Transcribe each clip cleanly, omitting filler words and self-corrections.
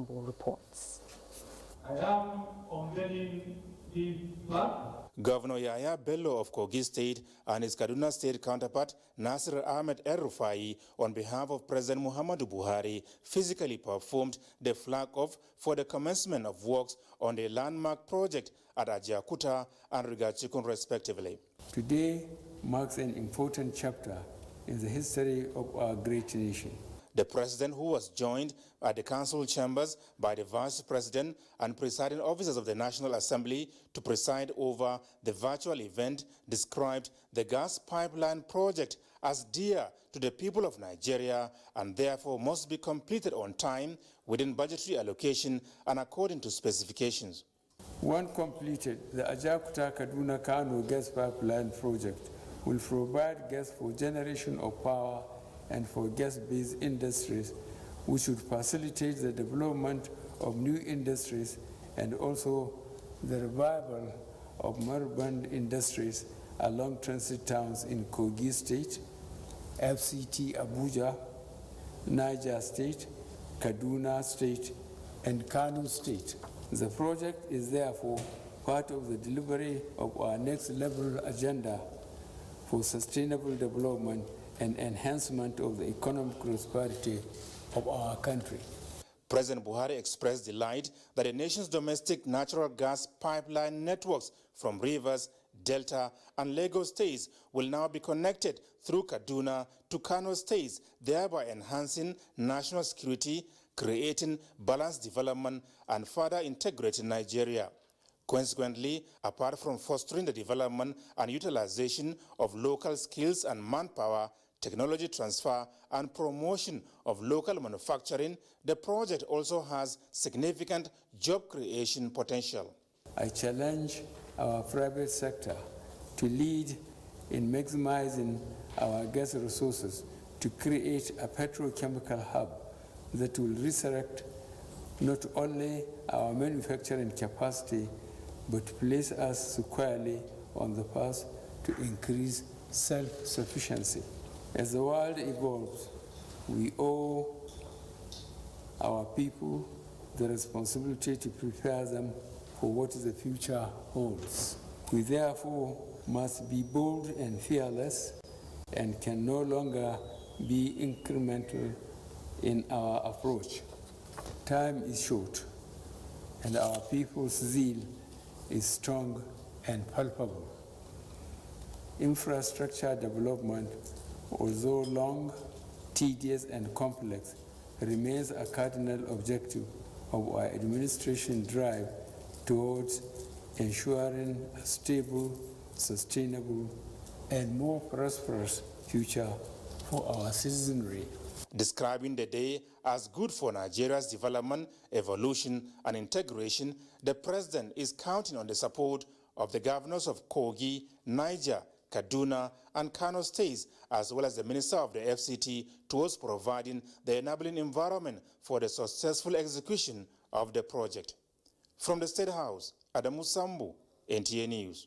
reports. I am unveiling the plan. Governor Yahya Bello of Kogi State and his Kaduna State counterpart Nasir Ahmed El-Rufai, on behalf of President Muhammadu Buhari, physically performed the flag-off for the commencement of works on the landmark project at Ajaokuta and Rigachikun respectively. Today marks an important chapter in the history of our great nation. The president, who was joined at the council chambers by the vice president and presiding officers of the National Assembly to preside over the virtual event, described the gas pipeline project as dear to the people of Nigeria and therefore must be completed on time, within budgetary allocation and according to specifications. When completed, the Ajaokuta-Kaduna-Kano gas pipeline project will provide gas for generation of power and for gas-based industries, which would facilitate the development of new industries and also the revival of urban industries along transit towns in Kogi State, FCT Abuja, Niger State, Kaduna State, and Kano State. The project is therefore part of the delivery of our next level agenda for sustainable development and enhancement of the economic prosperity of our country. President Buhari expressed delight that the nation's domestic natural gas pipeline networks from Rivers, Delta, and Lagos states will now be connected through Kaduna to Kano states, thereby enhancing national security, creating balanced development, and further integrating Nigeria. Consequently, apart from fostering the development and utilization of local skills and manpower, technology transfer, and promotion of local manufacturing, the project also has significant job creation potential. I challenge our private sector to lead in maximizing our gas resources to create a petrochemical hub that will resurrect not only our manufacturing capacity, but place us squarely on the path to increase self-sufficiency. As the world evolves, we owe our people the responsibility to prepare them for what the future holds. We therefore must be bold and fearless and can no longer be incremental in our approach. Time is short, and our people's zeal is strong and palpable. Infrastructure development, although long, tedious, and complex, remains a cardinal objective of our administration drive towards ensuring a stable, sustainable, and more prosperous future for our citizenry. Describing the day as good for Nigeria's development, evolution, and integration, the president is counting on the support of the governors of Kogi, Niger, Kaduna, and Kano states, as well as the Minister of the FCT, towards providing the enabling environment for the successful execution of the project. From the State House, Adamu Sambu, NTA News.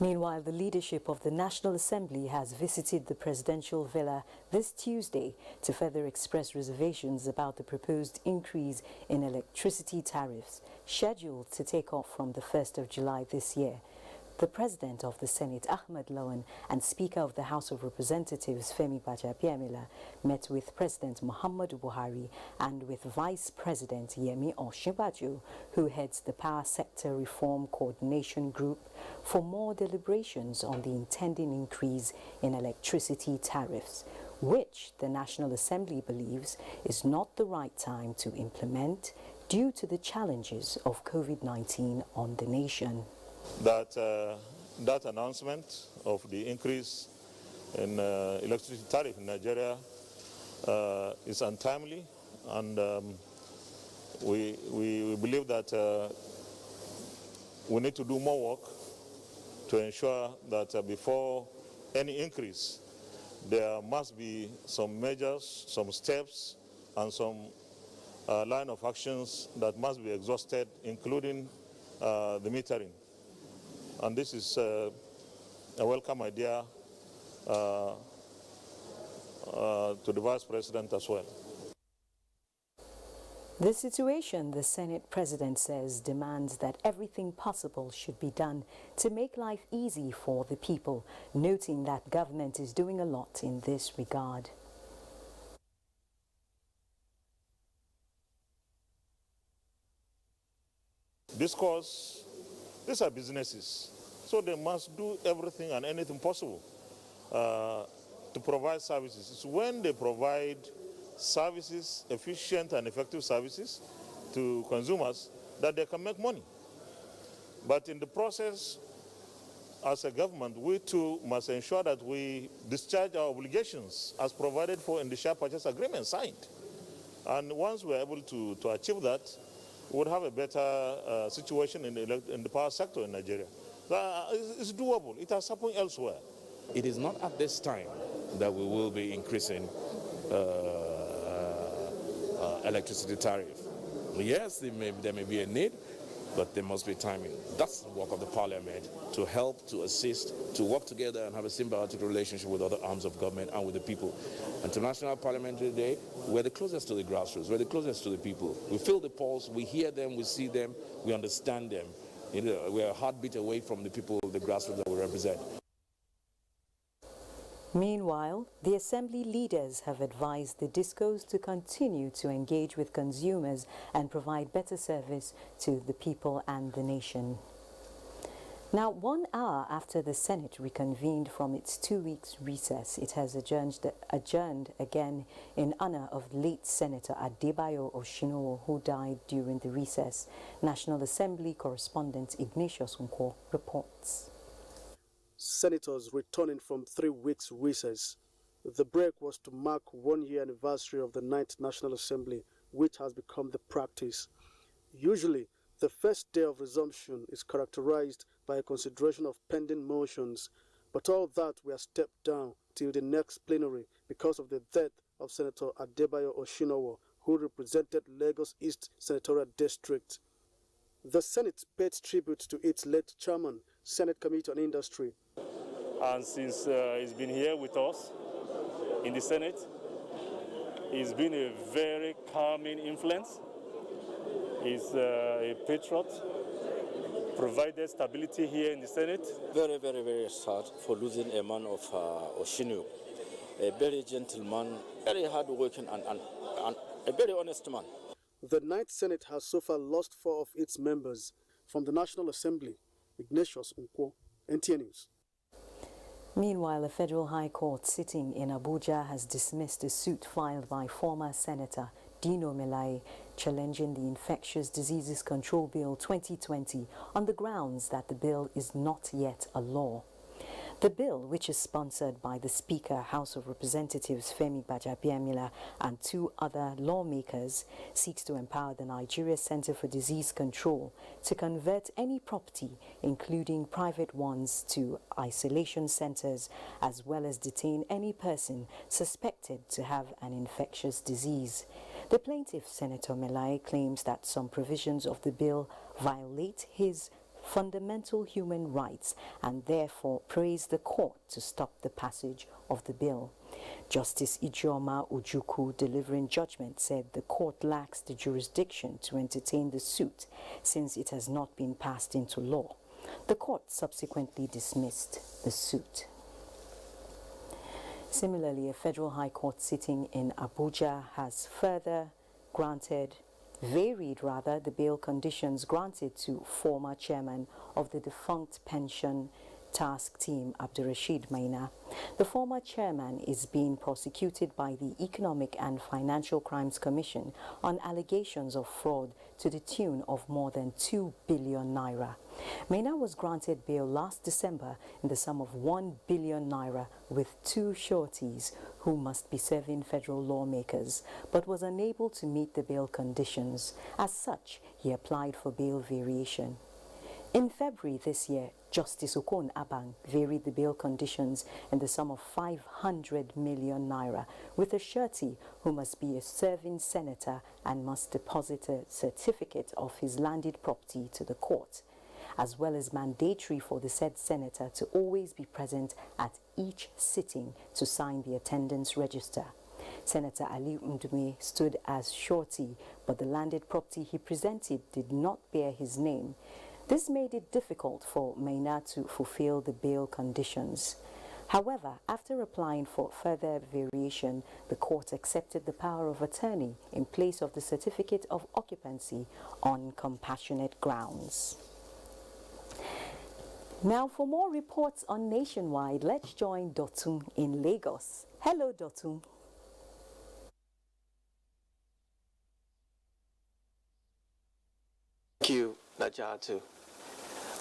Meanwhile, the leadership of the National Assembly has visited the presidential villa this Tuesday to further express reservations about the proposed increase in electricity tariffs, scheduled to take off from the 1st of July this year. The President of the Senate, Ahmed Lawan, and Speaker of the House of Representatives, Femi Gbajabiamila, met with President Muhammadu Buhari and with Vice President Yemi Osinbajo, who heads the Power Sector Reform Coordination Group, for more deliberations on the intended increase in electricity tariffs, which the National Assembly believes is not the right time to implement due to the challenges of COVID-19 on the nation. That announcement of the increase in electricity tariff in Nigeria is untimely, and we believe that we need to do more work to ensure that before any increase, there must be some measures, some steps, and some line of actions that must be exhausted, including the metering. And this is a welcome idea to the Vice President as well. The situation, the Senate President says, demands that everything possible should be done to make life easy for the people, noting that government is doing a lot in this regard. Because these are businesses, so they must do everything and anything possible to provide services. It's when they provide services, efficient and effective services to consumers, that they can make money. But in the process, as a government, we too must ensure that we discharge our obligations as provided for in the share purchase agreement signed. And once we're able to achieve that, we would have a better situation in the power sector in Nigeria. It's doable. It has happened elsewhere. It is not at this time that we will be increasing electricity tariff. Yes, there may be a need, but there must be timing. That's the work of the parliament, to help, to assist, to work together and have a symbiotic relationship with other arms of government and with the people. And to National Parliamentary Day, we're the closest to the grassroots, we're the closest to the people. We feel the pulse, we hear them, we see them, we understand them. We're a heartbeat away from the people, the grassroots that we represent. Meanwhile, the Assembly leaders have advised the discos to continue to engage with consumers and provide better service to the people and the nation. Now, 1 hour after the Senate reconvened from its 2 weeks recess, it has adjourned again in honor of late Senator Adebayo Oshinowo, who died during the recess. National Assembly correspondent Ignatius Nkwo reports. Senators returning from 3 weeks recess. The break was to mark 1-year anniversary of the 9th National Assembly, which has become the practice. Usually, the first day of resumption is characterized by a consideration of pending motions, but all that were stepped down till the next plenary because of the death of Senator Adebayo Oshinowo, who represented Lagos East Senatorial District. The Senate paid tribute to its late chairman, Senate Committee on Industry. And since he's been here with us in the Senate, he's been a very calming influence. He's a patriot, provided stability here in the Senate. Very, very, very sad for losing a man of Oshinowo, a very gentleman, very hard-working and a very honest man. The 9th Senate has so far lost 4 of its members. From the National Assembly, Ignatius Nkwo, NTA News. Meanwhile, a federal high court sitting in Abuja has dismissed a suit filed by former Senator Dino Melaye challenging the Infectious Diseases Control Bill 2020 on the grounds that the bill is not yet a law. The bill, which is sponsored by the Speaker, House of Representatives Femi Gbajabiamila and 2 other lawmakers, seeks to empower the Nigeria Center for Disease Control to convert any property, including private ones, to isolation centers, as well as detain any person suspected to have an infectious disease. The plaintiff, Senator Melaye, claims that some provisions of the bill violate his fundamental human rights and therefore praised the court to stop the passage of the bill. Justice Ijeoma Ojukwu, delivering judgment, said the court lacks the jurisdiction to entertain the suit since it has not been passed into law. The court subsequently dismissed the suit. Similarly, a federal high court sitting in Abuja has varied the bail conditions granted to former chairman of the defunct pension task team, Abdurrashid Maina. The former chairman is being prosecuted by the Economic and Financial Crimes Commission on allegations of fraud to the tune of more than 2 billion naira. Maina was granted bail last December in the sum of 1 billion naira with 2 sureties who must be serving federal lawmakers, but was unable to meet the bail conditions. As such, he applied for bail variation. In February this year, Justice Okon Abang varied the bail conditions in the sum of 500 million naira with a surety who must be a serving senator and must deposit a certificate of his landed property to the court, as well as mandatory for the said senator to always be present at each sitting to sign the attendance register. Senator Ali Ndume stood as surety, but the landed property he presented did not bear his name. This made it difficult for Maina to fulfill the bail conditions. However, after applying for further variation, the court accepted the power of attorney in place of the certificate of occupancy on compassionate grounds. Now, for more reports on Nationwide, let's join Dotun in Lagos. Hello, Dotun. Thank you, Najatu.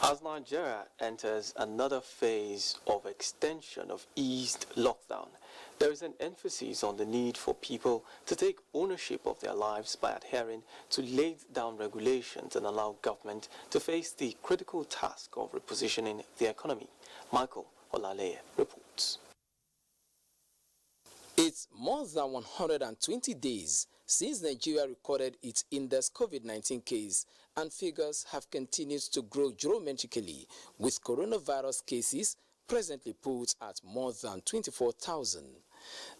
As Nigeria enters another phase of extension of eased lockdown, there is an emphasis on the need for people to take ownership of their lives by adhering to laid-down regulations and allow government to face the critical task of repositioning the economy. Michael Olaleye reports. It's more than 120 days since Nigeria recorded its index COVID-19 case, and figures have continued to grow geometrically, with coronavirus cases presently put at more than 24,000.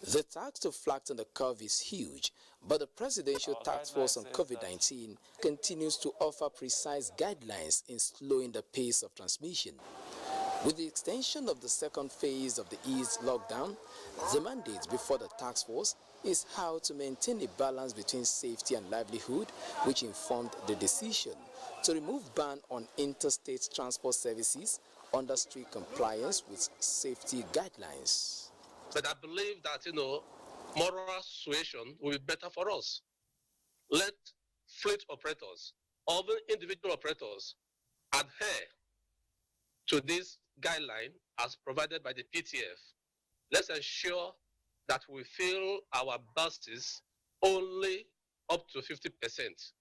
The task to flatten the curve is huge, but the Presidential Task Force on COVID-19 continues to offer precise guidelines in slowing the pace of transmission. With the extension of the second phase of the eased lockdown, the mandate before the task force is how to maintain a balance between safety and livelihood, which informed the decision to remove ban on interstate transport services under strict compliance with safety guidelines. But I believe that, moral suasion will be better for us. Let fleet operators, or individual operators, adhere to this guideline as provided by the PTF. Let's ensure that we fill our buses only up to 50%.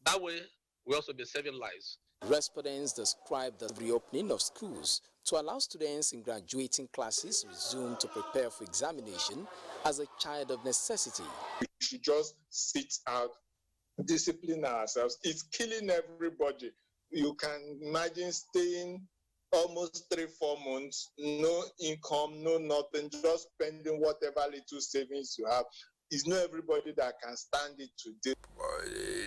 That way, we'll also be saving lives. Respondents described the reopening of schools to allow students in graduating classes resume to prepare for examination as a child of necessity. We should just sit out, discipline ourselves. It's killing everybody. You can imagine staying almost 3-4 months, no income, no nothing, just spending whatever little savings you have. It's not everybody that can stand it today.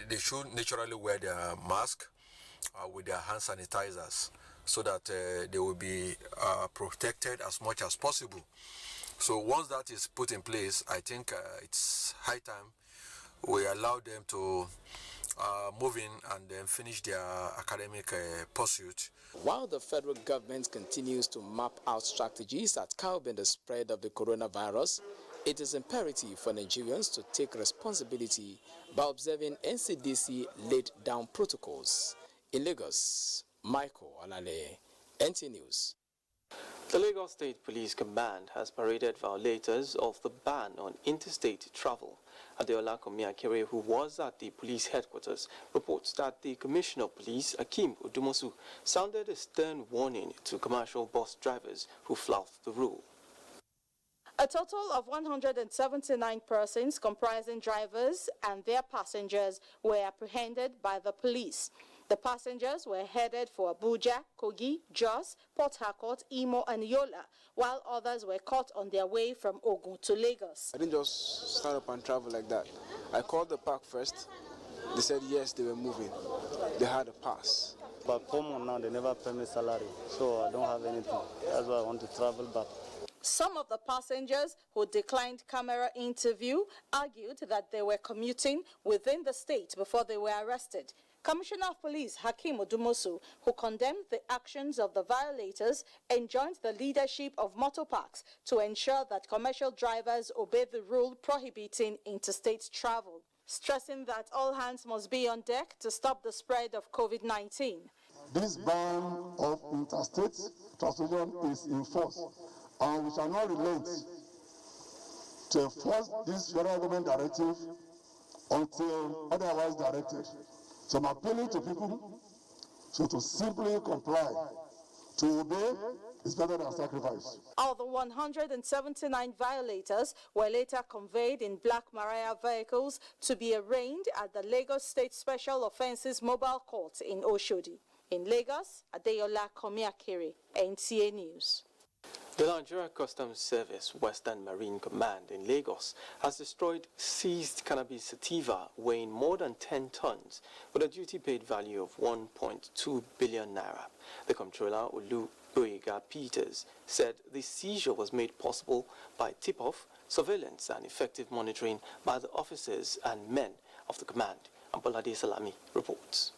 They should naturally wear their mask with their hand sanitizers so that they will be protected as much as possible. So once that is put in place, I think it's high time we allow them to move in and then finish their academic pursuit. While the federal government continues to map out strategies at curbing the spread of the coronavirus, it is imperative for Nigerians to take responsibility by observing NCDC laid-down protocols. In Lagos, Michael Olaleye, NTA News. The Lagos State Police Command has paraded violators of the ban on interstate travel. Ajaokuta-Kaduna-Kano, who was at the police headquarters, reports that the Commissioner of Police, Ajaokuta-Kaduna-Kano, sounded a stern warning to commercial bus drivers who flout the rule. A total of 179 persons comprising drivers and their passengers were apprehended by the police. The passengers were headed for Abuja, Kogi, Jos, Port Harcourt, Imo and Yola, while others were caught on their way from Ogun to Lagos. I didn't just start up and travel like that. I called the park first. They said yes, they were moving. They had a pass. But 4 months now, they never pay me salary, so I don't have anything. That's why I want to travel back. Some of the passengers who declined camera interview argued that they were commuting within the state before they were arrested. Commissioner of Police Hakeem Odumosu, who condemned the actions of the violators, enjoined the leadership of motor parks to ensure that commercial drivers obey the rule prohibiting interstate travel, stressing that all hands must be on deck to stop the spread of COVID-19. This ban of interstate transportation is in force, and we shall not relent to enforce this federal government directive until otherwise directed. So I'm appealing to people to simply comply. To obey is better than sacrifice. All the 179 violators were later conveyed in Black Maria vehicles to be arraigned at the Lagos State Special Offences Mobile Court in Oshodi. In Lagos, Adeola Komiakiri, NTA News. The Nigeria Customs Service Western Marine Command in Lagos has destroyed seized cannabis sativa weighing more than 10 tons with a duty-paid value of 1.2 billion naira. The Comptroller Oluboyega Peters said the seizure was made possible by tip-off, surveillance and effective monitoring by the officers and men of the command. Ambolade Salami reports.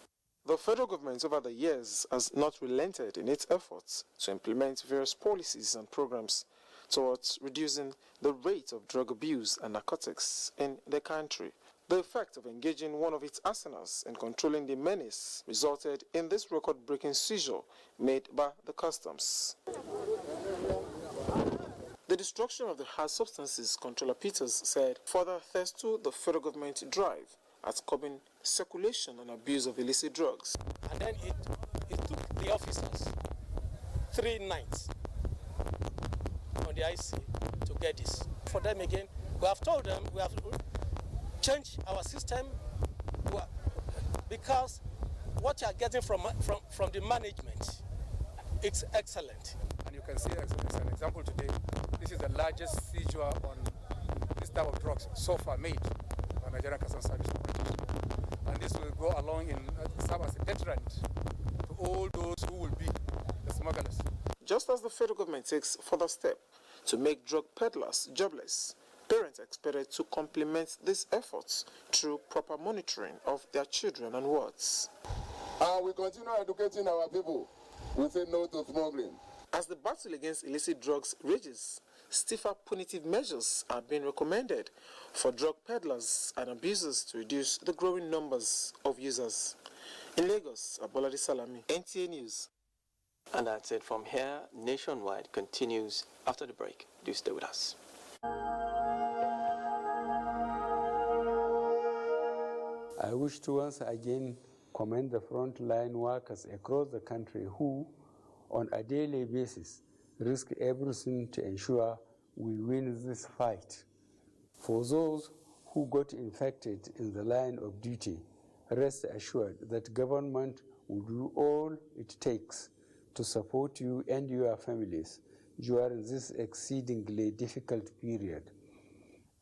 The federal government over the years has not relented in its efforts to implement various policies and programs towards reducing the rate of drug abuse and narcotics in the country. The effect of engaging one of its arsenals in controlling the menace resulted in this record-breaking seizure made by the customs. The destruction of the hard substances, Controller Peters said, further attests to the federal government drive at curbing circulation and abuse of illicit drugs. And then it took the officers 3 nights on the IC to get this. For them again, we have told them we have changed our system because what you are getting from the management, it's excellent. And you can see as an example today, this is the largest seizure on this type of drugs so far made by Nigerian Customs Service. And this will go along in serve as a deterrent to all those who will be the smugglers. Just as the federal government takes further step to make drug peddlers jobless, parents are expected to complement these efforts through proper monitoring of their children and wards. And we continue educating our people. We say no to smuggling. As the battle against illicit drugs rages, stiffer punitive measures are being recommended for drug peddlers and abusers to reduce the growing numbers of users. In Lagos, Abolade Salami, NTA News. And that's it from here. Nationwide continues after the break. Do stay with us. I wish to once again commend the frontline workers across the country who, on a daily basis, risk everything to ensure we win this fight. For those who got infected in the line of duty, rest assured that government will do all it takes to support you and your families during this exceedingly difficult period.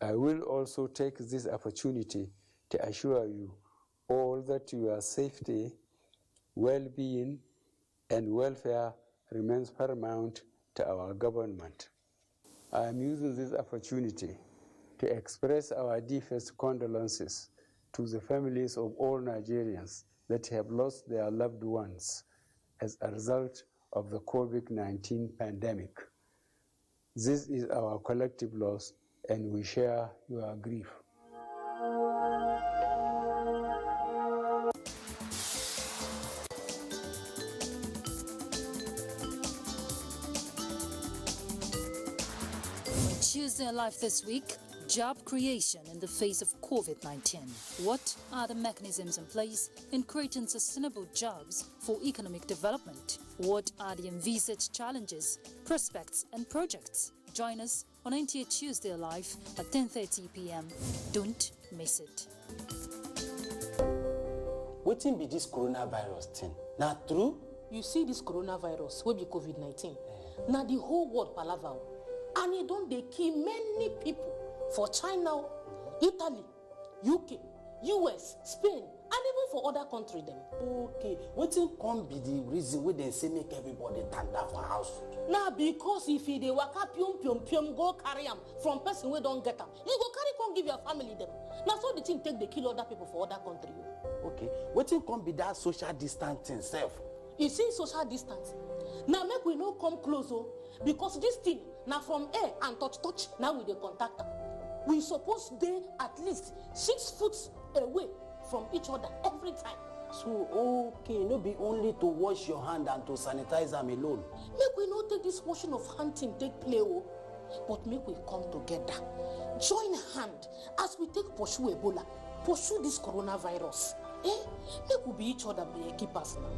I will also take this opportunity to assure you all that your safety, well-being, and welfare remains paramount to our government. I am using this opportunity to express our deepest condolences to the families of all Nigerians that have lost their loved ones as a result of the COVID-19 pandemic. This is our collective loss, and we share your grief. Tuesday Live this week, job creation in the face of COVID-19. What are the mechanisms in place in creating sustainable jobs for economic development? What are the envisaged challenges, prospects and projects? Join us on NTA Tuesday Live at 10:30 p.m. Don't miss it. Wetin be this coronavirus thing? Na true? You see this coronavirus, wey be COVID-19, na the whole world palava. And e don dey kill many people for China, Italy, UK, US, Spain, and even for other countries dem. Okay, wetin come be the reason wey dem say make everybody tanda for house? Na because if e dey waka pium go carry am from person wey don get am, you go carry come give your family dem. Na so the thing take dey kill other people for other countries. Okay, wetin come be that social distancing sef? You see social distance? Now make we no come close because this thing na from air and touch now we dey contact am. We suppose dey at least 6 foot away from each other every time. So okay, no be only to wash your hand and to sanitize them alone. Make we no take this washing of hand thing take play but make we come together, join hand as we take pursue Ebola, pursue this coronavirus. Make we be each other keepers now.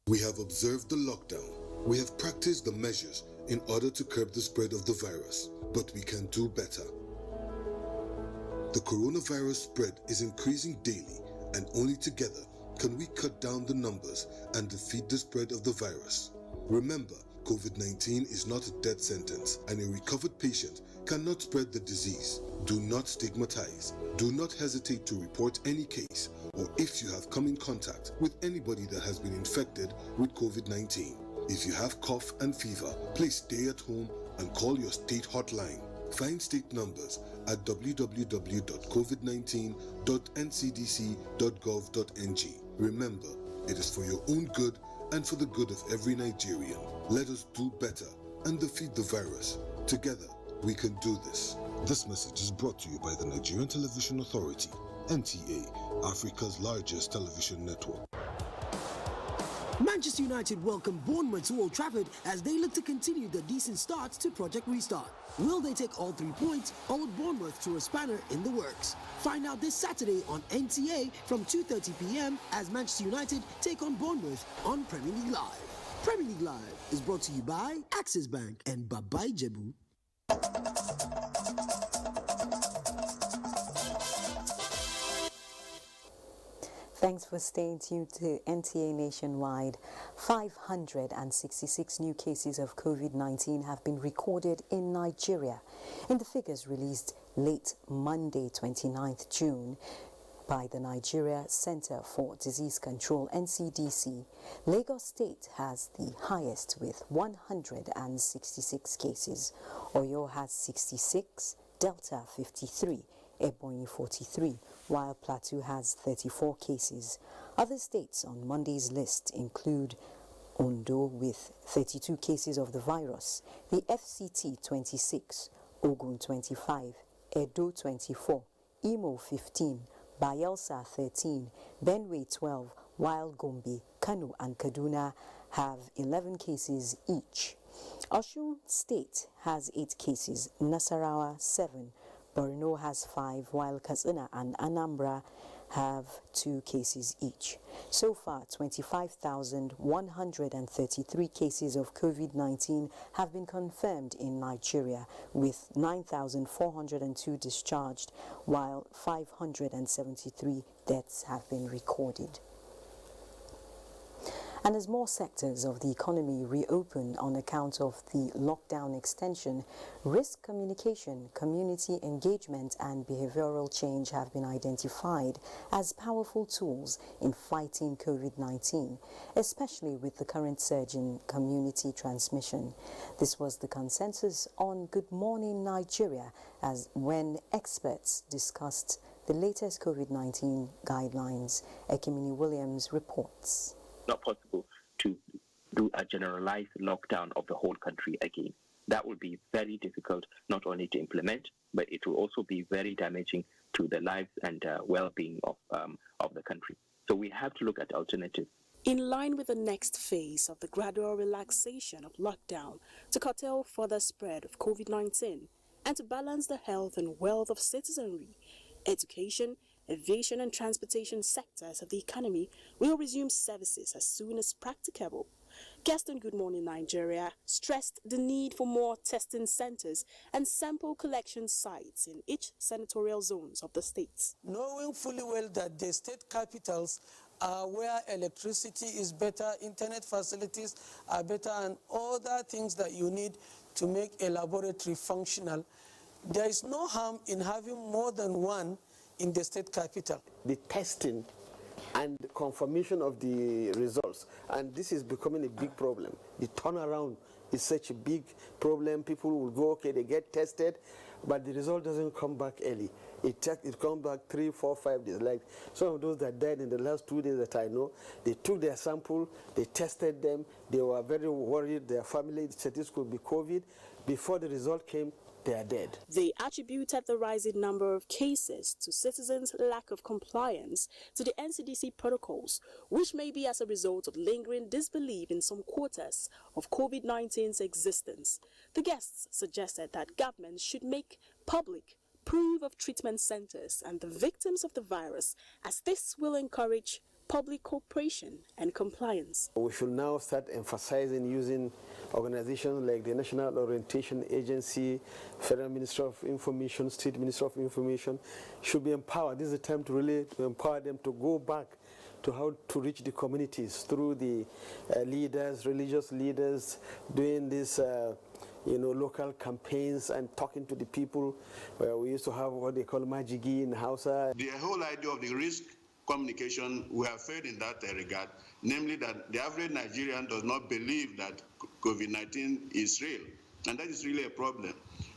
We have observed the lockdown. We have practiced the measures in order to curb the spread of the virus, but we can do better. The coronavirus spread is increasing daily, and only together can we cut down the numbers and defeat the spread of the virus. Remember, COVID-19 is not a death sentence, and a recovered patient cannot spread the disease. Do not stigmatize. Do not hesitate to report any case, or if you have come in contact with anybody that has been infected with COVID-19. If you have cough and fever, please stay at home and call your state hotline. Find state numbers at www.covid19.ncdc.gov.ng. Remember, it is for your own good and for the good of every Nigerian. Let us do better and defeat the virus. Together, we can do this. This message is brought to you by the Nigerian Television Authority, NTA, Africa's largest television network. Manchester United welcome Bournemouth to Old Trafford as they look to continue their decent start to Project Restart. Will they take all 3 points, or will Bournemouth throw a spanner in the works? Find out this Saturday on NTA from 2:30 p.m. as Manchester United take on Bournemouth on Premier League Live. Premier League Live is brought to you by Access Bank and Babai Jebu. Thanks for staying tuned to NTA Nationwide. 566 new cases of COVID-19 have been recorded in Nigeria. In the figures released late Monday, 29th June, by the Nigeria Center for Disease Control, NCDC, Lagos State has the highest with 166 cases. Oyo has 66, Delta 53, Ebonyi 43, while Plateau has 34 cases. Other states on Monday's list include Ondo with 32 cases of the virus, the FCT 26, Ogun 25, Edo 24, Imo 15, Bayelsa 13, Benue 12, while Gombe, Kano and Kaduna have 11 cases each. Osun State has 8 cases, Nasarawa 7, Borno has 5, while Katsina and Anambra have 2 cases each. So far, 25,133 cases of COVID-19 have been confirmed in Nigeria, with 9,402 discharged, while 573 deaths have been recorded. And as more sectors of the economy reopen on account of the lockdown extension, risk communication, community engagement and behavioral change have been identified as powerful tools in fighting COVID-19, especially with the current surge in community transmission. This was the consensus on Good Morning Nigeria as when experts discussed the latest COVID-19 guidelines. Ekimini Williams reports. Not possible to do a generalized lockdown of the whole country again. That would be very difficult not only to implement, but it will also be very damaging to the lives and well-being of the country. So we have to look at alternatives. In line with the next phase of the gradual relaxation of lockdown to curtail further spread of COVID-19 and to balance the health and wealth of citizenry, education, aviation and transportation sectors of the economy will resume services as soon as practicable. Guest on Good Morning Nigeria stressed the need for more testing centers and sample collection sites in each senatorial zones of the states. Knowing fully well that the state capitals are where electricity is better, internet facilities are better, and other things that you need to make a laboratory functional, there is no harm in having more than one in the state capital. The testing and the confirmation of the results, and this is becoming a big problem. The turnaround is such a big problem. People will go, okay, they get tested, but the result doesn't come back early. It comes back 3, 4, 5 days. Like some of those that died in the last 2 days that I know, they took their sample, they tested them, they were very worried, their family said this could be COVID. Before the result came, they are dead. They attributed the rising number of cases to citizens' lack of compliance to the NCDC protocols, which may be as a result of lingering disbelief in some quarters of COVID-19's existence. The guests suggested that government should make public proof of treatment centers and the victims of the virus, as this will encourage public cooperation and compliance. We should now start emphasizing using organizations like the National Orientation Agency, Federal Ministry of Information, State Ministry of Information should be empowered. This is the time to really empower them to go back to how to reach the communities through the leaders, religious leaders, doing this local campaigns and talking to the people. We used to have what they call majigi in Hausa. The whole idea of the risk communication, we have failed in that regard, namely that the average Nigerian does not believe that COVID-19 is real, and that is really a problem.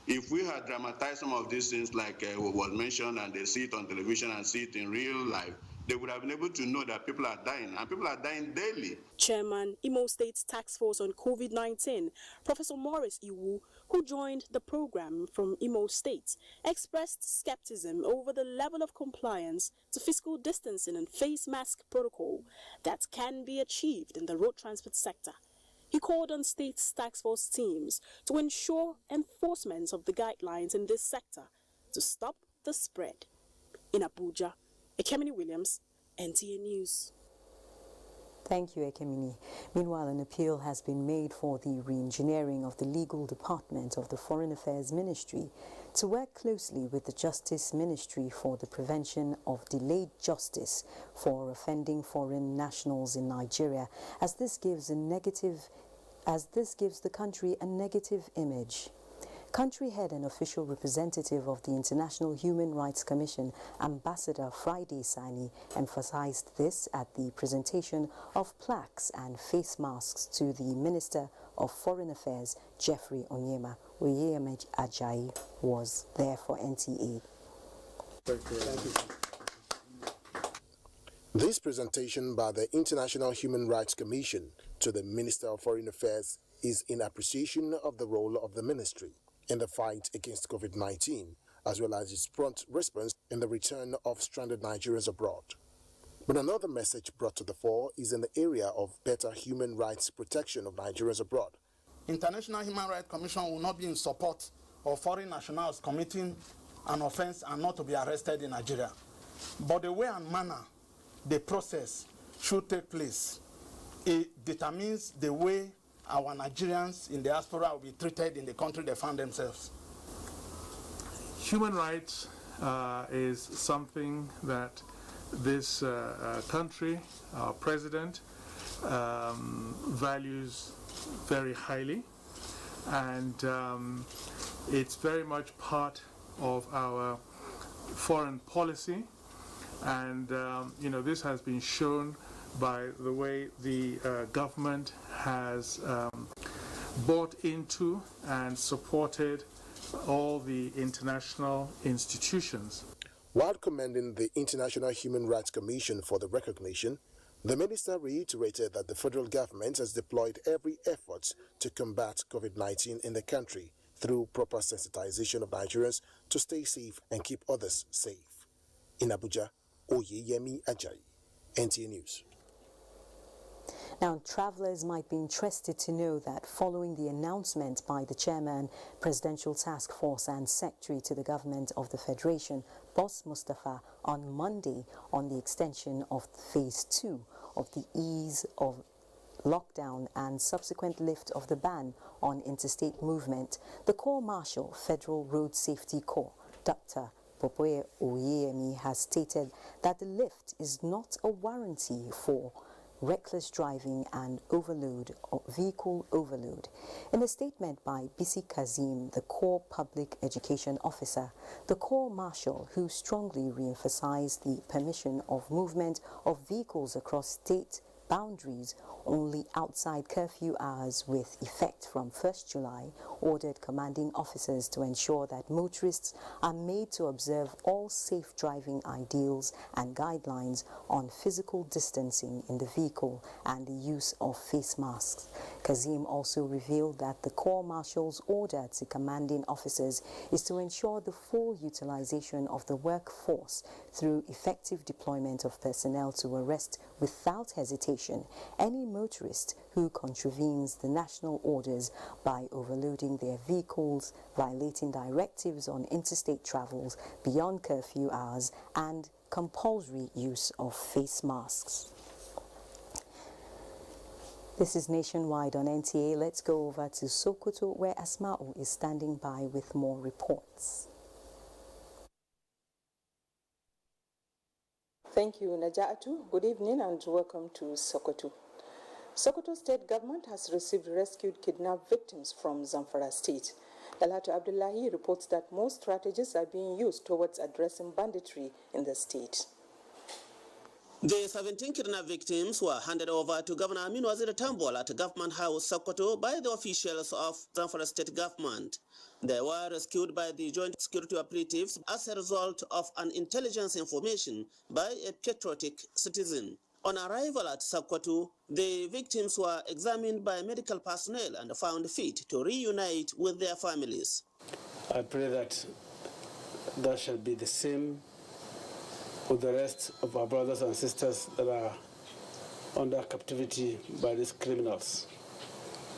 If we had dramatized some of these things like what was mentioned, and they see it on television and see it in real life, they would have been able to know that people are dying, and people are dying daily. Chairman, Imo State's Task Force on COVID-19, Professor Morris Iwu, who joined the program from Imo State, expressed skepticism over the level of compliance to physical distancing and face mask protocol that can be achieved in the road transport sector. He called on state's task force teams to ensure enforcement of the guidelines in this sector to stop the spread. In Abuja, Ekemini Williams, NTA News. Thank you, Ekemini. Meanwhile, an appeal has been made for the re-engineering of the legal department of the Foreign Affairs Ministry to work closely with the Justice Ministry for the prevention of delayed justice for offending foreign nationals in Nigeria, as this gives the country a negative image. Country head and official representative of the International Human Rights Commission, Ambassador Friday Sani, emphasized this at the presentation of plaques and face masks to the Minister of Foreign Affairs, Jeffrey Onyema. Oyeyemi Ajayi was there for NTA. This presentation by the International Human Rights Commission to the Minister of Foreign Affairs is in appreciation of the role of the ministry in the fight against COVID-19, as well as its prompt response in the return of stranded Nigerians abroad. But another message brought to the fore is in the area of better human rights protection of Nigerians abroad. International Human Rights Commission will not be in support of foreign nationals committing an offense and not to be arrested in Nigeria. But the way and manner the process should take place, it determines the way our Nigerians in the diaspora will be treated in the country they found themselves. Human rights is something that this country, our president, values very highly, and it's very much part of our foreign policy, and this has been shown by the way the government has bought into and supported all the international institutions. While commending the International Human Rights Commission for the recognition, the minister reiterated that the federal government has deployed every effort to combat COVID-19 in the country through proper sensitization of Nigerians to stay safe and keep others safe. In Abuja, Oyeyemi Ajayi, NTA News. Now, travelers might be interested to know that following the announcement by the chairman, Presidential Task Force and Secretary to the Government of the Federation, Boss Mustafa, on Monday on the extension of Phase 2 of the ease of lockdown and subsequent lift of the ban on interstate movement, the Corps Marshal, Federal Road Safety Corps, Dr. Popoye Oyeyemi, has stated that the lift is not a warranty for reckless driving and overload or vehicle overload. In a statement by Bisi Kazim, the Corps Public Education Officer, the Corps Marshal, who strongly re-emphasized the permission of movement of vehicles across state boundaries only outside curfew hours with effect from 1st July, ordered commanding officers to ensure that motorists are made to observe all safe driving ideals and guidelines on physical distancing in the vehicle and the use of face masks. Kazim also revealed that the Corps Marshal's order to commanding officers is to ensure the full utilization of the workforce through effective deployment of personnel to arrest without hesitation any motorist who contravenes the national orders by overloading their vehicles, violating directives on interstate travels beyond curfew hours, and compulsory use of face masks. This is Nationwide on NTA. Let's go over to Sokoto, where Asma'u is standing by with more reports. Thank you, Najatu. Good evening and welcome to Sokoto. Sokoto State Government has received rescued kidnapped victims from Zamfara State. Dalhatu Abdullahi reports that more strategies are being used towards addressing banditry in the state. The 17 kidnapped victims were handed over to Governor Aminu Waziri Tambol at Government House, Sokoto, by the officials of Zamfara State Government. They were rescued by the Joint Security Operatives as a result of an intelligence information by a patriotic citizen. On arrival at Sokoto, the victims were examined by medical personnel and found fit to reunite with their families. I pray that that shall be the same with the rest of our brothers and sisters that are under captivity by these criminals.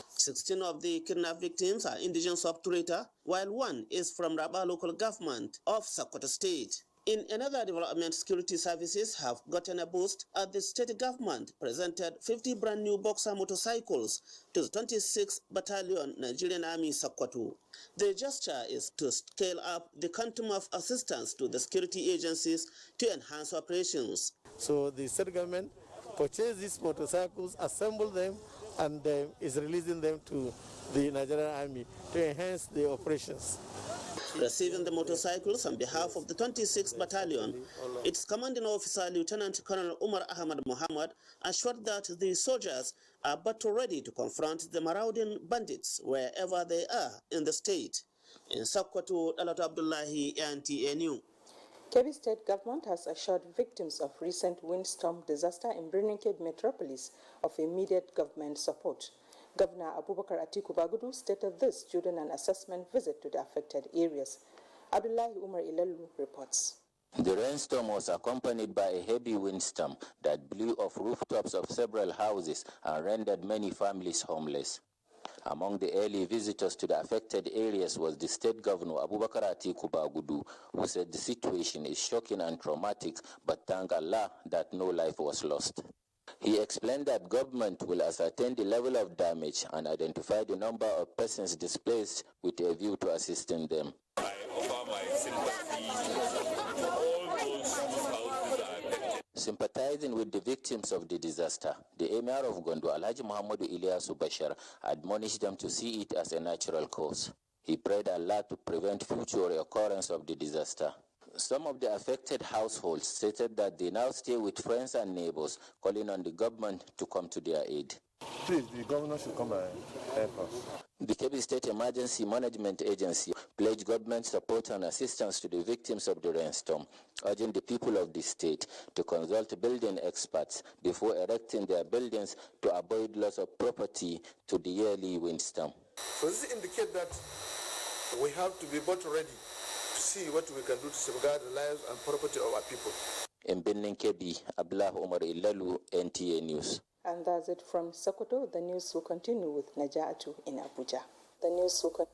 16 of the kidnapped victims are indigenous of Tureta, while one is from Raba local government of Sokoto State. In another development, security services have gotten a boost as the state government presented 50 brand new Boxer motorcycles to the 26th Battalion Nigerian Army Sokoto. The gesture is to scale up the quantum of assistance to the security agencies to enhance operations. So the state government purchased these motorcycles, assembled them, and is releasing them to the Nigerian Army to enhance the operations. Receiving the motorcycles on behalf of the 26th Battalion, its commanding officer, Lieutenant Colonel Umar Ahmad Muhammad, assured that the soldiers are battle ready to confront the marauding bandits wherever they are in the state. In Sokoto, Dalhatu Abdullahi, NTA News. Kebbi State Government has assured victims of recent windstorm disaster in Birnin Kebbi Metropolis of immediate government support. Governor Ajaokuta-Kaduna-Kano stated this during an assessment visit to the affected areas. Abdullahi Umar Ilalu reports. The rainstorm was accompanied by a heavy windstorm that blew off rooftops of several houses and rendered many families homeless. Among the early visitors to the affected areas was the State Governor Ajaokuta-Kaduna-Kano, who said the situation is shocking and traumatic, but thank Allah that no life was lost. He explained that government will ascertain the level of damage and identify the number of persons displaced with a view to assisting them. I offer my sympathy to all those whose houses are affected. Sympathizing with the victims of the disaster, the Emir of Gondo, Alhaji Muhammadu Ilyasu Bashar, admonished them to see it as a natural cause. He prayed Allah to prevent future recurrence of the disaster. Some of the affected households stated that they now stay with friends and neighbors, calling on the government to come to their aid. Please, the governor should come and help us. The Kebbi State Emergency Management Agency pledged government support and assistance to the victims of the rainstorm, urging the people of the state to consult building experts before erecting their buildings to avoid loss of property to the yearly windstorm. So this indicates that we have to be both ready to see what we can do to safeguard the lives and property of our people. In Birnin Kebbi, Abdullah Umar Ilalu, NTA News. And that's it from Sokoto. The news will continue with Najatu in Abuja. The news will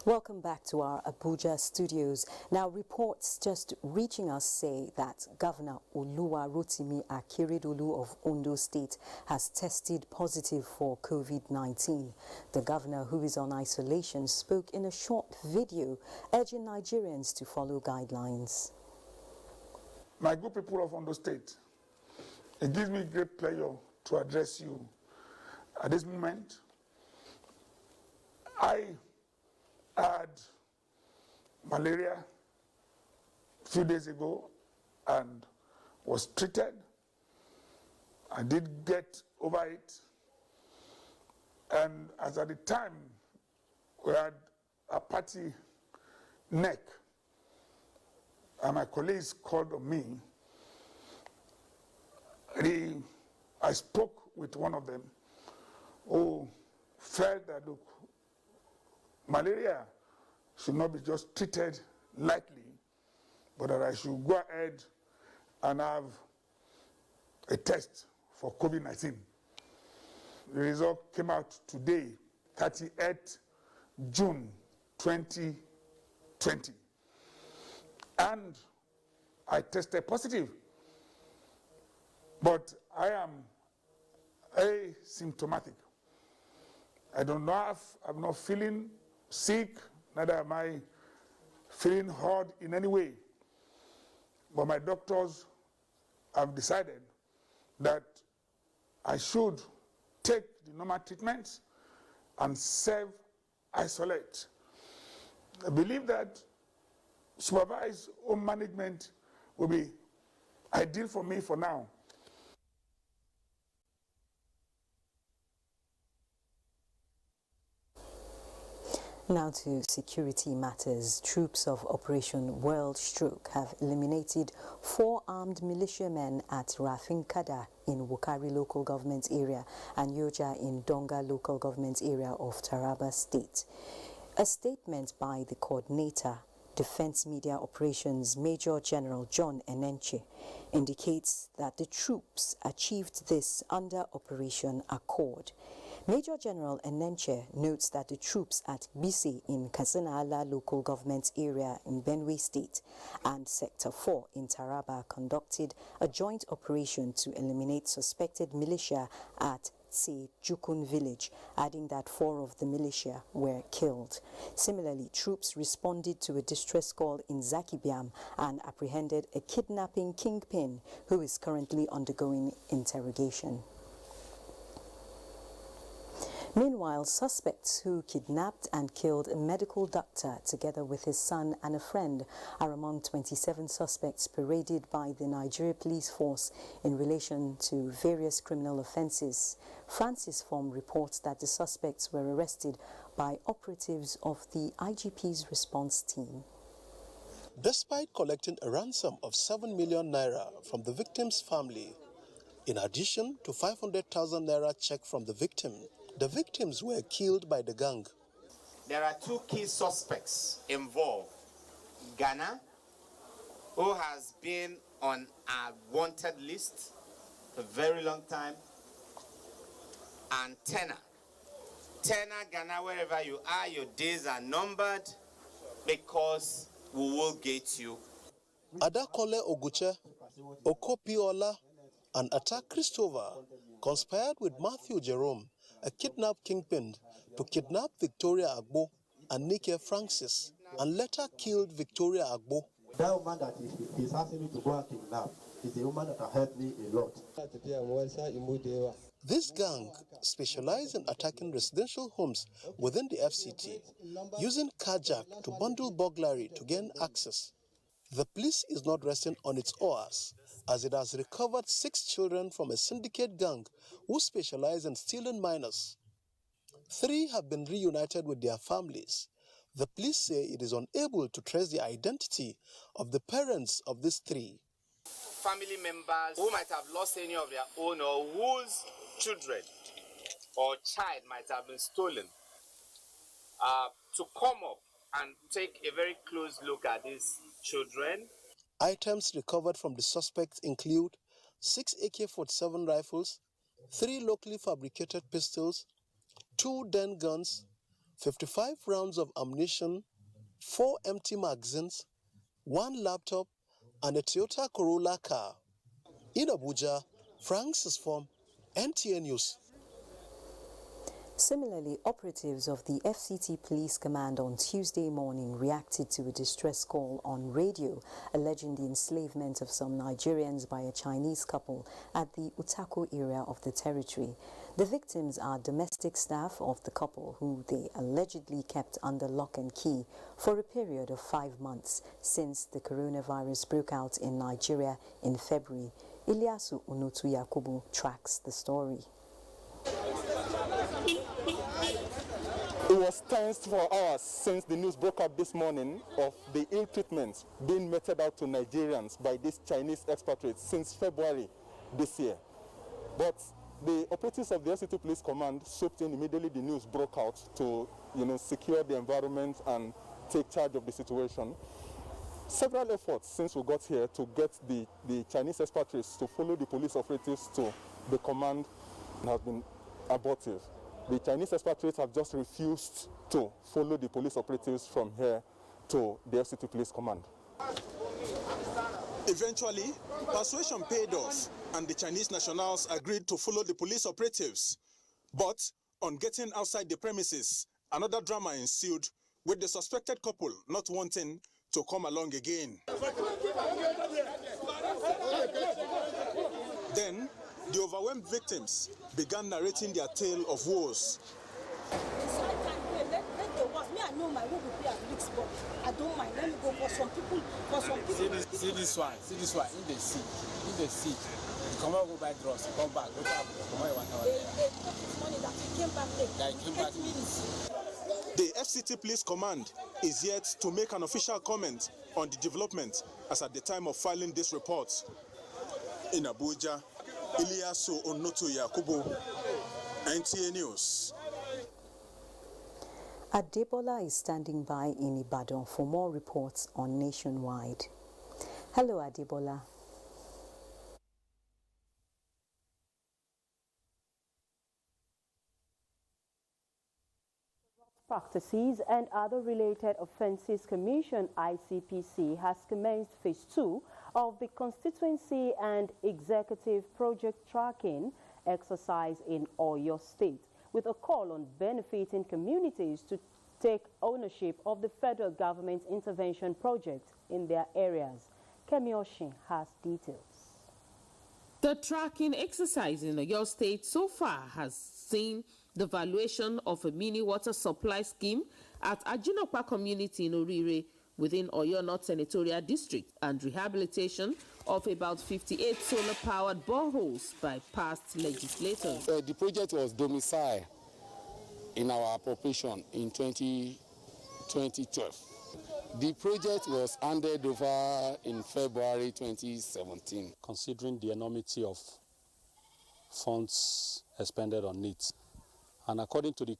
Welcome back to our Abuja studios. Now, reports just reaching us say that Governor Oluwarotimi Akeredolu of Ondo State has tested positive for COVID-19. The governor, who is on isolation, spoke in a short video urging Nigerians to follow guidelines. My good people of Ondo State, it gives me great pleasure to address you at this moment. I had malaria a few days ago and was treated. I did get over it. And as at the time, we had a party neck, and my colleagues called on me. I spoke with one of them who felt that, look, malaria should not be just treated lightly, but that I should go ahead and have a test for COVID-19. The result came out today, 38 June 2020. and I tested positive. But I am asymptomatic. I'm not feeling sick, neither am I feeling hot in any way. But my doctors have decided that I should take the normal treatments and self-isolate. I believe that supervised home management will be ideal for me for now. Now to security matters. Troops of Operation World Stroke have eliminated 4 armed militiamen at Rafin-Kada in Wukari local government area and Yoja in Donga local government area of Taraba State. A statement by the coordinator, Defense Media Operations Major General John Enenche, indicates that the troops achieved this under Operation Accord. Major General Enenche notes that the troops at Bisi in Katsina-Ala local government area in Benue State and Sector 4 in Taraba conducted a joint operation to eliminate suspected militia at Jukun village, adding that 4 of the militia were killed. Similarly, troops responded to a distress call in Zakibiam and apprehended a kidnapping kingpin who is currently undergoing interrogation. Meanwhile, suspects who kidnapped and killed a medical doctor together with his son and a friend are among 27 suspects paraded by the Nigeria police force in relation to various criminal offences. Francis Form reports that the suspects were arrested by operatives of the IGP's response team. Despite collecting a ransom of 7 million naira from the victim's family, in addition to 500,000 naira check from the victims were killed by the gang. There are 2 key suspects involved. Ghana, who has been on a wanted list for a very long time, and Tenor. Tenor, Ghana, wherever you are, your days are numbered because we will get you. Adakole Oguche, Okopiola, and Atta Christopher conspired with Matthew Jerome, a kidnapped kingpin, to kidnap Victoria Agbo and Nike Francis, and later killed Victoria Agbo. That woman that is asking me to go and kidnap is a woman that has helped me a lot. This gang specialized in attacking residential homes within the FCT, using carjack to bundle burglary to gain access. The police is not resting on its oars, as it has recovered 6 children from a syndicate gang who specialize in stealing minors. 3 have been reunited with their families. The police say it is unable to trace the identity of the parents of these 3. Family members who might have lost any of their own or whose children or child might have been stolen, to come up and take a very close look at these children. Items recovered from the suspects include 6 AK-47 rifles, 3 locally fabricated pistols, 2 den guns, 55 rounds of ammunition, 4 empty magazines, 1 laptop, and a Toyota Corolla car. In Abuja, Francis Form, NTA News. Similarly, operatives of the FCT Police Command on Tuesday morning reacted to a distress call on radio alleging the enslavement of some Nigerians by a Chinese couple at the Utako area of the territory. The victims are domestic staff of the couple who they allegedly kept under lock and key for a period of 5 months since the coronavirus broke out in Nigeria in February. Ilyasu Unutu Yakubu tracks the story. It was tense for hours since the news broke out this morning of the ill treatment being meted out to Nigerians by these Chinese expatriates since February this year. But the operatives of the FCT Police Command swooped in immediately the news broke out to, secure the environment and take charge of the situation. Several efforts since we got here to get the Chinese expatriates to follow the police operatives to the command have been abortive. The Chinese expatriates have just refused to follow the police operatives from here to the FCT Police Command. Eventually, persuasion paid off, and the Chinese nationals agreed to follow the police operatives. But on getting outside the premises, another drama ensued, with the suspected couple not wanting to come along again. Then, the overwhelmed victims began narrating their tale of woes. I don't mind. Let me go for some people. See this one. In the sea. You come out, go buy drugs. Come back. Go back. The FCT Police Command is yet to make an official comment on the development as at the time of filing this report. In Abuja, Iliasu Onoto Yakubu, NTA News. Adebola is standing by in Ibadan for more reports on Nationwide. Hello, Adebola. Practices and Other Related Offences Commission (ICPC) has commenced Phase 2 of the Constituency and Executive Project Tracking exercise in Oyo State, with a call on benefiting communities to take ownership of the federal government's intervention projects in their areas. Kemi Oshin has details. The tracking exercise in Oyo State so far has seen the valuation of a mini water supply scheme at Ajaokuta community in Orire within Oyo North Senatorial District and rehabilitation of about 58 solar-powered boreholes by past legislators. The project was domiciled in our appropriation in 2012. The project was handed over in February 2017. Considering the enormity of funds expended on it, and according to the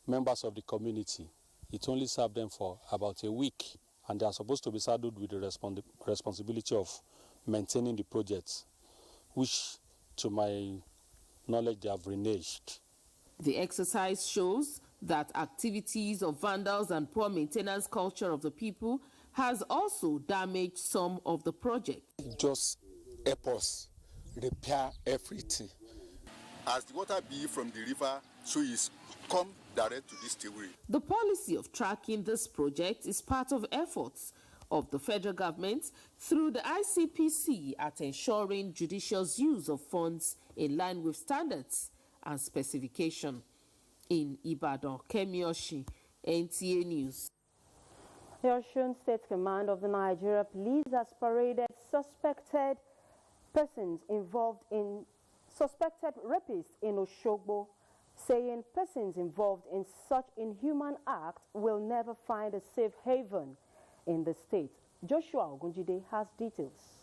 members of the community, it only served them for about a week, and they are supposed to be saddled with the responsibility of maintaining the project, which, to my knowledge, they have reneged. The exercise shows that activities of vandals and poor maintenance culture of the people has also damaged some of the project. Just help us repair everything. As the water be from the river, so is come direct to this distillery. The policy of tracking this project is part of efforts of the federal government through the ICPC at ensuring judicious use of funds in line with standards and specification. In Ibadan, Kemi Oshin, NTA News. The Osun State Command of the Nigeria Police has paraded suspected rapists in Oshogbo, saying persons involved in such inhuman act will never find a safe haven in the state. Joshua Ogunjide has details.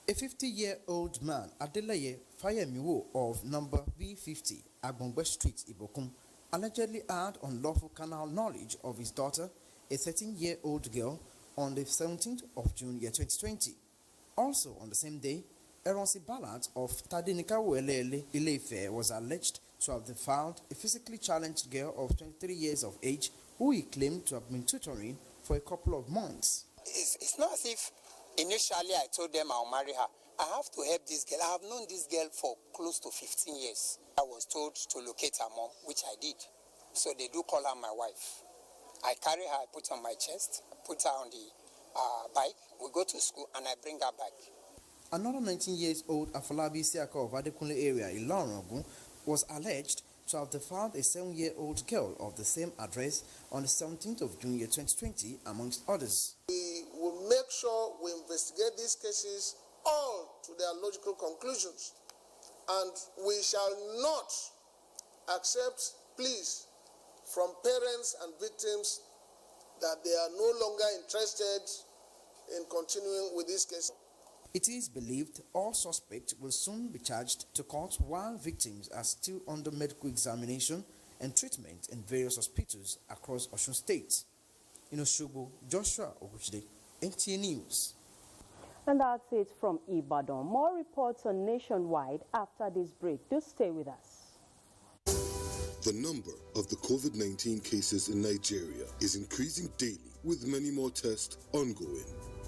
A 50-year-old man, Adeleye Fayemiwo of number B50, Agbongbe Street, Ibokum, allegedly had unlawful carnal knowledge of his daughter, a 13-year-old girl, on the 17th of June, 2020. Also on the same day, Eronsi Ballard of Tadinikawo Ile-Ife was alleged to have defiled a physically challenged girl of 23 years of age, who he claimed to have been tutoring for a couple of months. It's not as if initially I told them I'll marry her. I have to help this girl. I have known this girl for close to 15 years. I was told to locate her mom, which I did. So they do call her my wife. I carry her, I put her on my chest, put her on the bike. We go to school and I bring her back. Another 19-year-old Afolabi Siaka of Adekunle area in Ilorin was alleged to have defiled a 7-year-old girl of the same address on the 17th of June 2020, amongst others. We will make sure we investigate these cases all to their logical conclusions, and we shall not accept pleas from parents and victims that they are no longer interested in continuing with this case. It is believed all suspects will soon be charged to court while victims are still under medical examination and treatment in various hospitals across Osun State. In Osogbo, Joshua Oguchide, NTA News. And that's it from Ibadan. More reports on Nationwide after this break. Do stay with us. The number of the COVID-19 cases in Nigeria is increasing daily, with many more tests ongoing.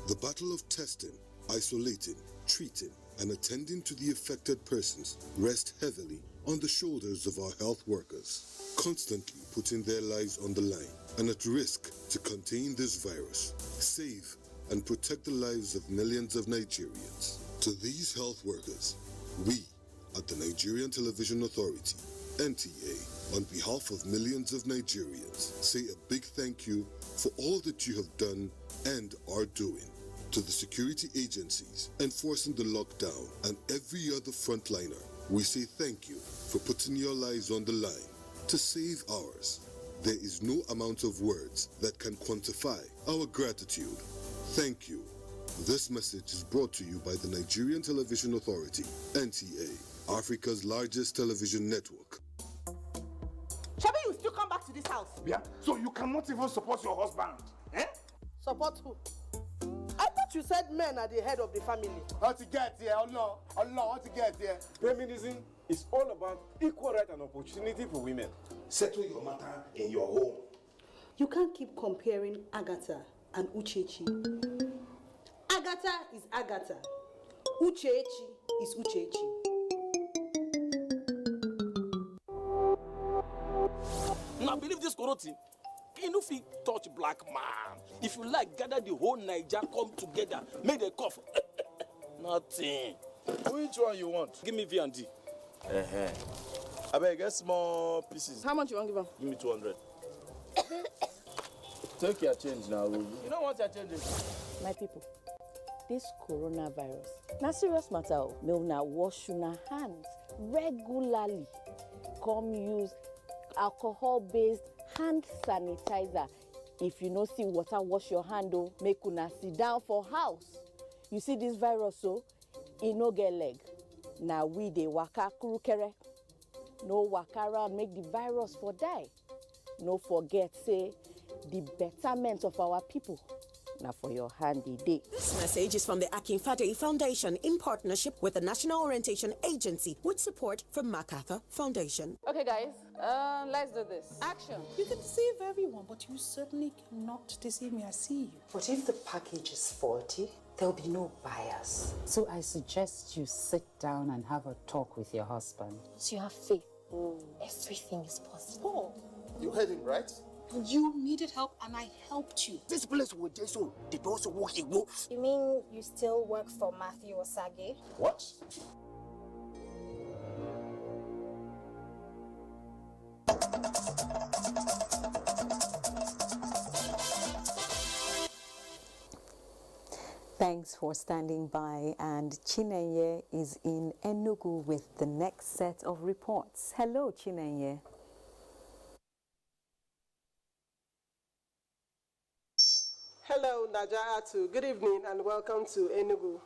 The battle of testing, isolating, treating, and attending to the affected persons rests heavily on the shoulders of our health workers, constantly putting their lives on the line and at risk to contain this virus, save and protect the lives of millions of Nigerians. To these health workers, we at the Nigerian Television Authority, NTA, on behalf of millions of Nigerians, say a big thank you for all that you have done and are doing. To the security agencies enforcing the lockdown and every other frontliner, we say thank you for putting your lives on the line to save ours. There is no amount of words that can quantify our gratitude. Thank you. This message is brought to you by the Nigerian Television Authority, NTA, Africa's largest television network. Shabi, you still come back to this house? Yeah, so you cannot even support your husband. Eh? Support who? I thought you said men are the head of the family. How to get here? Allah, how to get here? Feminism is all about equal right and opportunity for women. Settle your matter in your home. You can't keep comparing Agatha and Uchechi. Agatha is Agatha. Uchechi is Uchechi. Now believe this Koroti. You know if you touch black man. If you like, gather the whole Niger, come together, make a cough. Nothing. Which one you want? Give me V and D. I beg, get small pieces. How much you want to give him? Give me 200. Take your change now. You don't want your change. My people, this coronavirus, na serious matter. May una wash una hands regularly. Come use alcohol-based hand sanitizer. If you no see water, wash your hand. Make una sit down for house. You see this virus, so e no get leg. Now we dey waka kurukere. No waka around, make the virus for die. No forget, say, the betterment of our people. Now for your handy day. This message is from the Akinfade Foundation in partnership with the National Orientation Agency with support from MacArthur Foundation. Okay, guys, let's do this. Action. You can deceive everyone, but you certainly cannot deceive me. I see you. But if the package is faulty, there'll be no buyers. So I suggest you sit down and have a talk with your husband. So you have faith. Everything is possible. You heard him, right? You needed help and I helped you. This place would just so they also work in wolf. You mean you still work for Matthew Osage? What? Thanks for standing by, and Chinenye is in Enugu with the next set of reports. Hello, Chinenye. Hello, Najaatu. Good evening and welcome to Enugu.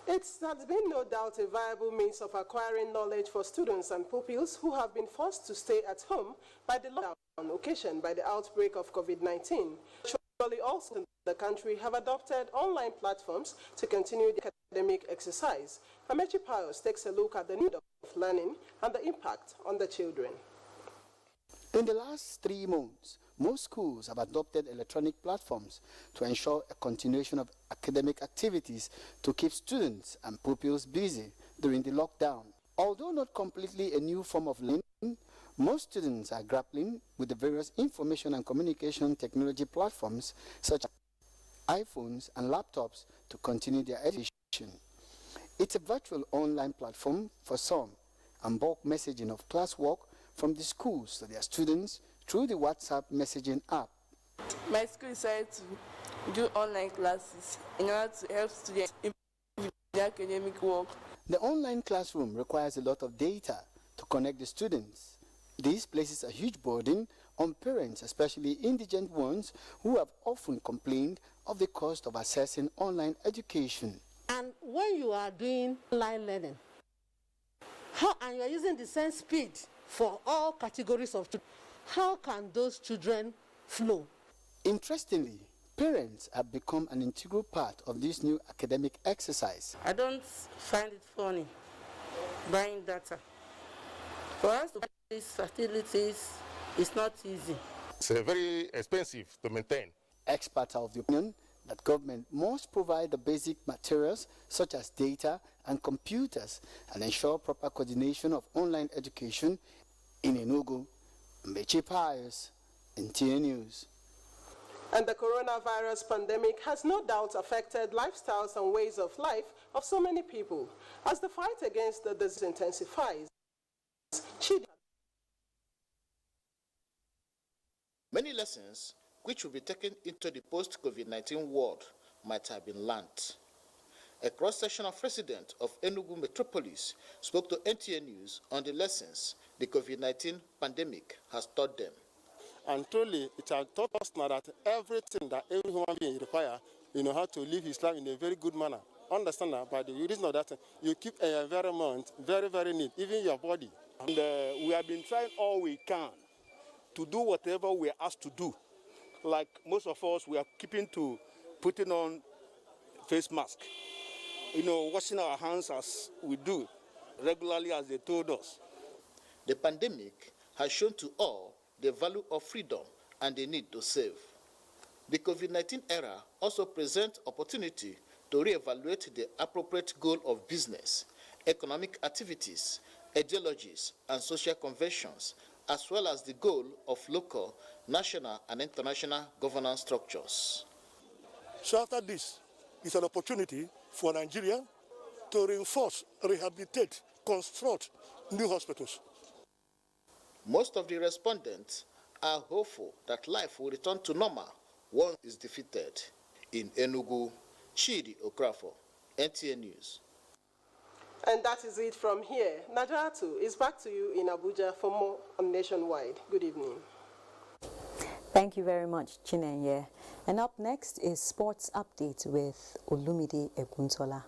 It has been no doubt a viable means of acquiring knowledge for students and pupils who have been forced to stay at home by the lockdown occasioned by the outbreak of COVID-19. Surely also in the country have adopted online platforms to continue the academic exercise. Amechi Pius takes a look at the need of learning and the impact on the children. In the last 3 months, most schools have adopted electronic platforms to ensure a continuation of academic activities to keep students and pupils busy during the lockdown. Although not completely a new form of learning, most students are grappling with the various information and communication technology platforms such as iPhones and laptops to continue their education. It's a virtual online platform for some and bulk messaging of classwork from the schools to their students through the WhatsApp messaging app. My school decided to do online classes in order to help students improve their academic work. The online classroom requires a lot of data to connect the students. This places a huge burden on parents, especially indigent ones, who have often complained of the cost of accessing online education. And when you are doing online learning, and you are using the same speed for all categories of students, how can those children flow? Interestingly, parents have become an integral part of this new academic exercise. I don't find it funny buying data. For us to buy these facilities, it's not easy. It's very expensive to maintain. Experts are of the opinion that government must provide the basic materials such as data and computers and ensure proper coordination of online education in Enugu. Mechi Pius, NTA News. And the coronavirus pandemic has no doubt affected lifestyles and ways of life of so many people. As the fight against the disease intensifies, many lessons which will be taken into the post-COVID-19 world might have been learnt. A cross-section of residents of Enugu Metropolis spoke to NTA News on the lessons the COVID-19 pandemic has taught them. And truly, it has taught us now that everything that every human being requires, how to live his life in a very good manner. Understand that? By the reason of that, you keep an environment very, very neat, even your body. And we have been trying all we can to do whatever we are asked to do. Like most of us, we are keeping to putting on face mask, washing our hands as we do regularly as they told us. The pandemic has shown to all the value of freedom and the need to save. The COVID-19 era also presents opportunity to reevaluate the appropriate goal of business, economic activities, ideologies, and social conventions, as well as the goal of local, national, and international governance structures. So after this, it's an opportunity for Nigeria to reinforce, rehabilitate, construct new hospitals. Most of the respondents are hopeful that life will return to normal once it's defeated. In Enugu, Chidi Okrafo, NTA News. And that is it from here. Najatu is back to you in Abuja for more on Nationwide. Good evening. Thank you very much, Chinenye. And up next is Sports Update with Olumide Eguntola.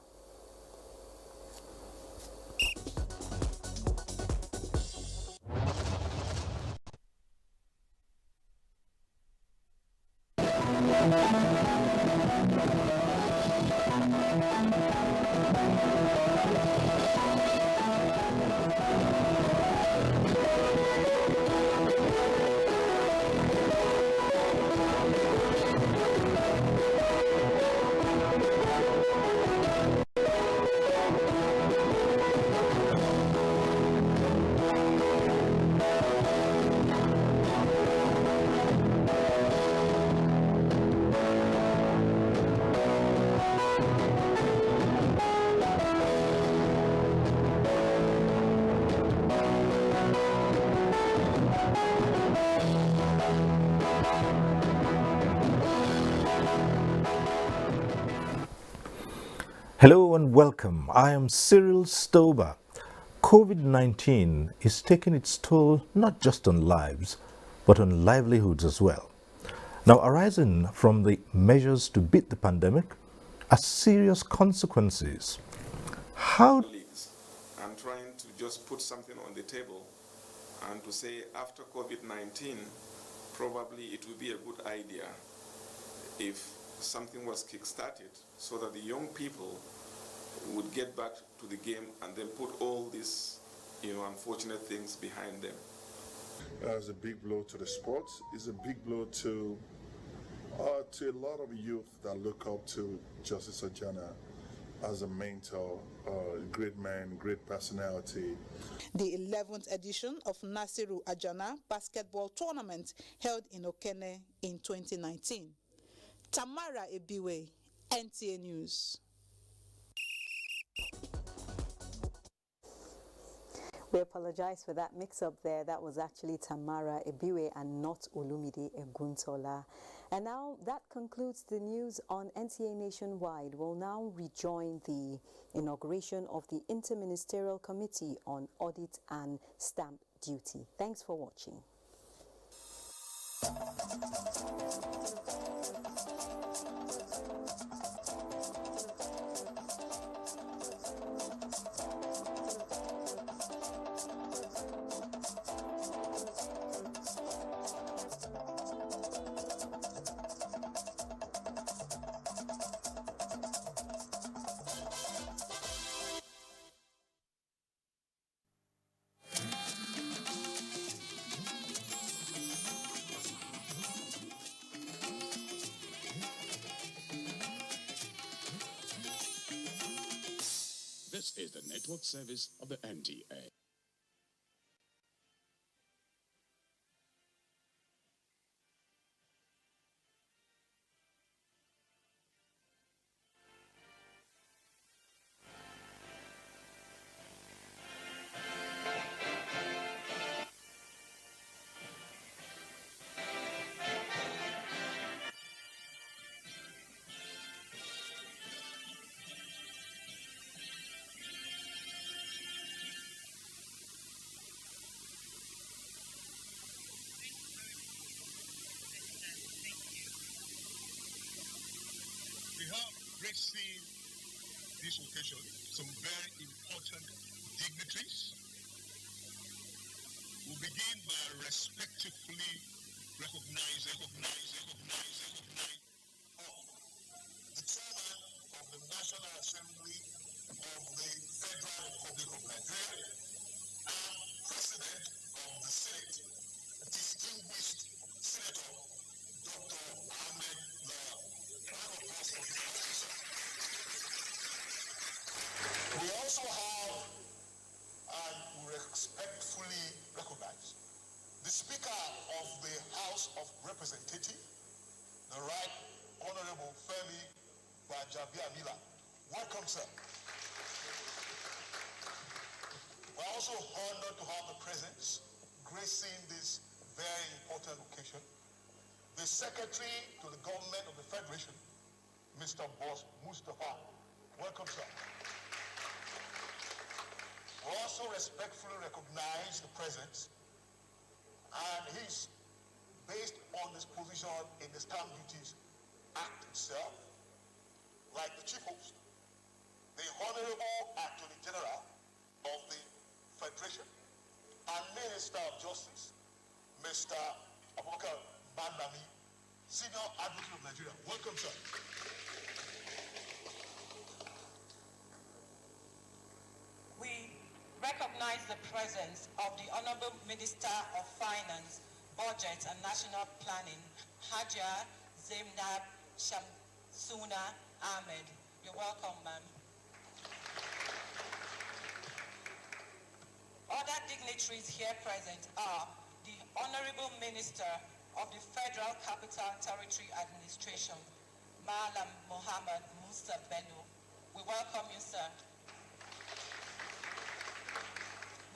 Hello and welcome. I am Cyril Stober. COVID-19 is taking its toll not just on lives, but on livelihoods as well. Now, arising from the measures to beat the pandemic are serious consequences. How? I'm trying to just put something on the table and to say after COVID-19, probably it would be a good idea if something was kick-started so that the young people would get back to the game and then put all these, unfortunate things behind them. It's a big blow to the sports. It's a big blow to a lot of youth that look up to Justice Ajana as a mentor, great man, great personality. The 11th edition of Nasiru Ajana basketball tournament held in Okene in 2019. Tamara Ebiwe, NTA News. We apologize for that mix-up there. That was actually Tamara Ebiwe and not Olumide Eguntola. And now that concludes the news on NTA Nationwide. We'll now rejoin the inauguration of the Interministerial Committee on Audit and Stamp Duty. Thanks for watching. Network Service of the NTA. We have received this occasion some very important dignitaries. We'll begin by respectfully recognize the chairman of the National Assembly of the Federal Republic of Nigeria and President of the Senate, distinguished Senator Dr. Ahmed Lawal. We also have and respectfully recognize the Speaker of the House of Representatives, the Right Honorable Femi Gbajabiamila. Welcome, sir. We're also honored to have the presence, gracing this very important occasion, the Secretary to the Government of the Federation, Mr. Boss Mustafa. Welcome, sir. We also respectfully recognize the presence, and he's based on his position in the Stamp Duties Act itself, like the Chief Host, the Honorable Attorney General of the Federation and Minister of Justice, Mr. Ajaokuta-Kaduna-Kano, Senior Advocate of Nigeria. Welcome, sir. We recognize the presence of the Honorable Minister of Finance, Budget and National Planning, Hajia Zainab Shamsuna Ahmed. You're welcome, ma'am. Other dignitaries here present are the Honorable Minister of the Federal Capital Territory Administration, Malam Mohammed Musa Bello. We welcome you, sir.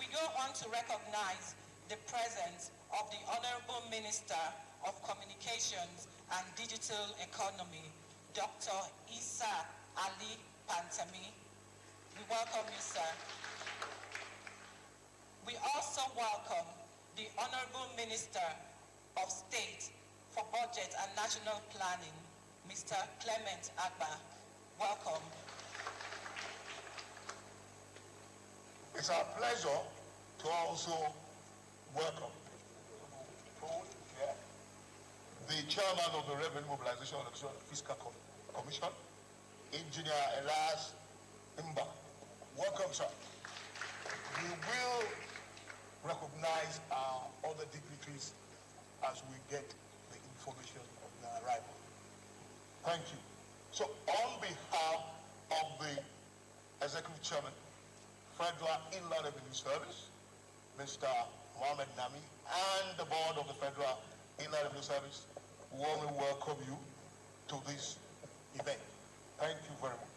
We go on to recognize the presence of the Honorable Minister of Communications and Digital Economy, Dr. Isa Ali Pantami. We welcome you, sir. We also welcome the Honorable Minister of State for Budget and National Planning, Mr. Clement Agba. Welcome. It's our pleasure to also welcome the Chairman of the Revenue Mobilization and Fiscal Commission, Engineer Elias Imba. Welcome, sir. We will recognize our other dignitaries as we get the information of their arrival. Thank you. So on behalf of the Executive Chairman, Federal Inland Revenue Service, Mr. Mohammed Nami, and the Board of the Federal Inland Revenue Service, warmly welcome you to this event. Thank you very much.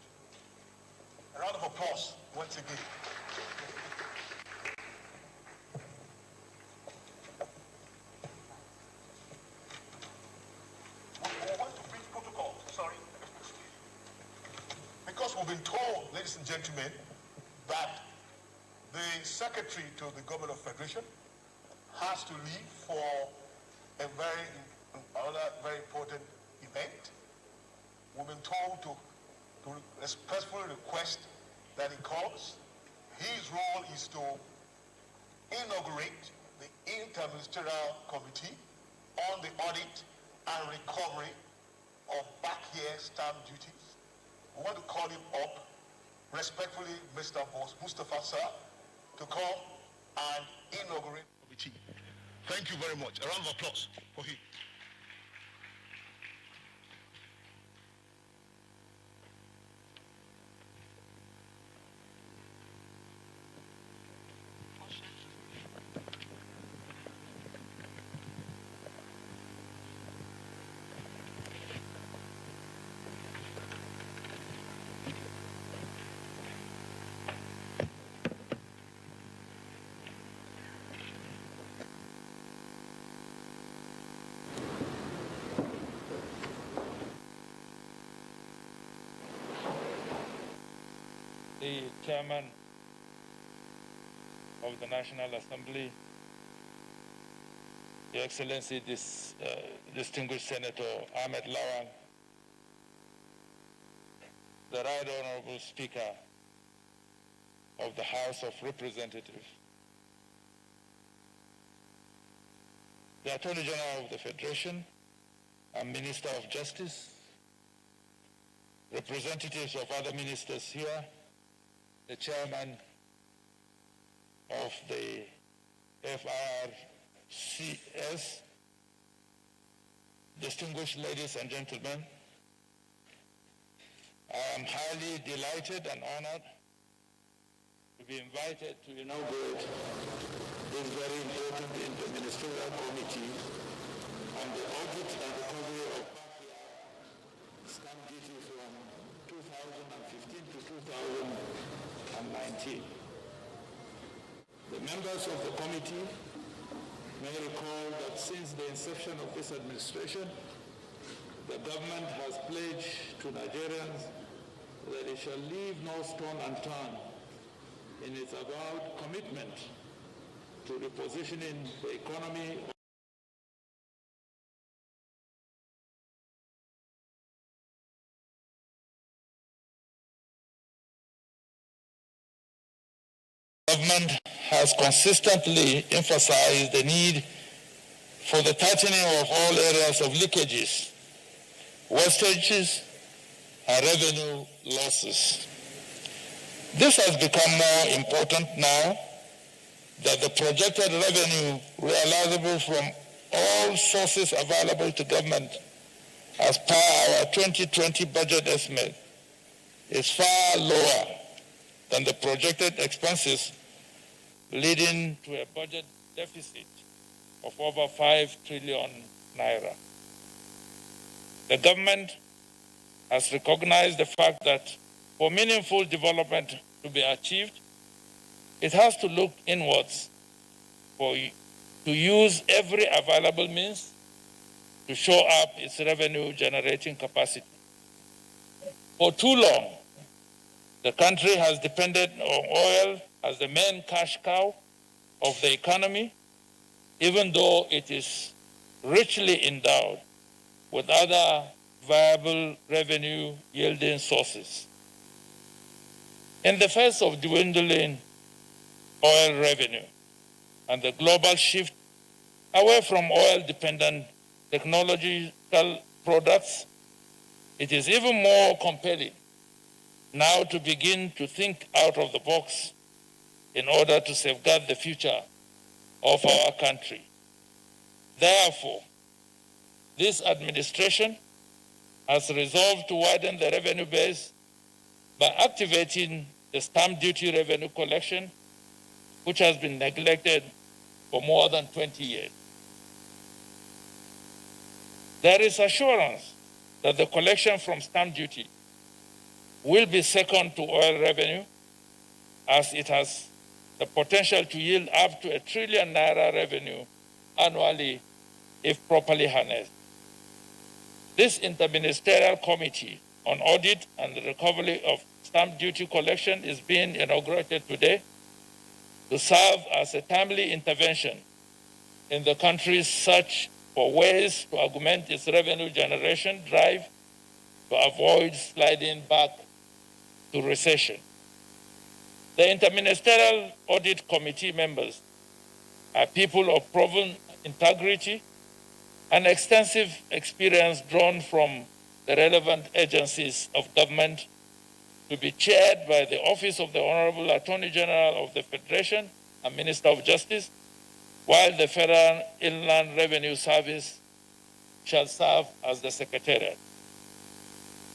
A round of applause once again. Because we've been told, ladies and gentlemen, that the Secretary to the Government of Federation has to leave for another very important event. We've been told to respectfully request that he comes. His role is to inaugurate the Interministerial Committee on the audit and recovery of back year stamp duties. We want to call him up, respectfully, Mr. Boss Mustafa, sir, to come and inaugurate the committee. Thank you very much. A round of applause for him. the Chairman of the National Assembly, Your Excellency, distinguished Senator Ahmed Lawan, the Right Honorable Speaker of the House of Representatives, the Attorney General of the Federation and Minister of Justice, representatives of other ministers here, the Chairman of the FRCS, distinguished ladies and gentlemen, I am highly delighted and honored to be invited to inaugurate this very important interministerial committee on the audit and recovery of stamp duty from 2015 to 2019. The members of the committee may recall that since the inception of this administration, the government has pledged to Nigerians that it shall leave no stone unturned in its avowed commitment to repositioning the economy government has consistently emphasized the need for the tightening of all areas of leakages, wastages, and revenue losses. This has become more important now that the projected revenue realizable from all sources available to government as per our 2020 budget estimate is far lower than the projected expenses, leading to a budget deficit of over 5 trillion naira. The government has recognized the fact that for meaningful development to be achieved, it has to look inwards to use every available means to show up its revenue generating capacity. For too long, the country has depended on oil as the main cash cow of the economy, even though it is richly endowed with other viable revenue yielding sources. In the face of dwindling oil revenue and the global shift away from oil-dependent technological products, it is even more compelling now to begin to think out of the box in order to safeguard the future of our country. Therefore, this administration has resolved to widen the revenue base by activating the stamp duty revenue collection, which has been neglected for more than 20 years. There is assurance that the collection from stamp duty will be second to oil revenue, as it has the potential to yield up to 1 trillion naira revenue annually if properly harnessed. This interministerial committee on audit and the recovery of stamp duty collection is being inaugurated today to serve as a timely intervention in the country's search for ways to augment its revenue generation drive to avoid sliding back to recession. The Interministerial Audit Committee members are people of proven integrity and extensive experience drawn from the relevant agencies of government, to be chaired by the Office of the Honorable Attorney General of the Federation and Minister of Justice, while the Federal Inland Revenue Service shall serve as the Secretariat.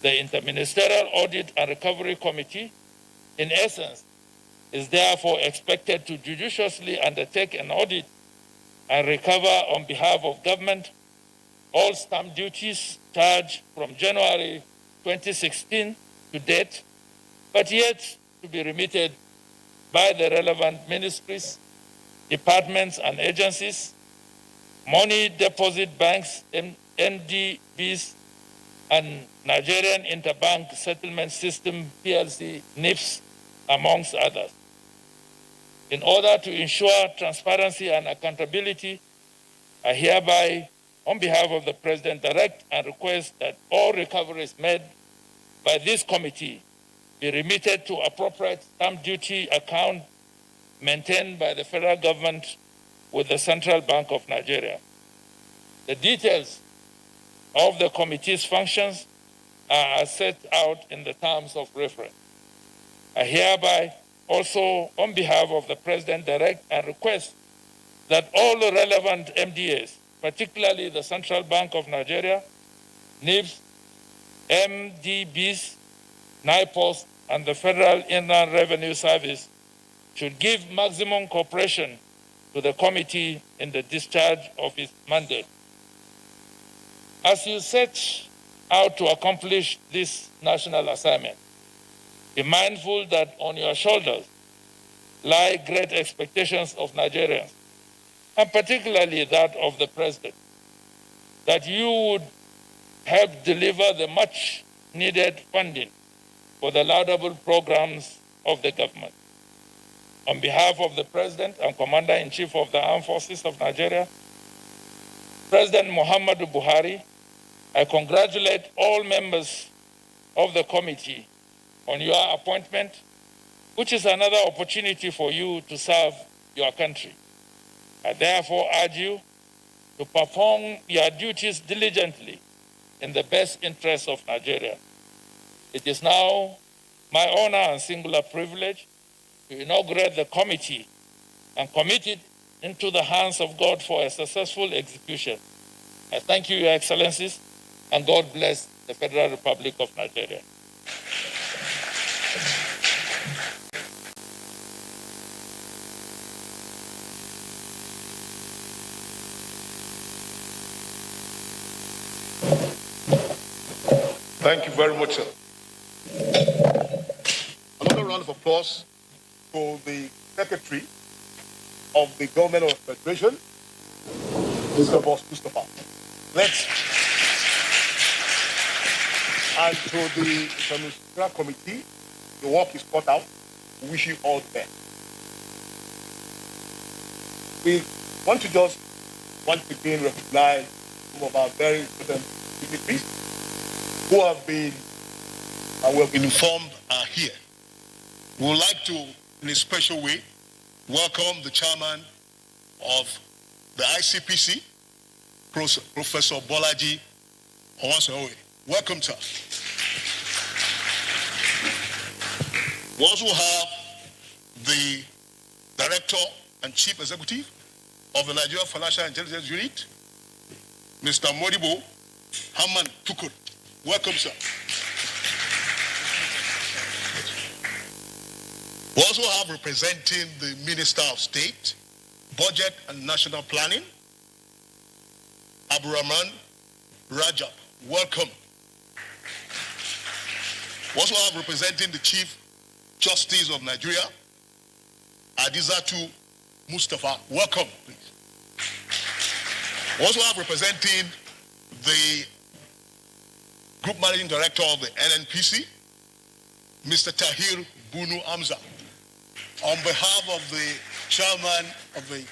The Interministerial Audit and Recovery Committee, in essence, is therefore expected to judiciously undertake an audit and recover on behalf of government all stamp duties charged from January 2016 to date, but yet to be remitted by the relevant ministries, departments and agencies, money deposit banks, NDBs, and Nigerian Interbank Settlement System, PLC, NIPS, amongst others. In order to ensure transparency and accountability, I hereby, on behalf of the President, direct and request that all recoveries made by this committee be remitted to appropriate stamp duty account maintained by the federal government with the Central Bank of Nigeria. The details of the committee's functions are set out in the terms of reference. I hereby also, on behalf of the President, direct and request that all the relevant MDAs, particularly the Central Bank of Nigeria, NIBS, MDBs, NIPOS, and the Federal Inland Revenue Service should give maximum cooperation to the committee in the discharge of its mandate. As you set out to accomplish this national assignment, be mindful that on your shoulders lie great expectations of Nigerians, and particularly that of the President, that you would help deliver the much needed funding for the laudable programs of the government. On behalf of the President and Commander-in-Chief of the Armed Forces of Nigeria, President Muhammadu Buhari, I congratulate all members of the committee on your appointment, which is another opportunity for you to serve your country. I therefore urge you to perform your duties diligently in the best interests of Nigeria. It is now my honor and singular privilege to inaugurate the committee and commit it into the hands of God for a successful execution. I thank you, Your Excellencies, and God bless the Federal Republic of Nigeria. Thank you very much, sir. Another round of applause to the Secretary of the Government of the Federation, Mr. Boss Mustafa. And to the International Committee, the work is cut out. We wish you all the best. We want to just once again recognize some of our very important dignitaries who have been informed are here. We would like to, in a special way, welcome the chairman of the ICPC, Professor Bolaji Owasowe. Welcome, sir. We also have the Director and Chief Executive of the Nigerian Financial Intelligence Unit, Mr. Modibo Haman Tukur. Welcome, sir. We also have representing the Minister of State, Budget and National Planning, Abdurrahman Rajab. Welcome. We also have representing the Chief Justice of Nigeria, Adizatu Mustafa. Welcome, please. We also have representing the Group Managing Director of the NNPC, Mr. Tahir Bunu Amza. On behalf of the Chairman of the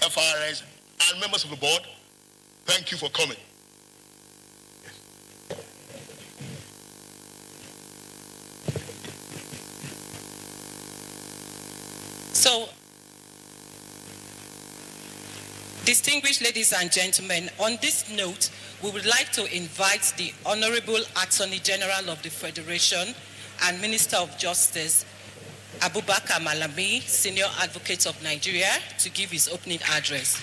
FRS and members of the board, thank you for coming. So, distinguished ladies and gentlemen, on this note, we would like to invite the Honorable Attorney General of the Federation and Minister of Justice, Abubakar Malami, Senior Advocate of Nigeria, to give his opening address.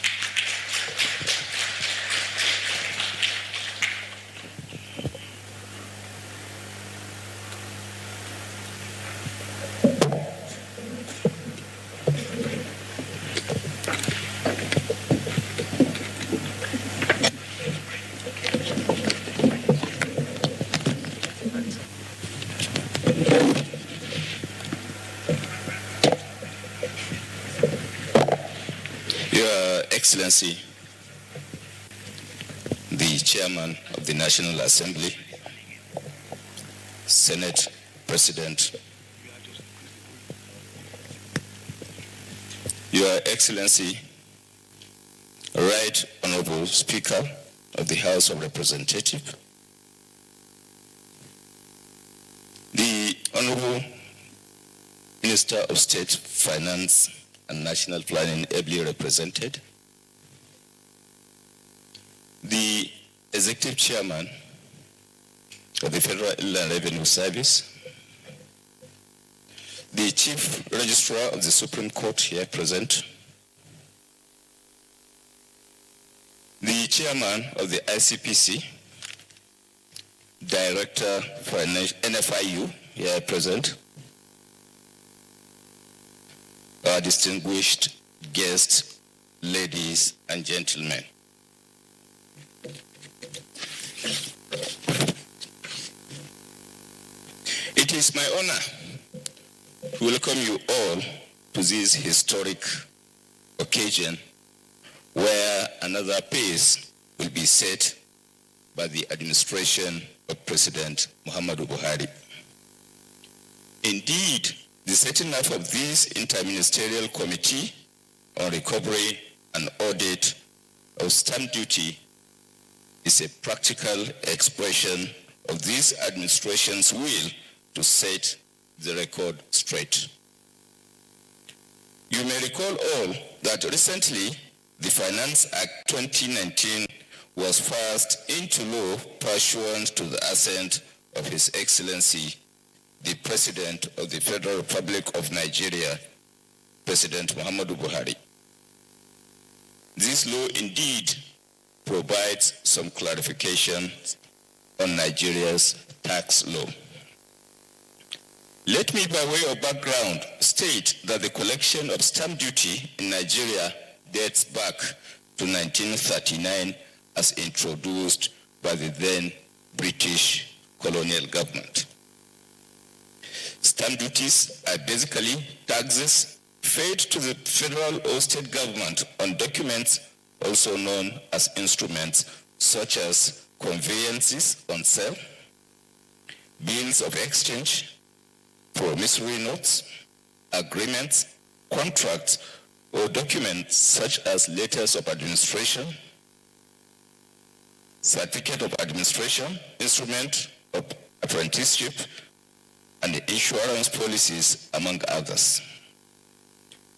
Excellency, the Chairman of the National Assembly, Senate President, Your Excellency, Right Honorable Speaker of the House of Representatives, the Honorable Minister of State Finance and National Planning ably represented, the Executive Chairman of the Federal Inland Revenue Service, the Chief Registrar of the Supreme Court here present, the Chairman of the ICPC, Director for NFIU here present, our distinguished guests, ladies and gentlemen. It is my honor to welcome you all to this historic occasion where another pace will be set by the administration of President Muhammadu Buhari. Indeed, the setting up of this interministerial committee on recovery and audit of stamp duty is a practical expression of this administration's will to set the record straight. You may recall all that recently the Finance Act 2019 was passed into law pursuant to the assent of His Excellency, the President of the Federal Republic of Nigeria, President Muhammadu Buhari. This law indeed provides some clarification on Nigeria's tax law. Let me, by way of background, state that the collection of stamp duty in Nigeria dates back to 1939 as introduced by the then British colonial government. Stamp duties are basically taxes paid to the federal or state government on documents also known as instruments, such as conveyances on sale, bills of exchange, promissory notes, agreements, contracts, or documents such as letters of administration, certificate of administration, instrument of apprenticeship, and insurance policies, among others.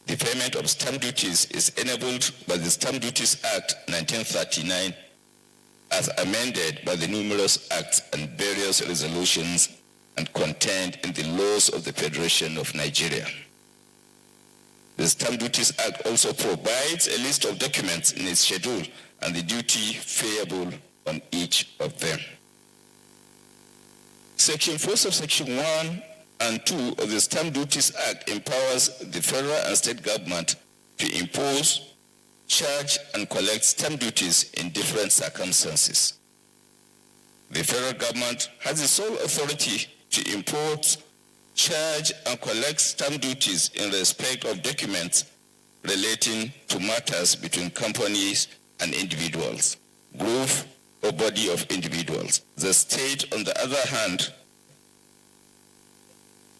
The payment of stamp duties is enabled by the Stamp Duties Act 1939 as amended by the numerous acts and various resolutions and contained in the laws of the Federation of Nigeria. The Stamp Duties Act also provides a list of documents in its schedule and the duty payable on each of them. Section 4 subsection 1 and 2 of the Stamp Duties Act empowers the federal and state government to impose, charge, and collect stamp duties in different circumstances. The federal government has the sole authority to import, charge, and collect stamp duties in respect of documents relating to matters between companies and individuals, group or body of individuals. The state, on the other hand,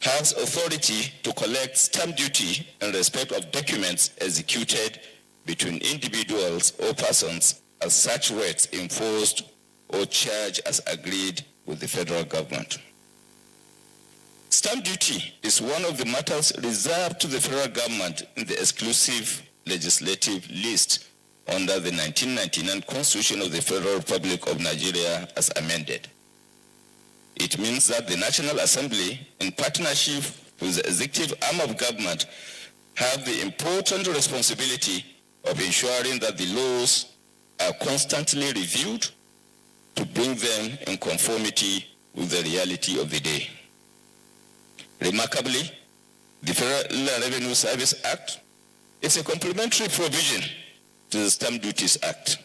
has authority to collect stamp duty in respect of documents executed between individuals or persons as such rates enforced or charged as agreed with the federal government. Stamp duty is one of the matters reserved to the federal government in the exclusive legislative list under the 1999 Constitution of the Federal Republic of Nigeria as amended. It means that the National Assembly, in partnership with the executive arm of government, have the important responsibility of ensuring that the laws are constantly reviewed to bring them in conformity with the reality of the day. Remarkably, the Federal Revenue Service Act is a complementary provision to the Stamp Duties Act.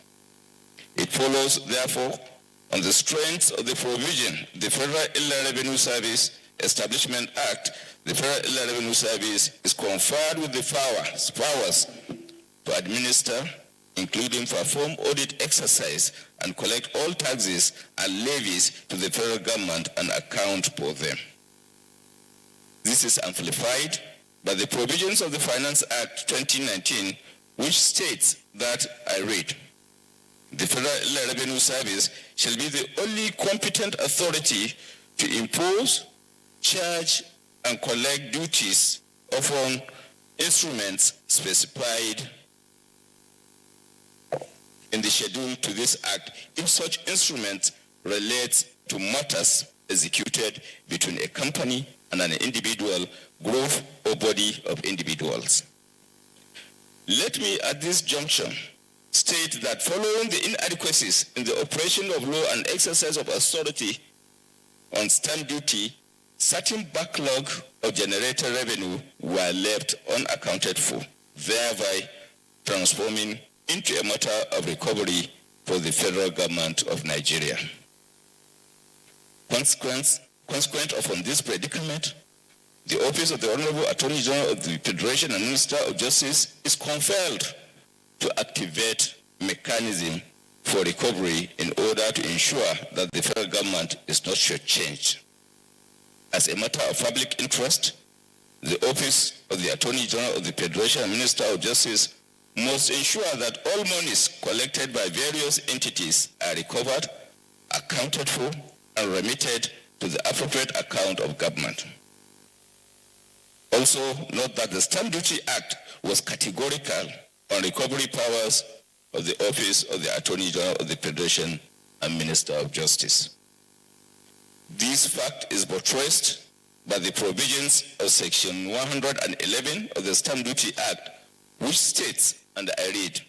It follows, therefore, on the strength of the provision, the Federal Inland Revenue Service Establishment Act, the Federal Inland Revenue Service is conferred with the powers to administer, including perform audit exercise and collect all taxes and levies to the federal government and account for them. This is amplified by the provisions of the Finance Act 2019, which states that, I read, the Federal Revenue Service shall be the only competent authority to impose, charge, and collect duties upon instruments specified in the schedule to this Act if such instruments relate to matters executed between a company and an individual, group, or body of individuals. Let me at this juncture state that following the inadequacies in the operation of law and exercise of authority on stamp duty, certain backlog of generated revenue were left unaccounted for, thereby transforming into a matter of recovery for the federal government of Nigeria. Consequent upon this predicament, the Office of the Honorable Attorney General of the Federation and Minister of Justice is compelled to activate mechanism for recovery in order to ensure that the federal government is not shortchanged. As a matter of public interest, the Office of the Attorney General of the Federation and Minister of Justice must ensure that all monies collected by various entities are recovered, accounted for, and remitted to the appropriate account of government. Also, note that the Stamp Duty Act was categorical on recovery powers of the Office of the Attorney General of the Federation and Minister of Justice. This fact is buttressed by the provisions of Section 111 of the Stamp Duty Act, which states, and I read,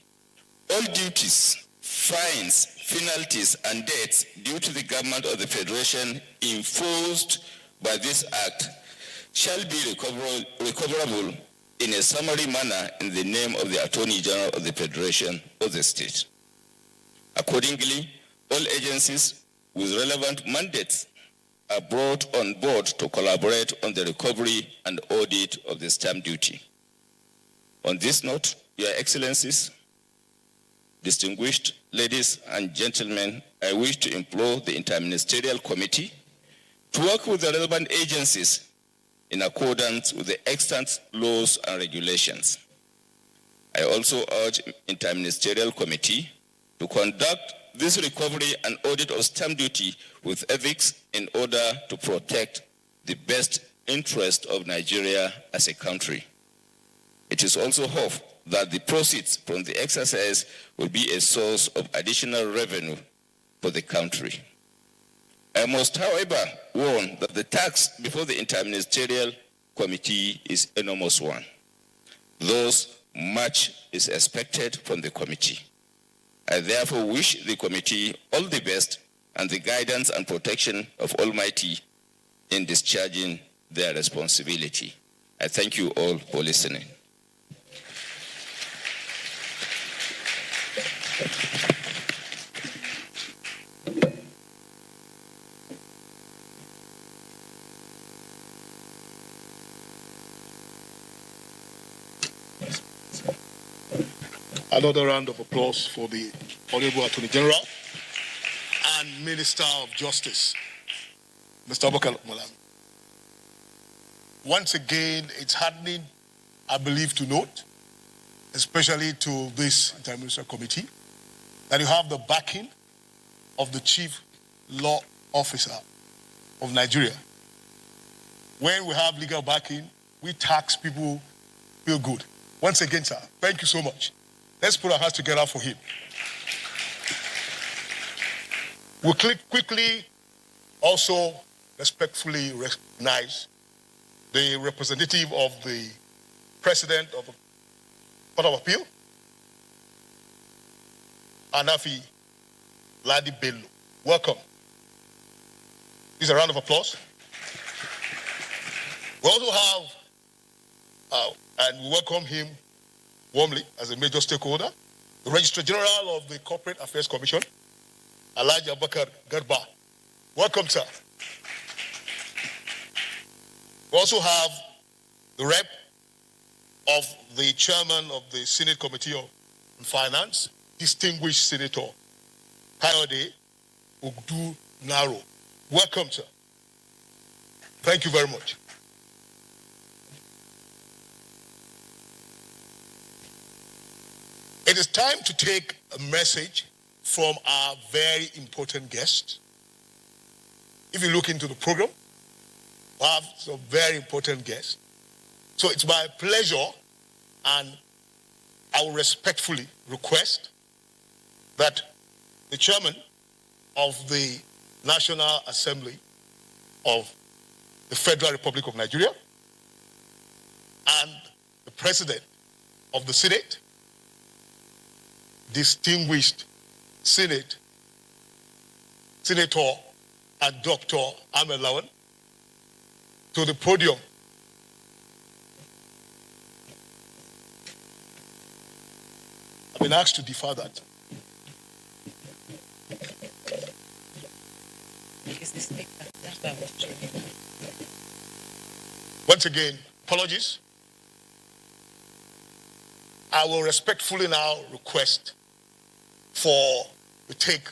all duties, fines, penalties, and debts due to the government of the Federation enforced by this Act shall be recoverable in a summary manner in the name of the Attorney General of the Federation or the state. Accordingly, all agencies with relevant mandates are brought on board to collaborate on the recovery and audit of the stamp duty. On this note, Your Excellencies, distinguished ladies and gentlemen, I wish to implore the Interministerial Committee to work with the relevant agencies in accordance with the extant laws and regulations. I also urge Interministerial Committee to conduct this recovery and audit of stamp duty with ethics in order to protect the best interest of Nigeria as a country. It is also hoped that the proceeds from the exercise will be a source of additional revenue for the country. I must, however, warn that the task before the Interministerial Committee is an enormous one. Thus, much is expected from the committee. I therefore wish the committee all the best and the guidance and protection of Almighty in discharging their responsibility. I thank you all for listening. Another round of applause for the Honorable Attorney General and Minister of Justice, Mr. Ajaokuta-Kaduna-Kano. Once again, it's heartening, I believe, to note, especially to this Interministerial Committee, that you have the backing of the Chief Law Officer of Nigeria. When we have legal backing, we tax people feel good. Once again, sir, thank you so much. Let's put our hands together for him. We'll quickly also respectfully recognize the representative of the President of the Court of Appeal, Anafi Ladi Bello. Welcome. Please a round of applause. We also have, and we welcome him warmly as a major stakeholder, the Registrar General of the Corporate Affairs Commission, Ajaokuta-Abubakar Garba. Welcome, sir. We also have the rep of the chairman of the Senate Committee on Finance, distinguished Senator Kayode Ogudunaro. Welcome, sir. Thank you very much. It is time to take a message from our very important guest. If you look into the program, we have some very important guests. So it's my pleasure, and I will respectfully request that the chairman of the National Assembly of the Federal Republic of Nigeria and the president of the Senate, distinguished Senator and Dr. Ahmed Lawan, to the podium. I've been asked to defer that. Once again, apologies. I will respectfully now request for to take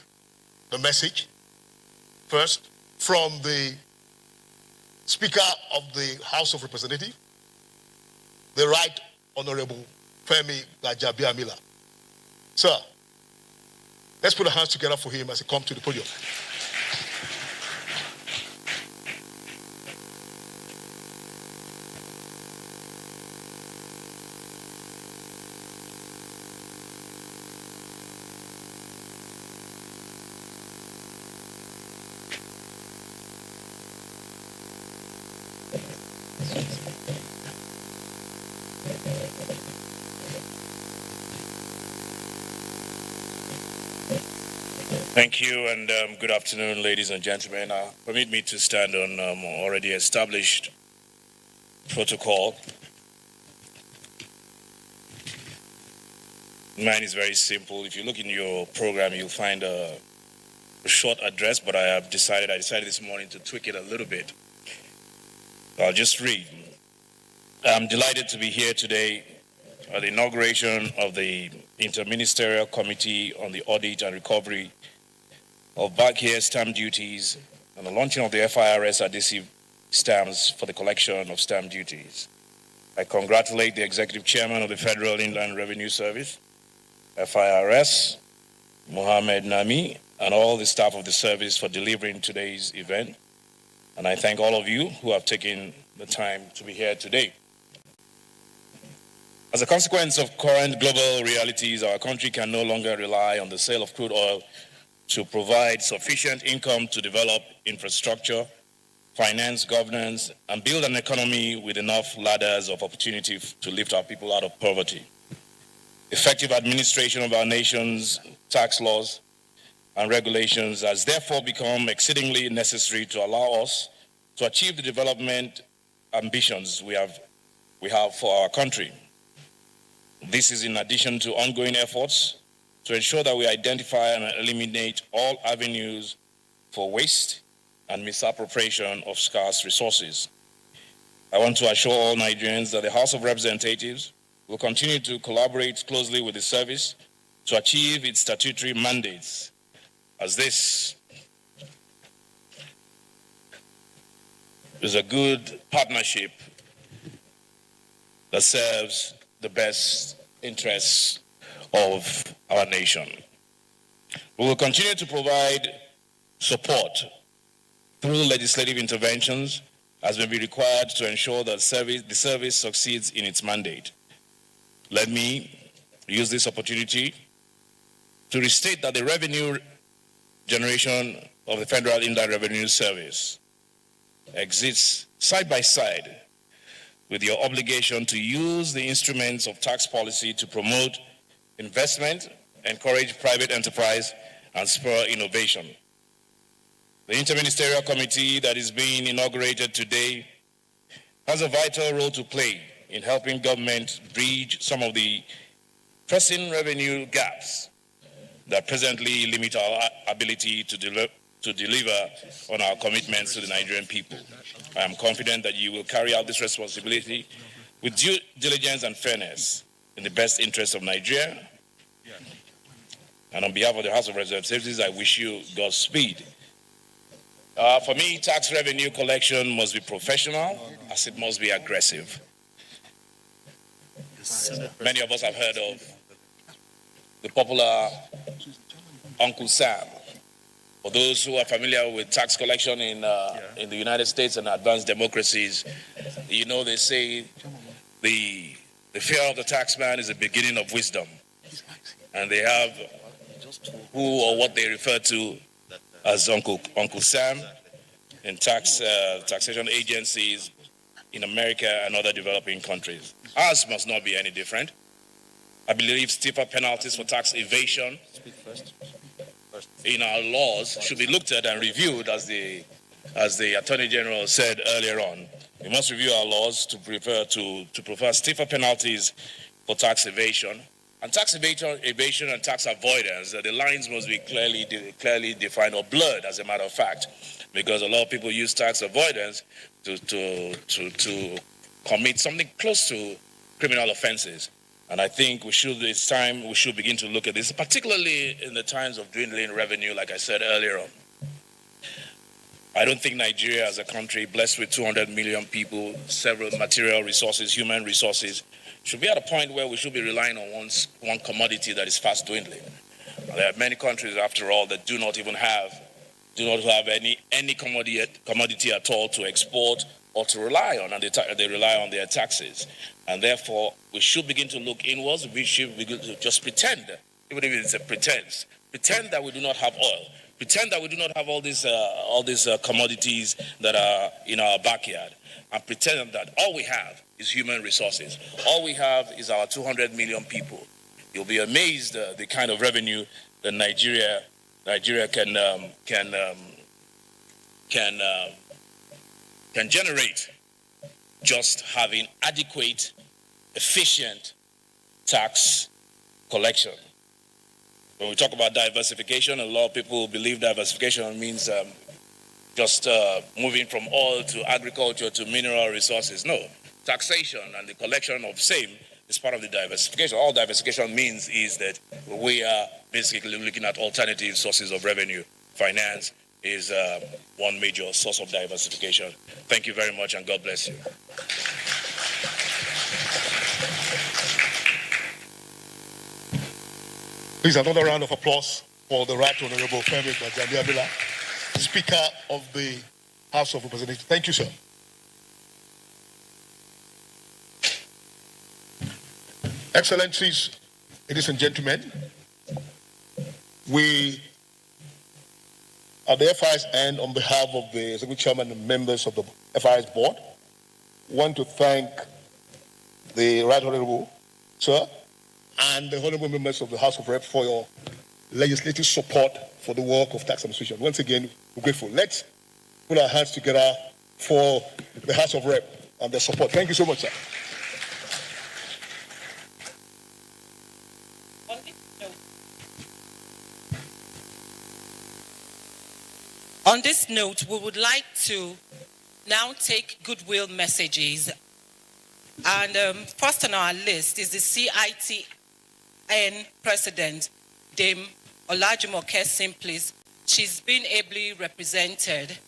the message first from the Speaker of the House of Representatives, the Right Honorable Femi Gbajabiamila. Sir, let's put our hands together for him as he comes to the podium. Thank you, and good afternoon, ladies and gentlemen. Permit me to stand on already established protocol. Mine is very simple. If you look in your program, you'll find a short address, but I decided this morning to tweak it a little bit. I'll just read. I'm delighted to be here today at the inauguration of the Interministerial Committee on the Audit and Recovery of Back Here Stamp Duties and the launching of the FIRS adhesive stamps for the collection of stamp duties. I congratulate the Executive Chairman of the Federal Inland Revenue Service, FIRS, Mohammed Nami, and all the staff of the service for delivering today's event. And I thank all of you who have taken the time to be here today. As a consequence of current global realities, our country can no longer rely on the sale of crude oil to provide sufficient income to develop infrastructure, finance governance, and build an economy with enough ladders of opportunity to lift our people out of poverty. Effective administration of our nation's tax laws and regulations has therefore become exceedingly necessary to allow us to achieve the development ambitions we have for our country. This is in addition to ongoing efforts to ensure that we identify and eliminate all avenues for waste and misappropriation of scarce resources. I want to assure all Nigerians that the House of Representatives will continue to collaborate closely with the service to achieve its statutory mandates, as this is a good partnership that serves the best interests of our nation. We will continue to provide support through legislative interventions as may be required to ensure that the service succeeds in its mandate. Let me use this opportunity to restate that the revenue generation of the Federal Inland Revenue Service exists side by side with your obligation to use the instruments of tax policy to promote investment, encourage private enterprise, and spur innovation. The Interministerial Committee that is being inaugurated today has a vital role to play in helping government bridge some of the pressing revenue gaps that presently limit our ability to deliver on our commitments to the Nigerian people. I am confident that you will carry out this responsibility with due diligence and fairness in the best interest of Nigeria. And on behalf of the House of Representatives, I wish you Godspeed. For me, tax revenue collection must be professional as it must be aggressive. Many of us have heard of the popular Uncle Sam. For those who are familiar with tax collection in the United States and advanced democracies, you know they say the fear of the taxman is the beginning of wisdom. And they have who or what they refer to as Uncle Sam in taxation agencies in America and other developing countries. Ours must not be any different. I believe stiffer penalties for tax evasion in our laws should be looked at and reviewed, as the Attorney General said earlier on. We must review our laws to prefer stiffer penalties for tax evasion. And tax evasion and tax avoidance, the lines must be clearly defined or blurred, as a matter of fact, because a lot of people use tax avoidance to commit something close to criminal offenses. And I think it's time we should begin to look at this, particularly in the times of dwindling revenue, like I said earlier on. I don't think Nigeria as a country blessed with 200 million people, several material resources, human resources, should be at a point where we should be relying on one commodity that is fast dwindling. There are many countries, after all, that do not have any commodity at all to export or to rely on, and they rely on their taxes. And therefore, we should begin to look inwards. We should begin to just pretend, even if it's a pretense, pretend that we do not have oil, pretend that we do not have all these commodities that are in our backyard, and pretend that all we have is human resources. All we have is our 200 million people. You'll be amazed the kind of revenue that Nigeria can generate just having adequate, efficient tax collection. When we talk about diversification, a lot of people believe diversification means just moving from oil to agriculture to mineral resources. No, taxation and the collection of same is part of the diversification. All diversification means is that we are basically looking at alternative sources of revenue. Finance is one major source of diversification. Thank you very much, and God bless you. Please, another round of applause for the Right Honorable Femi Gbajabiamila, Speaker of the House of Representatives. Thank you, sir. Excellencies, ladies and gentlemen, we at the FIS end, on behalf of the Executive Chairman and members of the FIS board, want to thank the Right Honorable Sir and the honorable members of the House of Rep for your legislative support for the work of tax administration. Once again, we're grateful. Let's put our hands together for the House of Rep and their support. Thank you so much, sir. On this note, we would like to now take goodwill messages. And first on our list is the CITN President, Dame Olajumoke Simplis. She's been ably represented.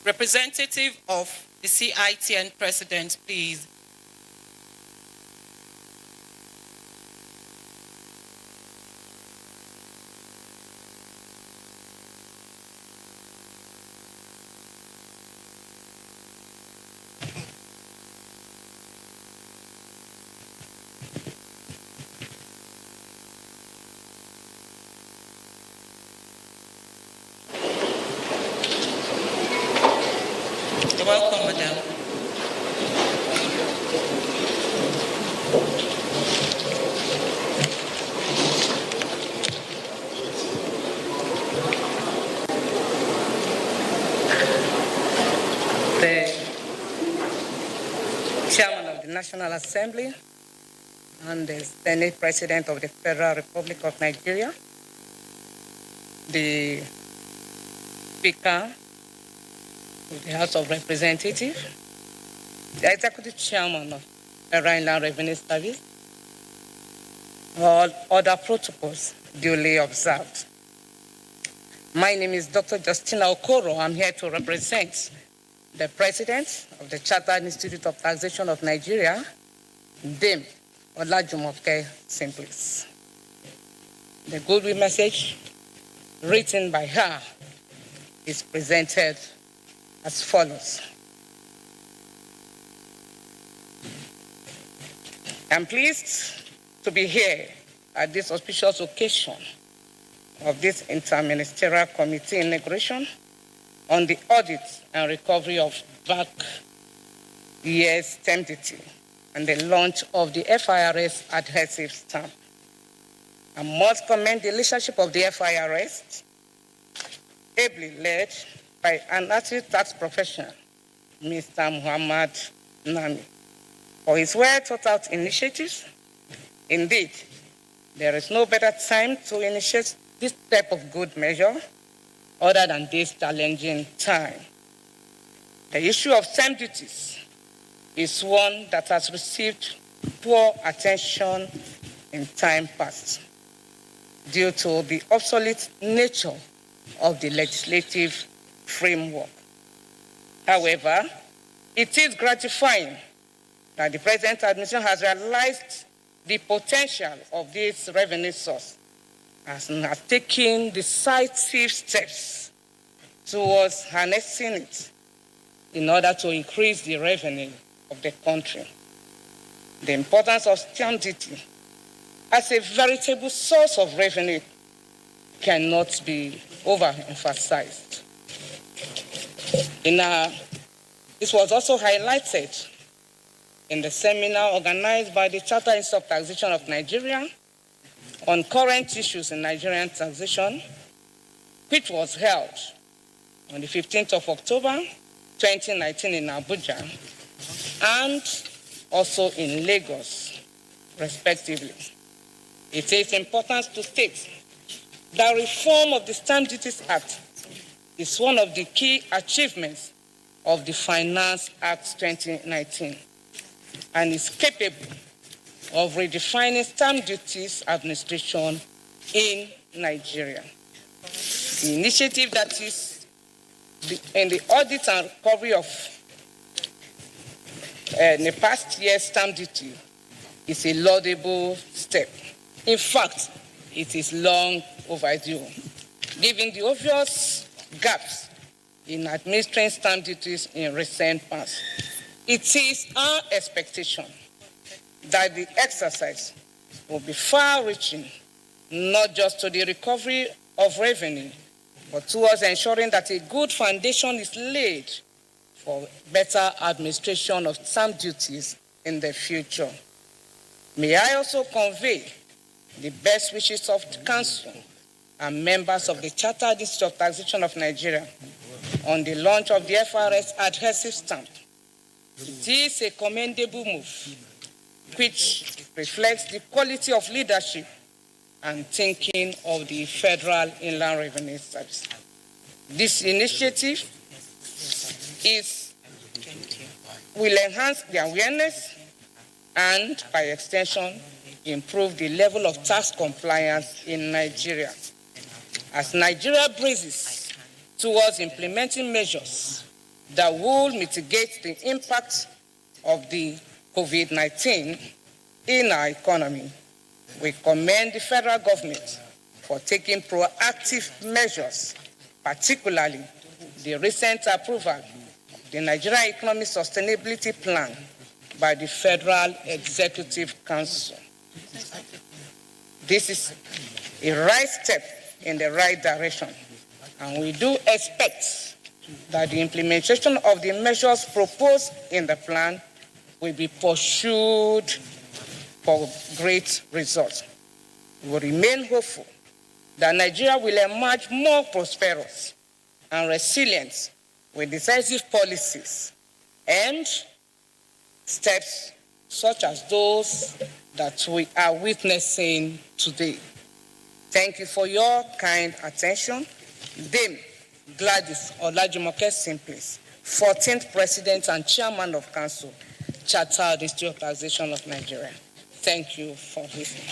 Representative of the CITN President, please. Welcome, madam. The Chairman of the National Assembly and the Senate President of the Federal Republic of Nigeria, the Speaker of the House of Representatives, the Executive Chairman of the Inland Revenue Service, all other protocols duly observed. My name is Dr. Justina Okoro. I'm here to represent the President of the Chartered Institute of Taxation of Nigeria, Dame Olajumoke Simplis. The goodwill message written by her is presented as follows. I'm pleased to be here at this auspicious occasion of this interministerial committee inauguration on the audit and recovery of back year's stamp duty and the launch of the FIRS adhesive stamp. I must commend the leadership of the FIRS, ably led by an active tax professional, Mr. Muhammad Nami, for his well-thought-out initiatives. Indeed, there is no better time to initiate this type of good measure other than this challenging time. The issue of stamp duties is one that has received poor attention in time past due to the obsolete nature of the legislative framework. However, it is gratifying that the present administration has realized the potential of this revenue source and has taken decisive steps towards harnessing it in order to increase the revenue of the country. The importance of stamp duty as a veritable source of revenue cannot be overemphasized. This was also highlighted in the seminar organized by the Charter Institute of Taxation of Nigeria on current issues in Nigerian taxation, which was held on the 15th of October, 2019 in Abuja, and also in Lagos, respectively. It is important to state that reform of the Stamp Duties Act is one of the key achievements of the Finance Act 2019 and is capable of redefining stamp duties administration in Nigeria. The initiative that is in the audit and recovery of the past year's stamp duty is a laudable step. In fact, it is long overdue, given the obvious gaps in administering stamp duties in recent past. It is our expectation that the exercise will be far-reaching, not just to the recovery of revenue, but towards ensuring that a good foundation is laid for better administration of stamp duties in the future. May I also convey the best wishes of the Council and members of the Chartered Institute of Taxation of Nigeria on the launch of the FRS adhesive stamp. It is a commendable move, which reflects the quality of leadership and thinking of the Federal Inland Revenue Service. This initiative will enhance the awareness and, by extension, improve the level of tax compliance in Nigeria. As Nigeria braces towards implementing measures that will mitigate the impact of the COVID-19 in our economy, we commend the federal government for taking proactive measures, particularly the recent approval of the Nigerian Economic Sustainability Plan by the Federal Executive Council. This is a right step in the right direction, and we do expect that the implementation of the measures proposed in the plan will be pursued for great results. We will remain hopeful that Nigeria will emerge more prosperous and resilient with decisive policies and steps such as those that we are witnessing today. Thank you for your kind attention. Dame Gladys Olajumoke Simplis, 14th President and Chairman of Council, Chartered Institute of Taxation of Nigeria. Thank you for listening.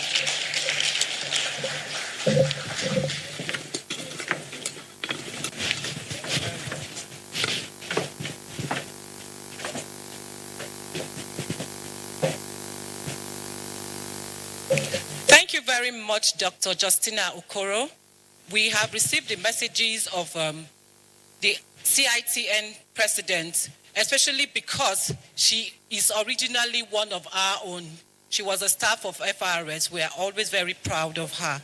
Thank you very much, Dr. Justina Okoro. We have received the messages of the CITN president, especially because she is originally one of our own. She was a staff of FRS. We are always very proud of her.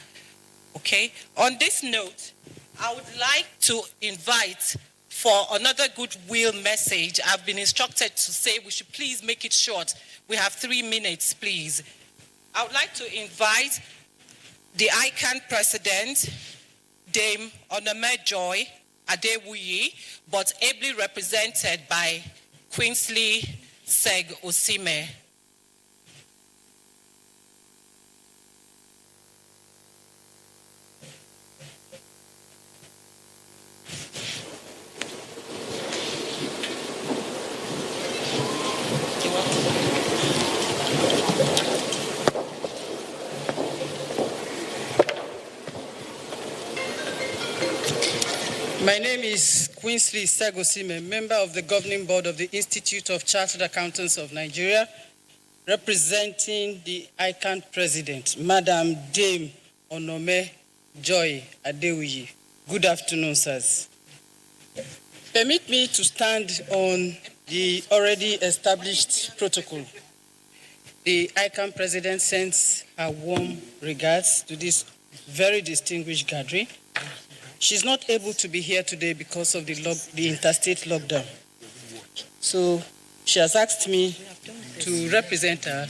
Okay? On this note, I would like to invite for another goodwill message. I've been instructed to say we should please make it short. We have 3 minutes, please. I would like to invite the ICANN president, Dame Onome Joy Adewuyi, but ably represented by Queensley Seg Osime. My name is Queensley Segosime, member of the governing board of the Institute of Chartered Accountants of Nigeria, representing the ICANN president, Madam Dame Onome Joy Adewuyi. Good afternoon, sirs. Permit me to stand on the already established protocol. The ICANN president sends her warm regards to this very distinguished gathering. She's not able to be here today because of the interstate lockdown. So she has asked me to represent her.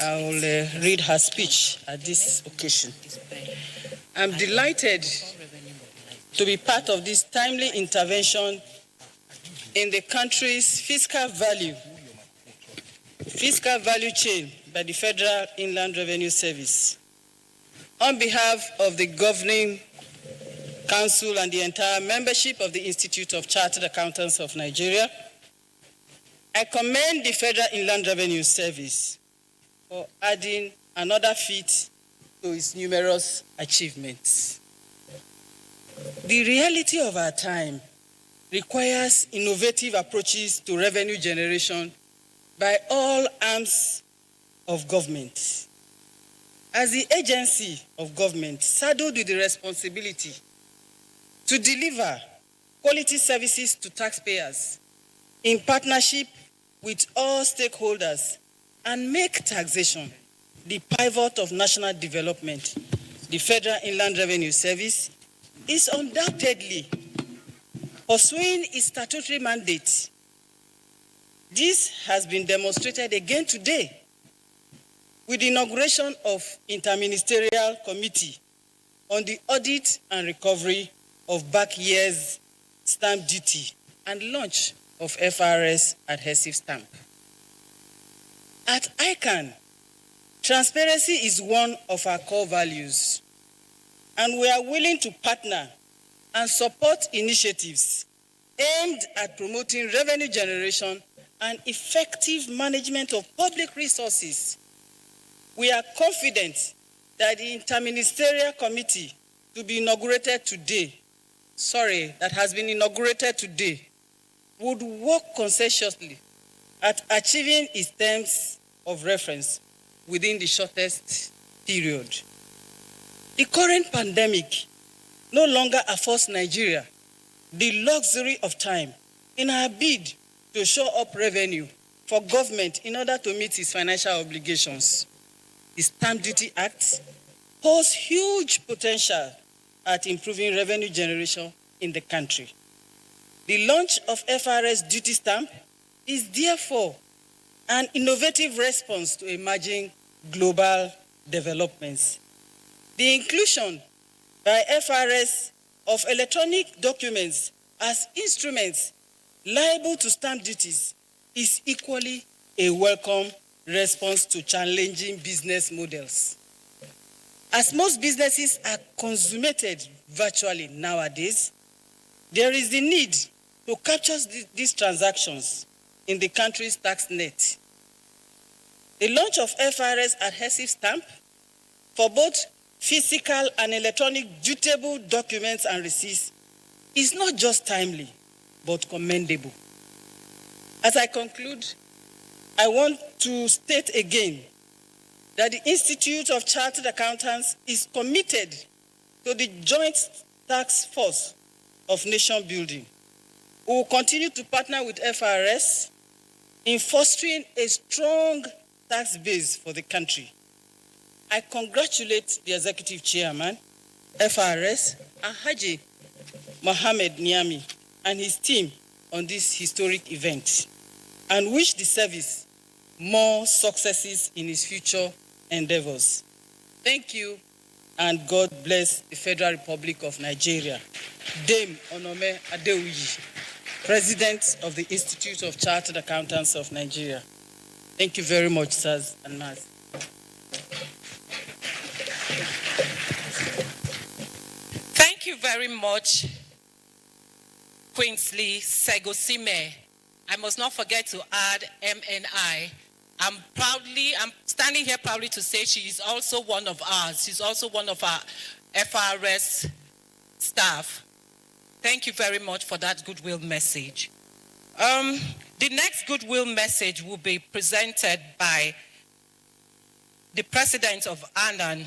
I will read her speech at this occasion. I'm delighted to be part of this timely intervention in the country's fiscal value chain by the Federal Inland Revenue Service. On behalf of the governing Council and the entire membership of the Institute of Chartered Accountants of Nigeria, I commend the Federal Inland Revenue Service for adding another feat to its numerous achievements. The reality of our time requires innovative approaches to revenue generation by all arms of government. As the agency of government saddled with the responsibility to deliver quality services to taxpayers in partnership with all stakeholders and make taxation the pivot of national development, the Federal Inland Revenue Service is undoubtedly pursuing its statutory mandate. This has been demonstrated again today with the inauguration of Interministerial Committee on the Audit and Recovery of Back Years Stamp Duty and launch of FRS adhesive stamp. At ICANN, transparency is one of our core values, and we are willing to partner and support initiatives aimed at promoting revenue generation and effective management of public resources. We are confident that the Interministerial Committee that has been inaugurated today, would work conscientiously at achieving its terms of reference within the shortest period. The current pandemic no longer affords Nigeria the luxury of time in our bid to show up revenue for government in order to meet its financial obligations. The Stamp Duty Act holds huge potential at improving revenue generation in the country. The launch of FRS duty stamp is therefore an innovative response to emerging global developments. The inclusion by FRS of electronic documents as instruments liable to stamp duties is equally a welcome response to challenging business models. As most businesses are consummated virtually nowadays, there is the need to capture these transactions in the country's tax net. The launch of FRS adhesive stamp for both physical and electronic dutiable documents and receipts is not just timely, but commendable. As I conclude, I want to state again that the Institute of Chartered Accountants is committed to the joint task force of nation building. We will continue to partner with FRS in fostering a strong tax base for the country. I congratulate the Executive Chairman, FRS, Alhaji Mohammed Niami, and his team on this historic event, and wish the service more successes in its future endeavors. Thank you, and God bless the Federal Republic of Nigeria. Dame Onome Adewuyi, President of the Institute of Chartered Accountants of Nigeria. Thank you very much, sirs and ma'ams. Thank you very much, Queensley Segosime. I must not forget to add MNI. I'm standing here proudly to say she is also one of ours. She's also one of our FRS staff. Thank you very much for that goodwill message. The next goodwill message will be presented by the President of ANAN,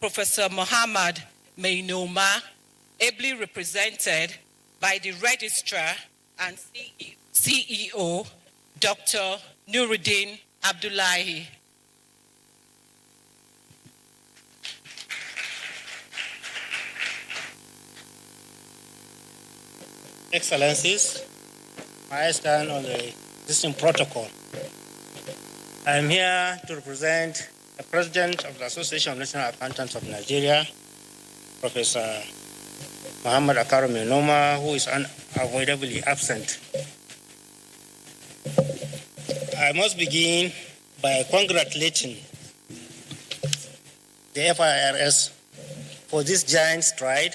Professor Muhammad Mainoma, ably represented by the Registrar and CEO, Dr. Nuruddin Abdullahi. Excellencies, I stand on the existing protocol. I am here to represent the President of the Association of National Accountants of Nigeria, Professor Muhammad Akaro Mainoma, who is unavoidably absent. I must begin by congratulating the FIRS for this giant stride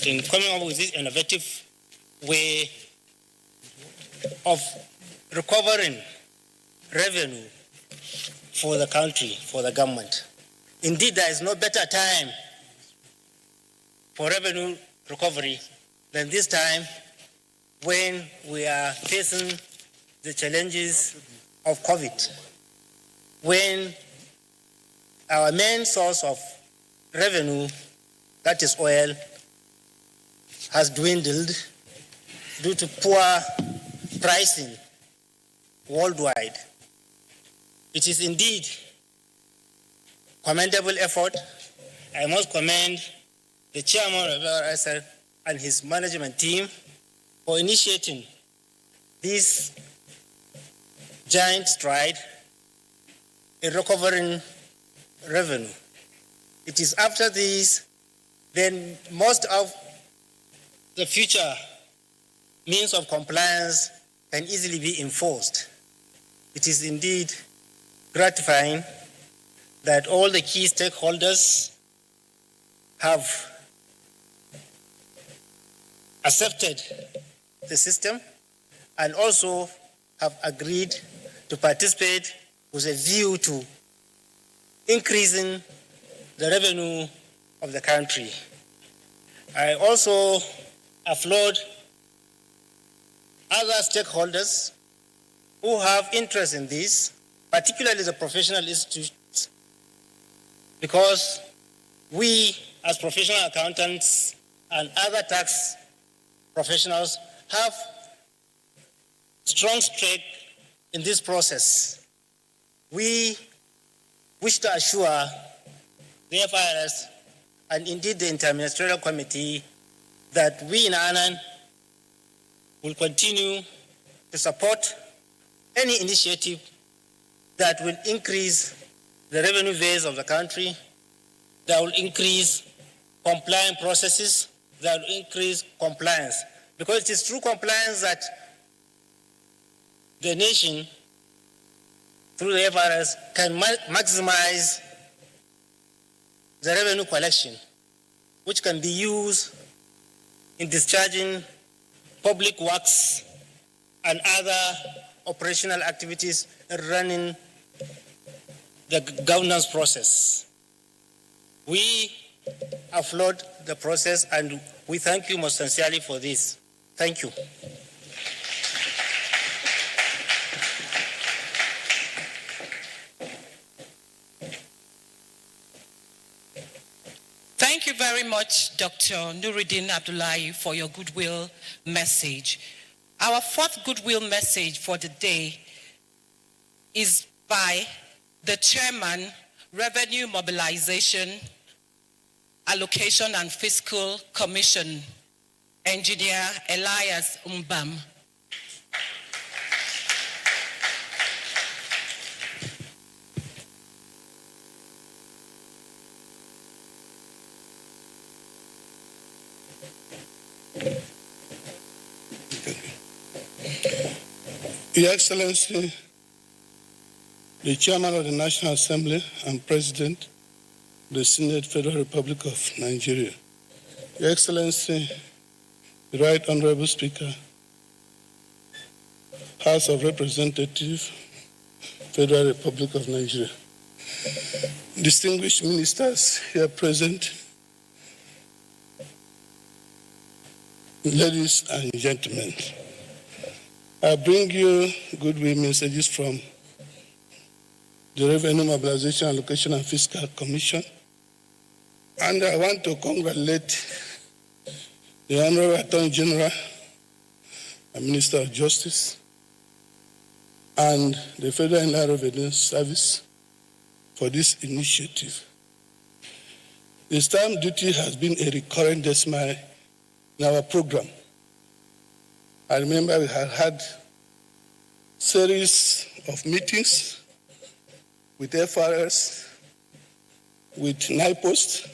in coming up with this innovative way of recovering revenue for the country, for the government. Indeed, there is no better time for revenue recovery than this time when we are facing the challenges of COVID, when our main source of revenue, that is oil, has dwindled due to poor pricing worldwide. It is indeed commendable effort. I must commend the chairman of FRS and his management team for initiating this giant stride in recovering revenue. It is after this, then most of the future means of compliance can easily be enforced. It is indeed gratifying that all the key stakeholders have accepted the system and also have agreed to participate with a view to increasing the revenue of the country. I also applaud other stakeholders who have interest in this, particularly the professional institutes, because we as professional accountants and other tax professionals have strong stake in this process. We wish to assure the FIRS and indeed the Interministerial Committee that we in ANAN will continue to support any initiative that will increase the revenue base of the country, that will increase compliance processes, that will increase compliance. Because it is through compliance that the nation, through the FRS, can maximize the revenue collection, which can be used in discharging public works and other operational activities running the governance process. We applaud the process and we thank you most sincerely for this. Thank you. very much, Dr. Nuruddin Abdullahi, for your goodwill message. Our fourth goodwill message for the day is by the Chairman, Revenue Mobilization, Allocation and Fiscal Commission, Engineer Elias Mbam. Your Excellency, the Chairman of the National Assembly and President of the Senate Federal Republic of Nigeria, Your Excellency, the Right Honorable Speaker, House of Representatives, Federal Republic of Nigeria, distinguished ministers here present, ladies and gentlemen, I bring you goodwill messages from the Revenue Mobilization, Allocation and Fiscal Commission, and I want to congratulate the Honorable Attorney General and Minister of Justice and the Federal Inland Revenue Service for this initiative. The stamp duty has been a recurrent decimal in our program. I remember we had series of meetings with FRS, with NIPOST,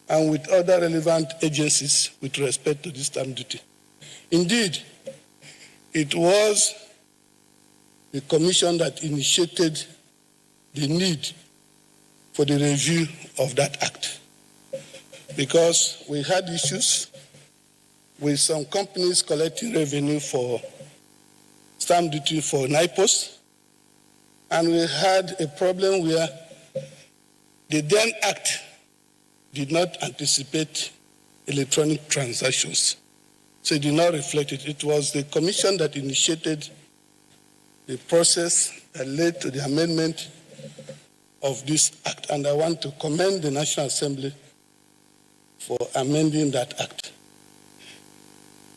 and with other relevant agencies with respect to this stamp duty. Indeed, it was the Commission that initiated the need for the review of that act, because we had issues with some companies collecting revenue for stamp duty for NIPOS, and we had a problem where the then act did not anticipate electronic transactions, so it did not reflect it. It was the Commission that initiated the process that led to the amendment of this act, and I want to commend the National Assembly for amending that act.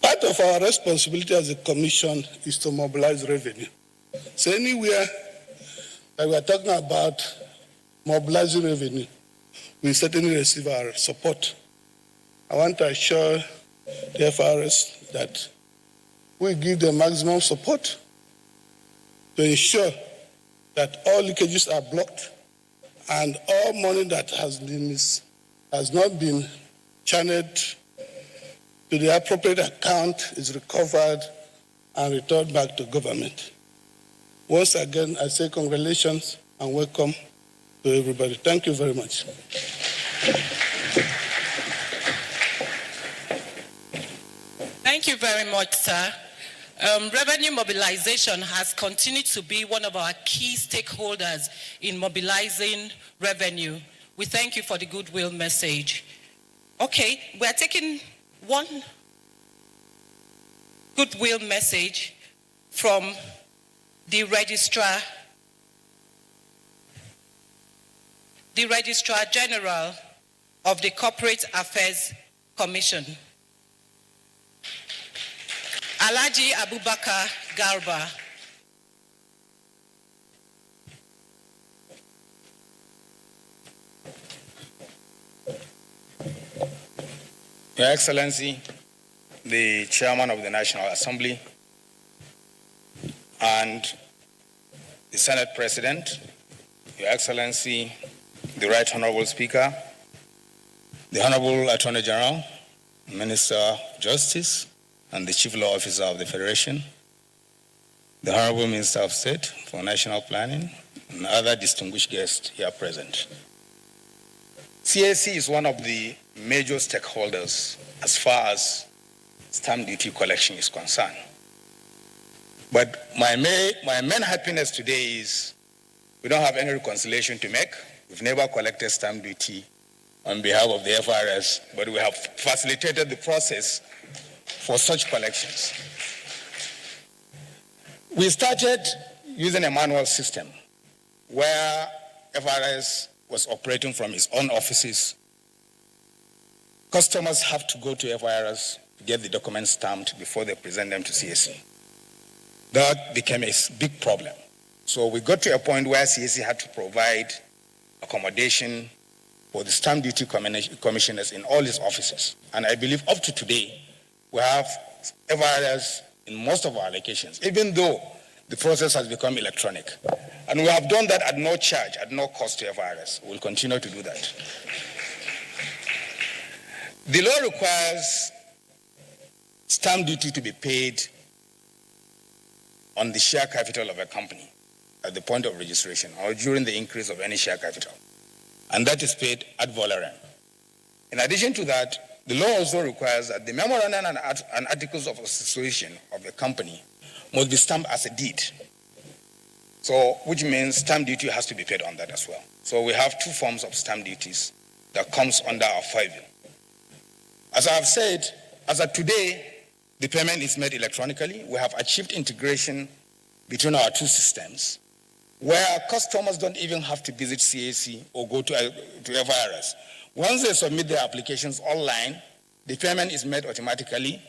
Part of our responsibility as a commission is to mobilize revenue. So anywhere that we are talking about mobilizing revenue, we certainly receive our support. I want to assure the FRS that we give them maximum support to ensure that all leakages are blocked and all money that has not been channeled to the appropriate account is recovered and returned back to government. Once again, I say congratulations and welcome to everybody. Thank you very much. Thank you very much, sir. Revenue mobilization has continued to be one of our key stakeholders in mobilizing revenue. We thank you for the goodwill message. Okay, we're taking one goodwill message from the Registrar General of the Corporate Affairs Commission, Alhaji Abubakar Garba. Your Excellency, the Chairman of the National Assembly, and the Senate President, Your Excellency, the Right Honorable Speaker, the Honorable Attorney General, Minister of Justice, and the Chief Law Officer of the Federation, the Honorable Minister of State for National Planning, and other distinguished guests here present. CAC is one of the major stakeholders as far as stamp duty collection is concerned. But my main happiness today is we don't have any reconciliation to make. We've never collected stamp duty on behalf of the FRS, but we have facilitated the process for such collections. We started using a manual system where FRS was operating from its own offices customers have to go to FIRS to get the documents stamped before they present them to CAC. That became a big problem. So we got to a point where CAC had to provide accommodation for the stamp duty commissioners in all its offices. And I believe up to today, we have FIRS in most of our locations, even though the process has become electronic. And we have done that at no charge, at no cost to FIRS. We'll continue to do that. The law requires stamp duty to be paid on the share capital of a company at the point of registration or during the increase of any share capital. And that is paid ad valorem. In addition to that, the law also requires that the memorandum and articles of association of a company must be stamped as a deed. So, which means stamp duty has to be paid on that as well. So we have two forms of stamp duties that comes under our purview. As I have said, as of today, the payment is made electronically. We have achieved integration between our two systems, where customers don't even have to visit CAC or go to FIRS. Once they submit their applications online, the payment is made automatically,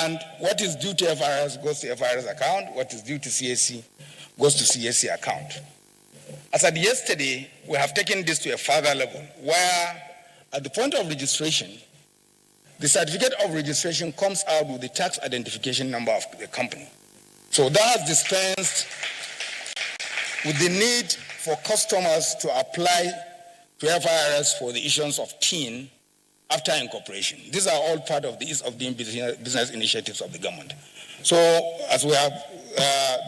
and what is due to FIRS goes to FIRS account, what is due to CAC goes to CAC account. As at yesterday, we have taken this to a further level, where at the point of registration, the certificate of registration comes out with the tax identification number of the company. So that has dispensed with the need for customers to apply to FIRS for the issuance of TIN after incorporation. These are all part of the ease of doing business initiatives of the government. So as we have,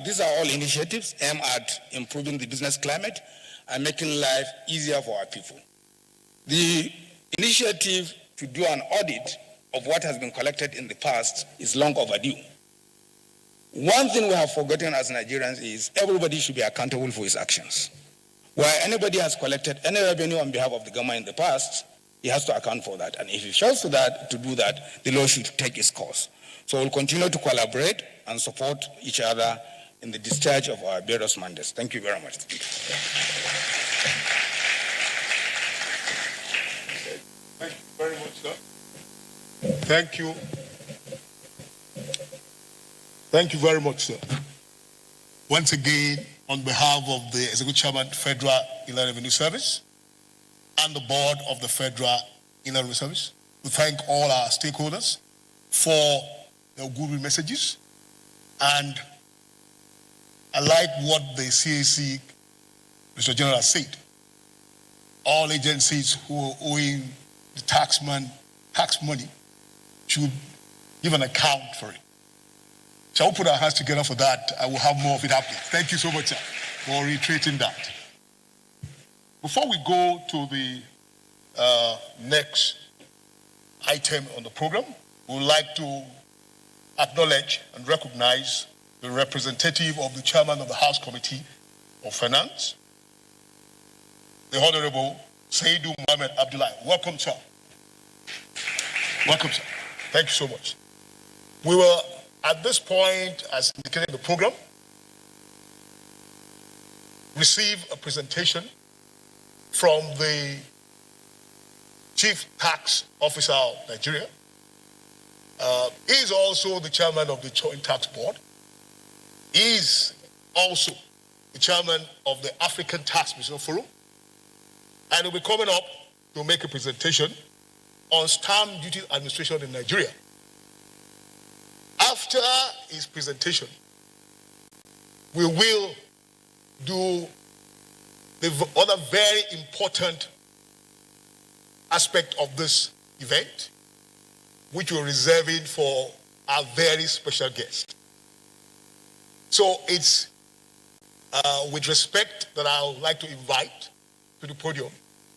these are all initiatives aimed at improving the business climate and making life easier for our people. The initiative to do an audit of what has been collected in the past is long overdue. One thing we have forgotten as Nigerians is everybody should be accountable for his actions. Where anybody has collected any revenue on behalf of the government in the past, he has to account for that. And if he fails to do that, the law should take its course. So we'll continue to collaborate and support each other in the discharge of our various mandates. Thank you very much. Thank you very much, sir. Thank you. Thank you very much, sir. Once again, on behalf of the Executive Chairman, Federal Inland Revenue Service, and the Board of the Federal Inland Revenue Service, we thank all our stakeholders for their good messages. And I like what the CAC, Mr. General, said. All agencies who are owing the tax money should give an account for it. Shall we put our hands together for that? I will have more of it happening. Thank you so much, sir, for reiterating that. Before we go to the next item on the program, we would like to acknowledge and recognize the representative of the chairman of the House Committee of Finance, the Honorable Saidu Mohammed Abdullahi. Welcome, sir. Welcome, sir. Thank you so much. We will, at this point, as indicated in the program, receive a presentation from the Chief Tax Officer of Nigeria. He is also the chairman of the Joint Tax Board. He is also the chairman of the African Tax Business Forum. And he'll be coming up to make a presentation on stamp duty administration in Nigeria. After his presentation, we will do the other very important aspect of this event, which we're reserving for our very special guest. So it's with respect that I would like to invite to the podium,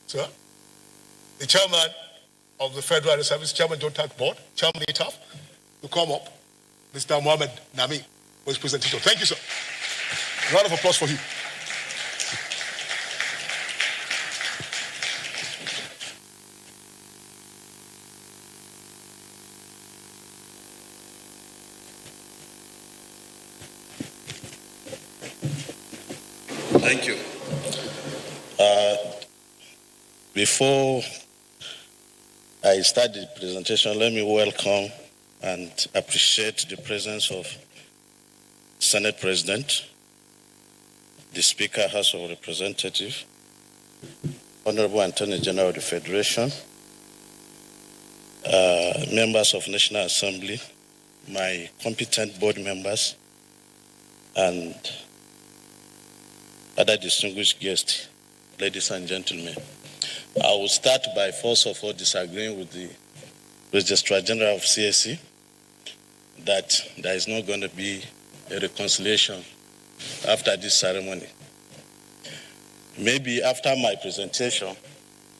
sir, the chairman of the Federal Service, Chairman Joint Tax Board, Chairman ATAF, to come up, Mr. Mohammed Nami, for his presentation. Thank you, sir. A round of applause for him. Thank you. Before I start the presentation, let me welcome and appreciate the presence of Senate President, the Speaker, House of Representatives, Honorable Attorney General of the Federation, members of National Assembly, my competent board members, and other distinguished guests, ladies and gentlemen. I will start by first of all disagreeing with the Registrar General of CSC that there is not going to be a reconciliation after this ceremony. Maybe after my presentation,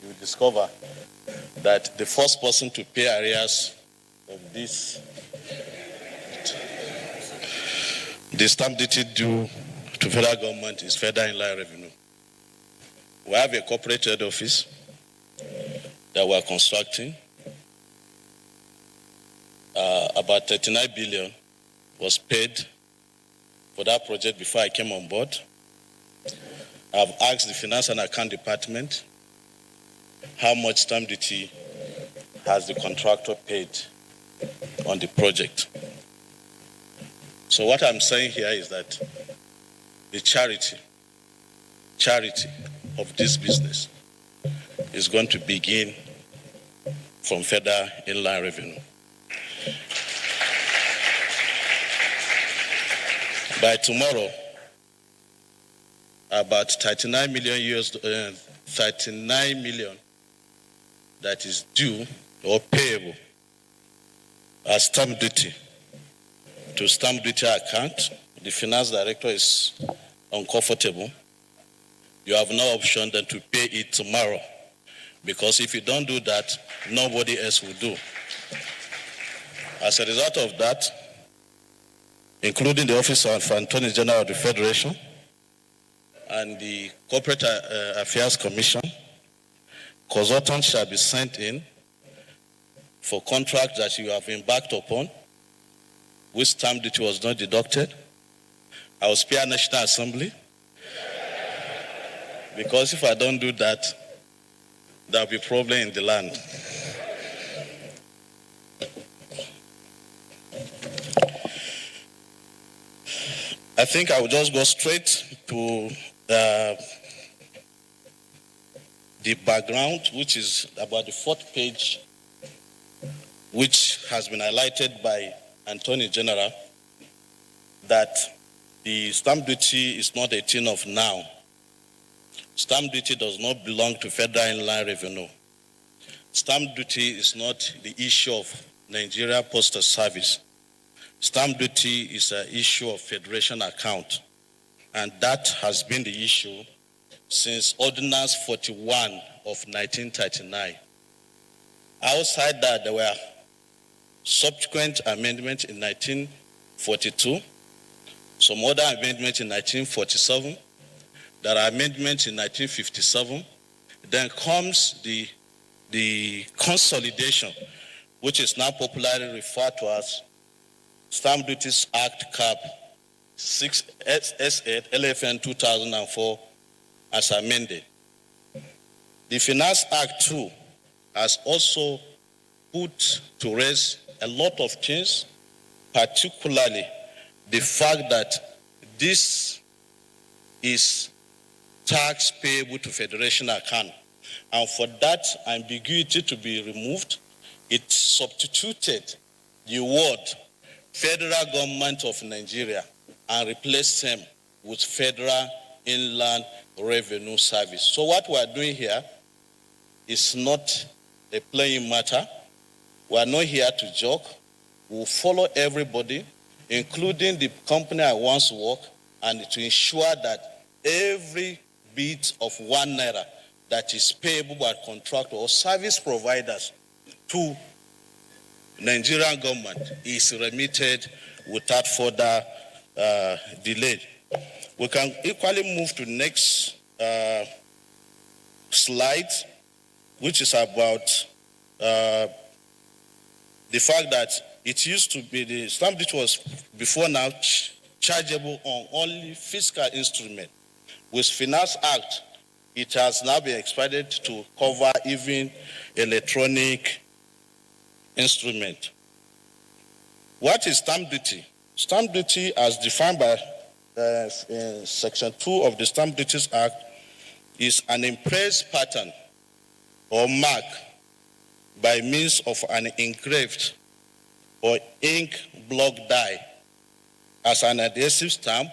you will discover that the first person to pay arrears of this, the stamp duty due to federal government is Federal Inland Revenue. We have a corporate head office that we are constructing. About 39 billion was paid for that project before I came on board. I've asked the Finance and Account Department how much stamp duty has the contractor paid on the project. So what I'm saying here is that the charity of this business is going to begin from Federal Inland Revenue. By tomorrow, about 39 million that is due or payable as stamp duty to stamp duty account. The finance director is uncomfortable. You have no option than to pay it tomorrow, because if you don't do that, nobody else will do. As a result of that, including the Office of Attorney General of the Federation and the Corporate Affairs Commission, consultants shall be sent in for contracts that you have embarked upon, which stamp duty was not deducted. I will spare National Assembly, because if I don't do that, there will be a problem in the land. I think I will just go straight to the background, which is about the fourth page, which has been highlighted by Attorney General, that the stamp duty is not a thing of now. Stamp duty does not belong to Federal Inland Revenue. Stamp duty is not the issue of Nigeria Postal Service. Stamp duty is an issue of Federation account, and that has been the issue since Ordinance 41 of 1939. Outside that, there were subsequent amendments in 1942, some other amendments in 1947, there are amendments in 1957. Then comes the consolidation, which is now popularly referred to as Stamp Duties Act Cap 6S8 LFN 2004 as amended. The Finance Act 2 has also put to rest a lot of things, particularly the fact that this is tax payable to Federation account. And for that ambiguity to be removed, it substituted the word Federal Government of Nigeria and replaced them with Federal Inland Revenue Service. So what we are doing here is not a playing matter. We are not here to joke. We will follow everybody, including the company I once worked, and to ensure that every bit of 1 naira that is payable by contractor or service providers to Nigerian government is remitted without further delay. We can equally move to the next slide, which is about the fact that it used to be the stamp duty was before now chargeable on only fiscal instrument. With Finance Act, it has now been expanded to cover even electronic instrument. What is stamp duty? Stamp duty, as defined by in Section 2 of the Stamp Duties Act, is an impressed pattern or mark by means of an engraved or ink block die as an adhesive stamp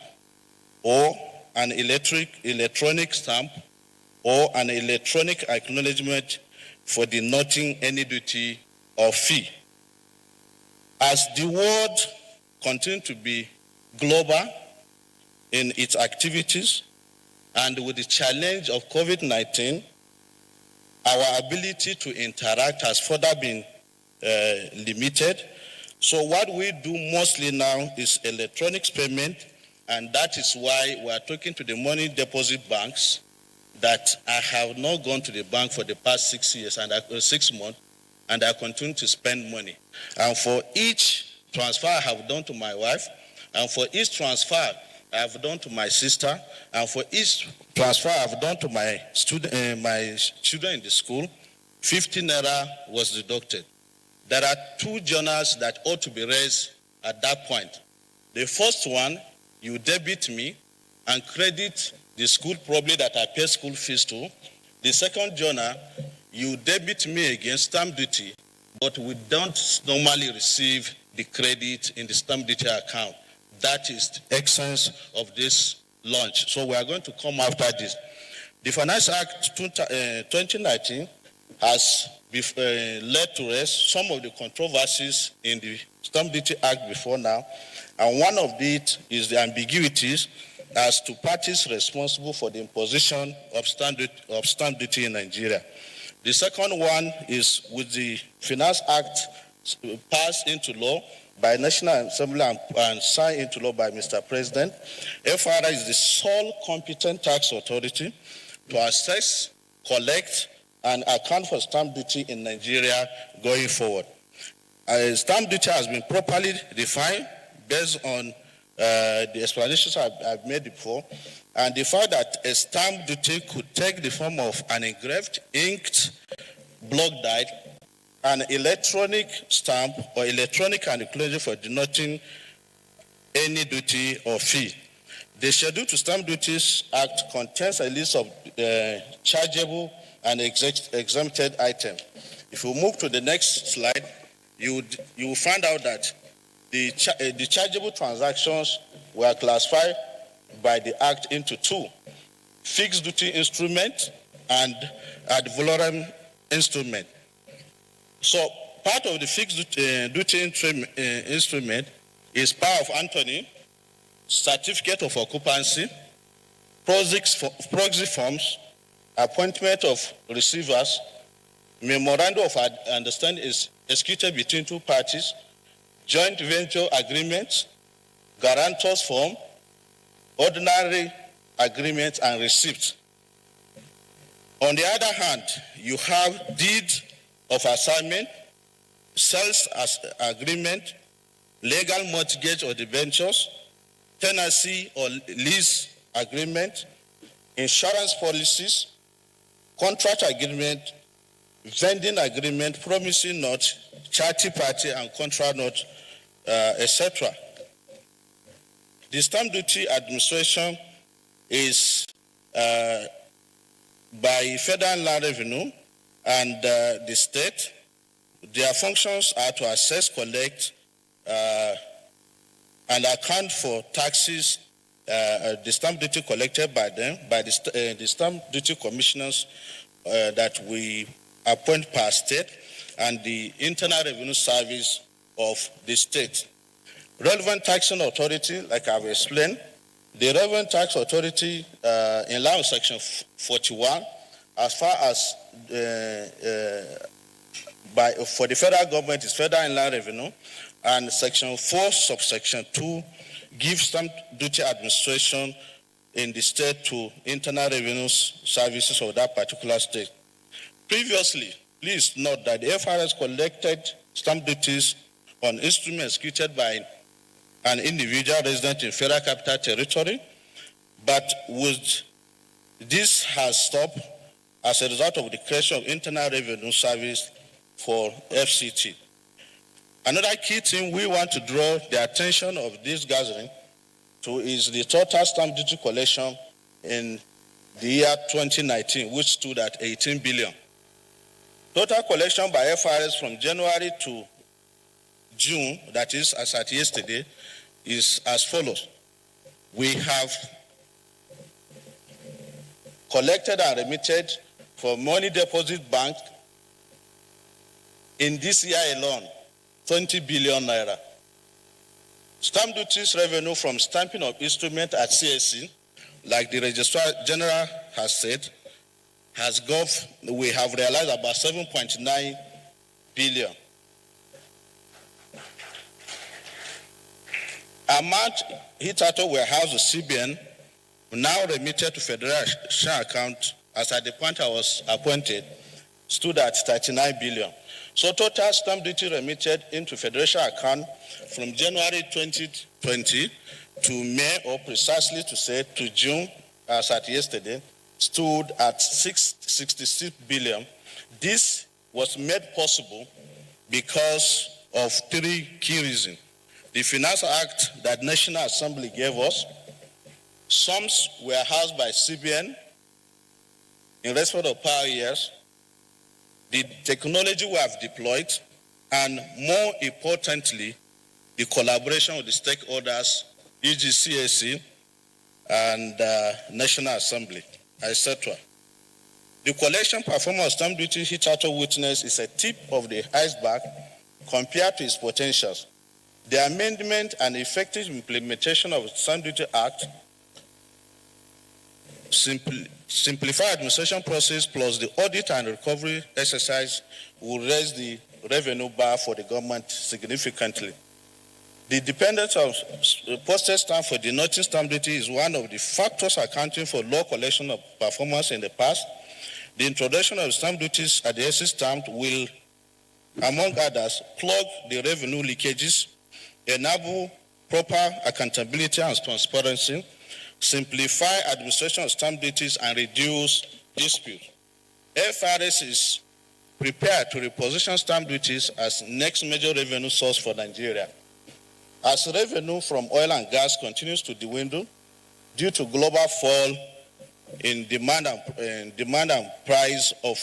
or an electronic stamp or an electronic acknowledgement for denoting any duty or fee. As the world continues to be global in its activities and with the challenge of COVID-19, our ability to interact has further been limited. So what we do mostly now is electronic payment, and that is why we are talking to the money deposit banks that I have not gone to the bank for the past 6 years and 6 months, and I continue to spend money. And for each transfer I have done to my wife, and for each transfer I have done to my sister, and for each transfer I have done to my children in the school, 50 naira was deducted. There are two journals that ought to be raised at that point. The first one, you debit me and credit the school probably that I pay school fees to. The second journal, you debit me against stamp duty, but we don't normally receive the credit in the stamp duty account. That is the essence of this launch. So we are going to come after this. The Finance Act 2019 has led to rest some of the controversies in the Stamp Duty Act before now, and one of it is the ambiguities as to parties responsible for the imposition of stamp duty in Nigeria. The second one is with the Finance Act passed into law by National Assembly and signed into law by Mr. President. FRA is the sole competent tax authority to assess, collect, and account for stamp duty in Nigeria going forward. Stamp duty has been properly defined based on the explanations I've made before, and the fact that a stamp duty could take the form of an engraved, inked, block die, an electronic stamp, or electronic acknowledgement for denoting any duty or fee. The Schedule to Stamp Duties Act contains a list of chargeable and exempted items. If you move to the next slide, you will find out that the chargeable transactions were classified by the Act into two: fixed duty instrument and ad valorem instrument. So part of the fixed duty instrument is power of attorney, certificate of occupancy, proxy forms, appointment of receivers, memorandum of understanding is executed between two parties, joint venture agreements, guarantors form, ordinary agreements, and receipts. On the other hand, you have deed of assignment, sales agreement, legal mortgage or debentures, tenancy or lease agreement, insurance policies, contract agreement, vending agreement, promissory note, charity party, and contract note, etc. The Stamp Duty Administration is by Federal Land Revenue and the state. Their functions are to assess, collect, and account for taxes, the stamp duty collected by them, by the stamp duty commissioners that we appoint per state, and the Internal Revenue Service of the state. Relevant taxing authority, like I've explained, the relevant tax authority in line with Section 41, as far as for the federal government is Federal Inland Revenue, and Section 4, subsection 2, gives stamp duty administration in the state to Internal Revenue Services of that particular state. Previously, please note that the FRS collected stamp duties on instruments executed by an individual resident in Federal Capital Territory, but this has stopped as a result of the creation of Internal Revenue Service for FCT. Another key thing we want to draw the attention of this gathering to is the total stamp duty collection in the year 2019, which stood at 18 billion. Total collection by FRS from January to June, that is as at yesterday, is as follows. We have collected and remitted for money deposit bank in this year alone, 20 billion naira. Stamp duties revenue from stamping of instrument at CSC, like the Registrar General has said, we have realized about 7.9 billion. Amount hitherto warehouse of CBN now remitted to Federation account as at the point I was appointed stood at 39 billion. So total stamp duty remitted into Federation account from January 2020 to May, or precisely to say to June, as at yesterday, stood at 666 billion. This was made possible because of three key reasons. The Finance Act that National Assembly gave us, sums were housed by CBN in respect of power years, the technology we have deployed, and more importantly, the collaboration with the stakeholders, e.g. CAC and National Assembly, etc. The collection performance of stamp duty hitherto witness is a tip of the iceberg compared to its potentials. The amendment and effective implementation of the Stamp Duty Act simplify administration process plus the audit and recovery exercise will raise the revenue bar for the government significantly. The dependence of postage stamp for denoting stamp duty is one of the factors accounting for low collection of performance in the past. The introduction of stamp duties at the SC stamp will, among others, plug the revenue leakages, enable proper accountability and transparency, simplify administration of stamp duties, and reduce dispute. FRS is prepared to reposition stamp duties as next major revenue source for Nigeria. As revenue from oil and gas continues to dwindle due to global fall in demand and price of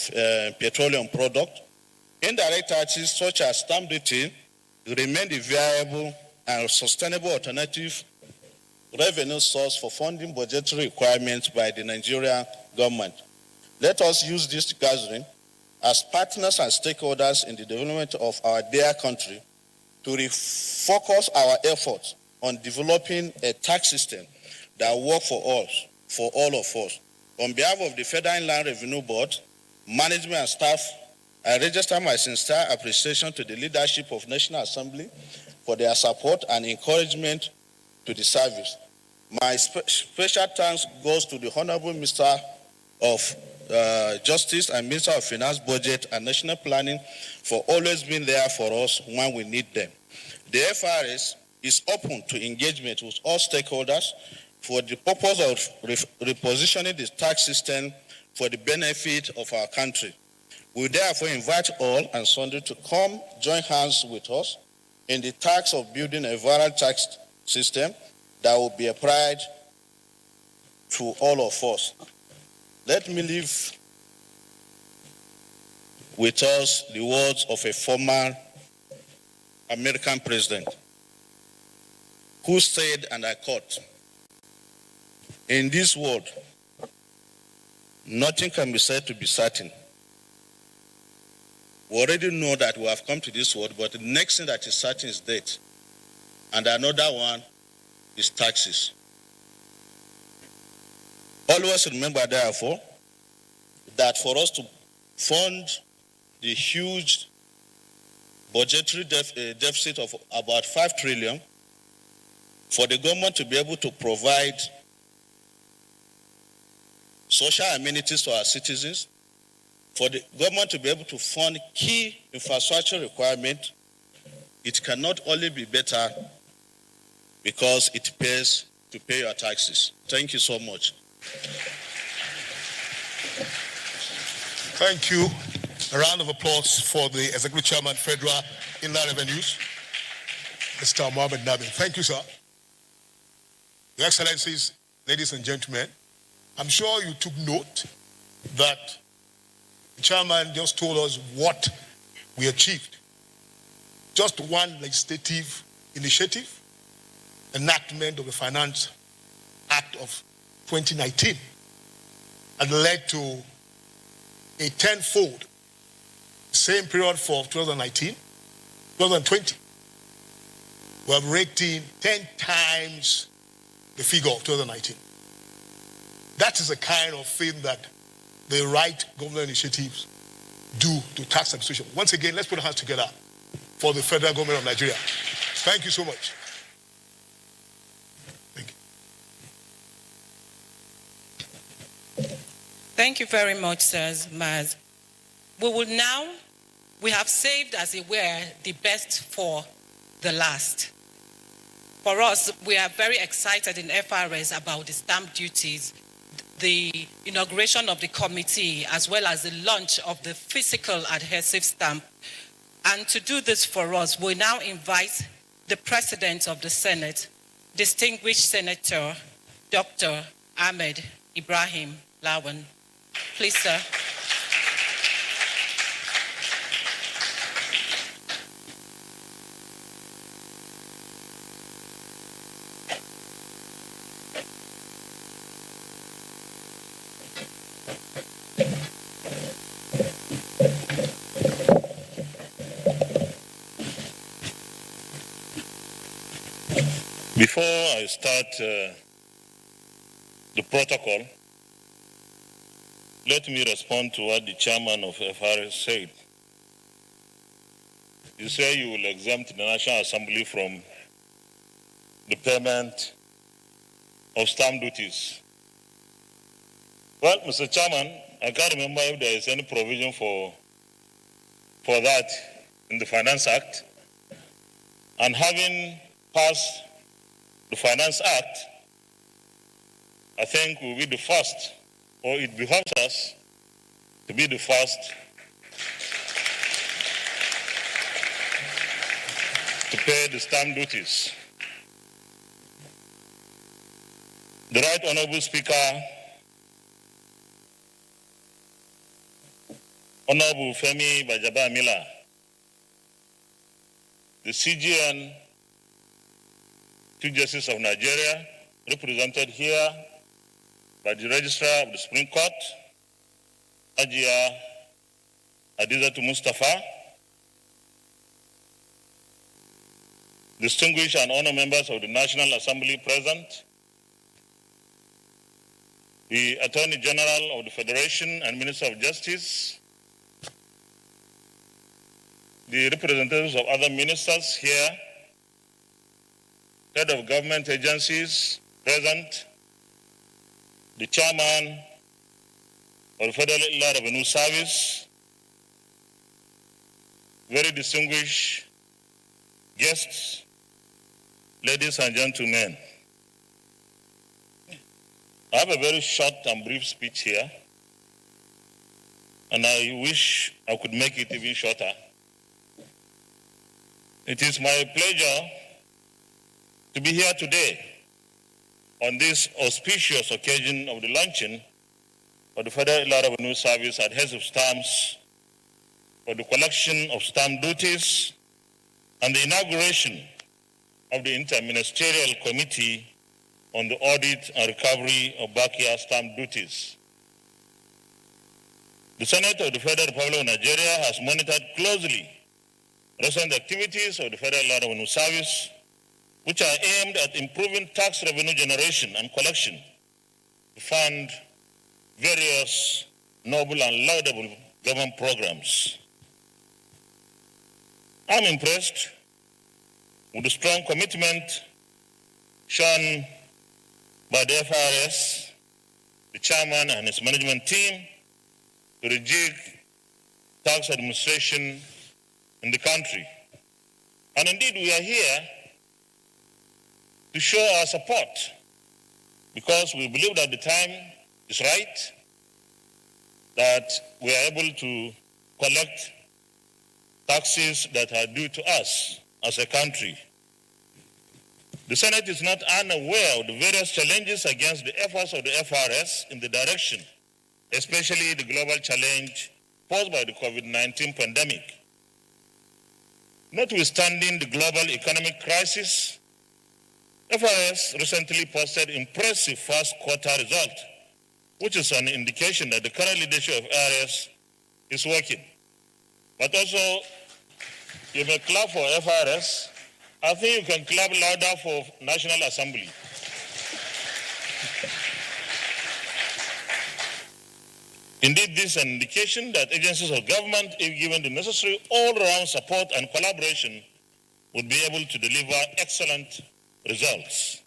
petroleum product, indirect taxes such as stamp duty remain the viable and sustainable alternative revenue source for funding budgetary requirements by the Nigerian government. Let us use this gathering as partners and stakeholders in the development of our dear country to refocus our efforts on developing a tax system that works for all of us. On behalf of the Federal Inland Revenue Board, management and staff, I register my sincere appreciation to the leadership of National Assembly for their support and encouragement to the service. My special thanks goes to the Honorable Minister of Justice and Minister of Finance, Budget and National Planning for always being there for us when we need them. The FRS is open to engagement with all stakeholders for the purpose of repositioning the tax system for the benefit of our country. We therefore invite all and sundry to come join hands with us in the task of building a viral tax system that will be a pride to all of us. Let me leave with us the words of a former American president who said, and I quote, "In this world, nothing can be said to be certain. We already know that we have come to this world, but the next thing that is certain is death. And another one is taxes." Always remember, therefore, that for us to fund the huge budgetary deficit of about 5 trillion, for the government to be able to provide social amenities to our citizens, for the government to be able to fund key infrastructure requirements, it cannot only be better because it pays to pay your taxes. Thank you so much. Thank you. A round of applause for the Executive Chairman, Federal Inland Revenues. Mr. Mohamed Nabi. Thank you, sir. Your Excellencies, ladies and gentlemen, I'm sure you took note that the chairman just told us what we achieved. Just one legislative initiative, enactment of the Finance Act of 2019, had led to a tenfold, same period for 2019, 2020. We have raked in 10 times the figure of 2019. That is the kind of thing that the right government initiatives do to tax administration. Once again, let's put our hands together for the federal government of Nigeria. Thank you so much. Thank you. Thank you very much, sirs, Maz. We have saved, as it were, the best for the last. For us, we are very excited in FRS about the stamp duties, the inauguration of the committee, as well as the launch of the physical adhesive stamp. And to do this for us, we now invite the President of the Senate, distinguished Senator Dr. Ahmed Ibrahim Lawan. Please, sir. Before I start the protocol, let me respond to what the chairman of FRS said. You say you will exempt the National Assembly from the payment of stamp duties. Well, Mr. Chairman, I can't remember if there is any provision for that in the Finance Act. And having passed the Finance Act, I think we'll be the first, or it behoves us to be the first to pay the stamp duties. The Right Honorable Speaker, Honorable Femi Bajaba-Mila, the CGN, Chief Justice of Nigeria, represented here by the Registrar of the Supreme Court, Ajia Adizatu Mustafa, distinguished and honored members of the National Assembly present, the Attorney General of the Federation and Minister of Justice, the representatives of other ministers here, head of government agencies present, the chairman of the Federal Revenue Service, very distinguished guests, ladies and gentlemen. I have a very short and brief speech here, and I wish I could make it even shorter. It is my pleasure to be here today on this auspicious occasion of the launching of the Federal Revenue Service adhesive stamps for the collection of stamp duties and the inauguration of the Inter-Ministerial Committee on the Audit and Recovery of Backyard Stamp Duties. The Senate of the Federal Republic of Nigeria has monitored closely recent activities of the Federal Revenue Service, which are aimed at improving tax revenue generation and collection to fund various noble and laudable government programs. I'm impressed with the strong commitment shown by the FRS, the chairman and his management team, to rejig tax administration in the country. And indeed, we are here to show our support because we believe that the time is right, that we are able to collect taxes that are due to us as a country. The Senate is not unaware of the various challenges against the efforts of the FRS in the direction, especially the global challenge posed by the COVID-19 pandemic. Notwithstanding the global economic crisis, FRS recently posted impressive first quarter result, which is an indication that the current leadership of FRS is working. But also, you may clap for FRS. I think you can clap louder for National Assembly. Indeed, this is an indication that agencies of government, if given the necessary all-round support and collaboration, would be able to deliver excellent results.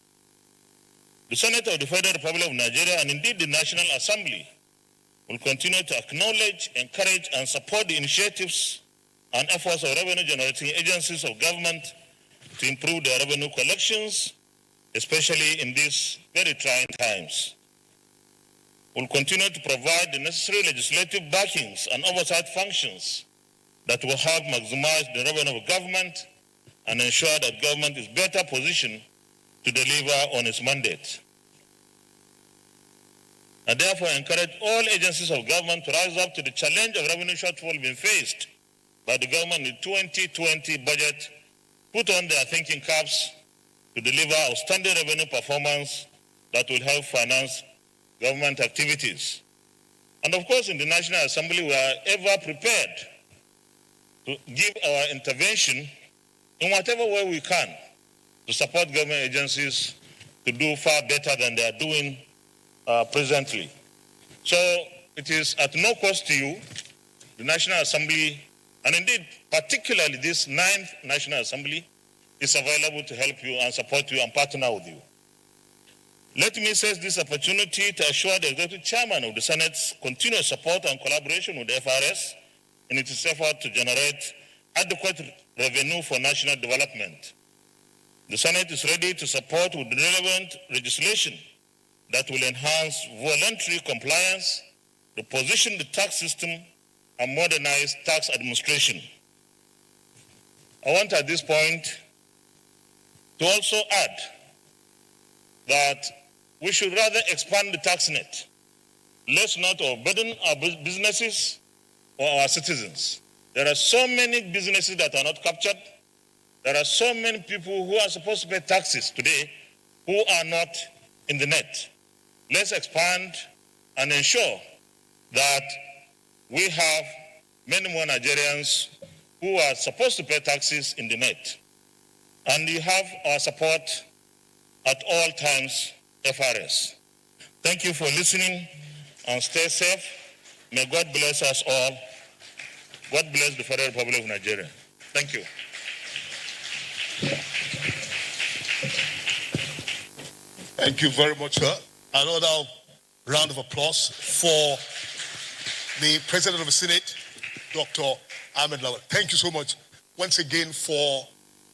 The Senate of the Federal Republic of Nigeria and indeed the National Assembly will continue to acknowledge, encourage, and support the initiatives and efforts of revenue-generating agencies of government to improve their revenue collections, especially in these very trying times. We'll continue to provide the necessary legislative backings and oversight functions that will help maximize the revenue of government and ensure that government is better positioned to deliver on its mandate. I therefore encourage all agencies of government to rise up to the challenge of revenue shortfall being faced by the government in the 2020 budget, put on their thinking caps to deliver outstanding revenue performance that will help finance government activities. And of course, in the National Assembly, we are ever prepared to give our intervention in whatever way we can to support government agencies to do far better than they are doing presently. So it is at no cost to you, the National Assembly, and indeed, particularly this 9th National Assembly, is available to help you and support you and partner with you. Let me seize this opportunity to assure the Executive Chairman of the Senate's continuous support and collaboration with the FRS in its effort to generate adequate revenue for national development. The Senate is ready to support with relevant legislation that will enhance voluntary compliance, reposition the tax system, and modernize tax administration. I want at this point to also add that we should rather expand the tax net. Let's not burden our businesses or our citizens. There are so many businesses that are not captured. There are so many people who are supposed to pay taxes today who are not in the net. Let's expand and ensure that we have many more Nigerians who are supposed to pay taxes in the net. And you have our support at all times, FRS. Thank you for listening and stay safe. May God bless us all. God bless the Federal Republic of Nigeria. Thank you. Thank you very much, sir. Another round of applause for the President of the Senate, Dr. Ahmed Lawal. Thank you so much once again for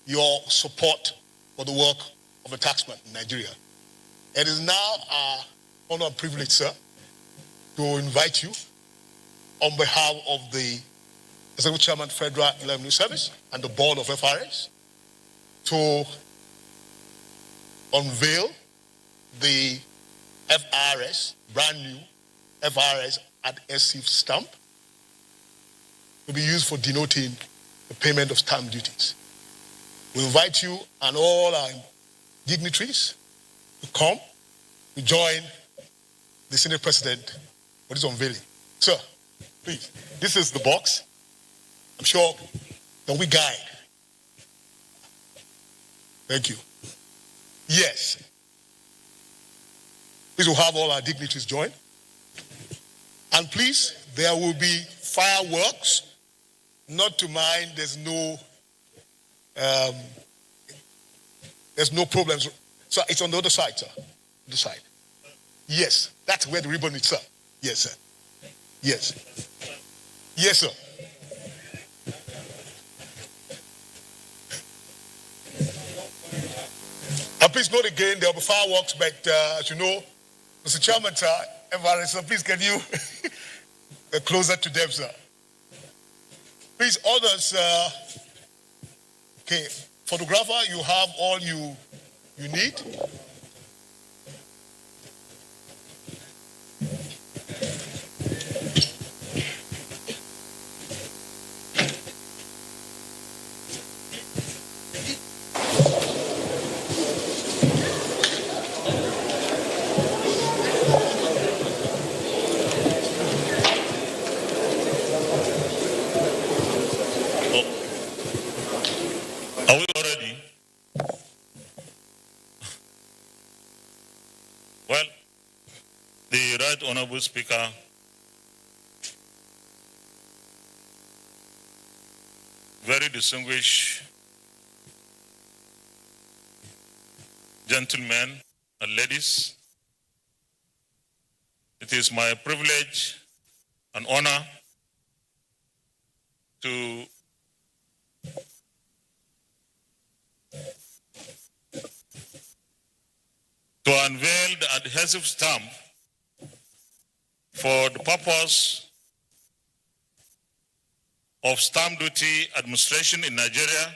your support for the work of the taxman in Nigeria. It is now our honor and privilege, sir, to invite you on behalf of the Executive Chairman, Federal Revenue Service and the Board of FRS to unveil the FRS, brand new FRS at SC stamp, to be used for denoting the payment of stamp duties. We invite you and all our dignitaries to come to join the Senate President for this unveiling. Sir, please, this is the box. I'm sure that we guide. Thank you. Yes. Please, we'll have all our dignitaries join. And please, there will be fireworks. Not to mind, there's no problems. So it's on the other side, sir. The side. Yes, that's where the ribbon is, sir. Yes, sir. Yes. Yes, sir. And please note again, there will be fireworks, but as you know, Mr. Chairman, sir, sir, please can you closer to them, sir? Please, others, okay, photographer, you have all you you need. Are we already? Well, the Right Honorable Speaker, very distinguished gentlemen and ladies, it is my privilege and honor to unveil the adhesive stamp for the purpose of stamp duty administration in Nigeria.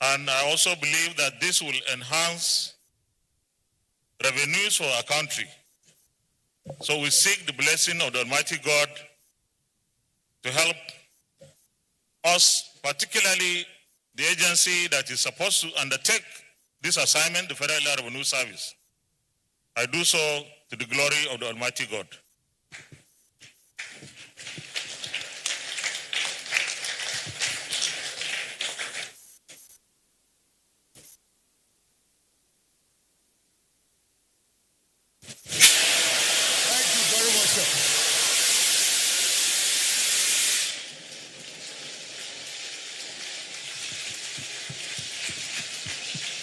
And I also believe that this will enhance revenues for our country. So we seek the blessing of the Almighty God to help us, particularly the agency that is supposed to undertake this assignment, the Federal Revenue Service. I do so to the glory of the Almighty God.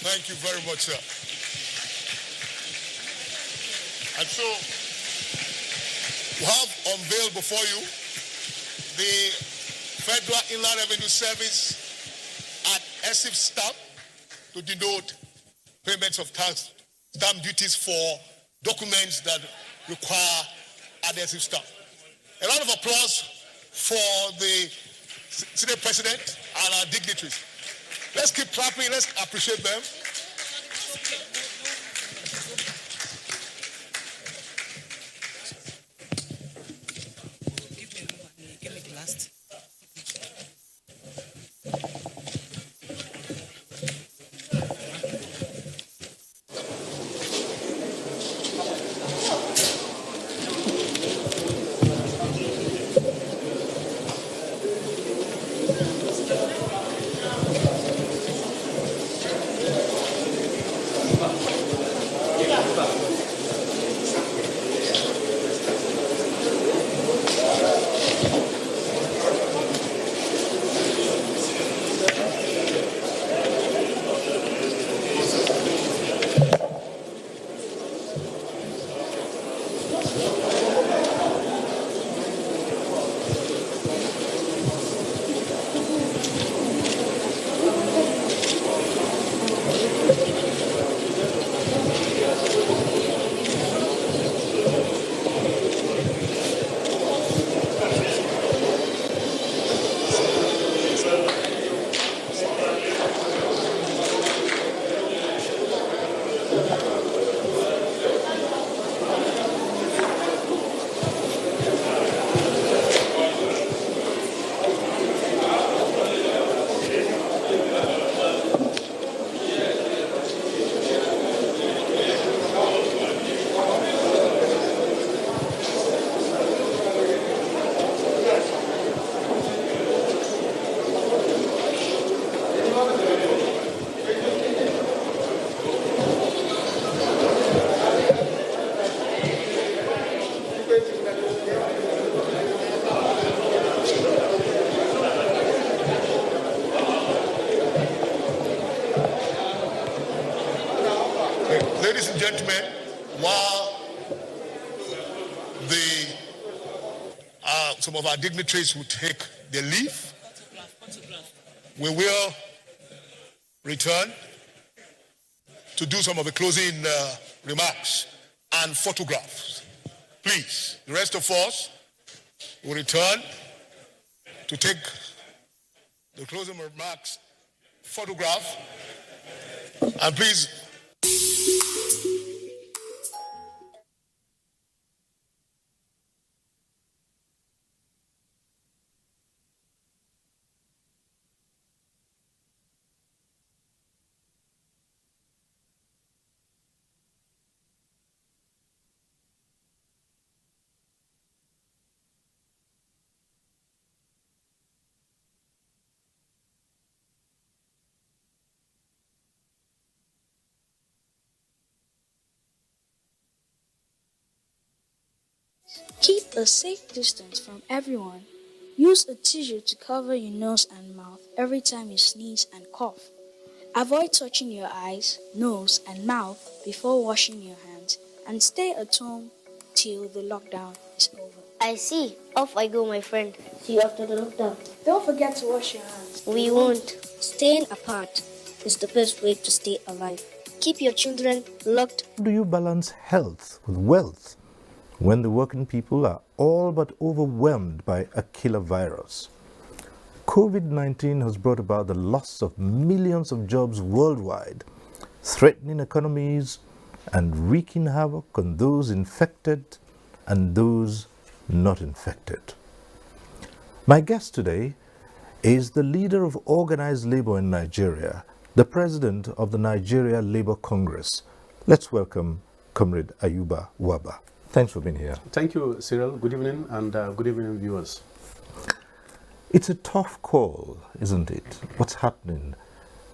Thank you very much, sir. And so, we have unveiled before you the Federal Inland Revenue Service adhesive stamp to denote payments of tax stamp duties for documents that require adhesive stamp. A round of applause for the Senate President and our dignitaries. Let's keep clapping, let's appreciate them. Give me the last. Ladies and gentlemen, while some of our dignitaries will take their leave, we will return to do some of the closing remarks and photographs. Please, the rest of us will return to take the closing remarks, photograph. And please, Keep a safe distance from everyone. Use a tissue to cover your nose and mouth every time you sneeze and cough. Avoid touching your eyes, nose, and mouth before washing your hands, and stay at home till the lockdown is over. I see. Off I go, my friend. See you after the lockdown. Don't forget to wash your hands. We won't. Staying apart is the best way to stay alive. Keep your children locked. How do you balance health with wealth when the working people are all but overwhelmed by a killer virus? COVID-19 has brought about the loss of millions of jobs worldwide, threatening economies and wreaking havoc on those infected and those not infected. My guest today is the leader of organized labor in Nigeria, the president of the Nigeria Labour Congress. Let's welcome Comrade Ayuba Waba. Thanks for being here. Thank you, Cyril. Good evening, and good evening, viewers. It's a tough call, isn't it? What's happening?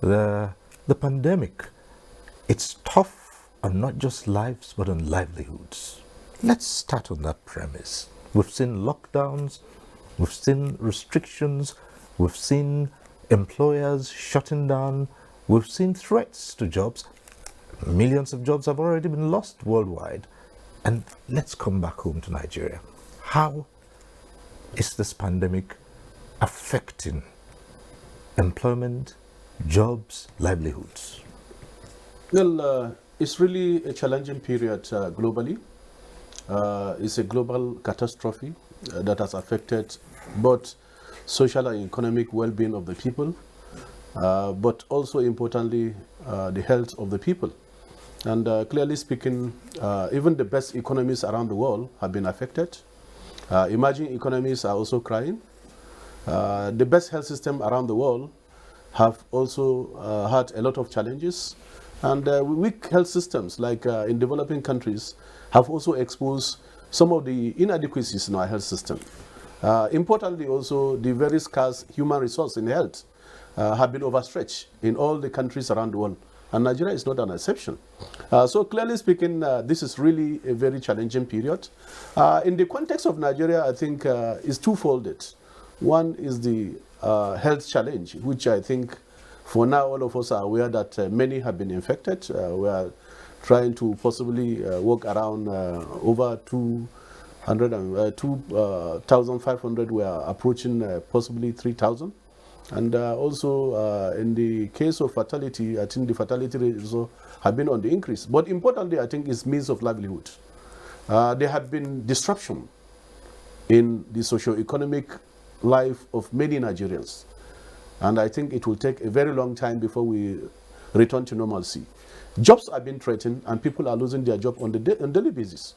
The pandemic, it's tough on not just lives, but on livelihoods. Let's start on that premise. We've seen lockdowns, we've seen restrictions, we've seen employers shutting down, we've seen threats to jobs. Millions of jobs have already been lost worldwide. And let's come back home to Nigeria. How is this pandemic affecting employment, jobs, livelihoods? Well, it's really a challenging period globally. It's a global catastrophe that has affected both social and economic well-being of the people, but also importantly, the health of the people. And clearly speaking, even the best economies around the world have been affected. Emerging economies are also crying. The best health system around the world have also had a lot of challenges. And weak health systems, like in developing countries, have also exposed some of the inadequacies in our health system. Importantly also, the very scarce human resource in health have been overstretched in all the countries around the world. And Nigeria is not an exception. So clearly speaking, this is really a very challenging period. In the context of Nigeria, I think is twofolded. One is the health challenge, which I think for now all of us are aware that many have been infected. We are trying to possibly work around over 2,500. We are approaching possibly 3,000. And also in the case of fatality, I think the fatality rates also have been on the increase. But importantly, I think it's means of livelihood. There have been disruption in the socio-economic life of many Nigerians. And I think it will take a very long time before we return to normalcy. Jobs are being threatened and people are losing their job on daily basis.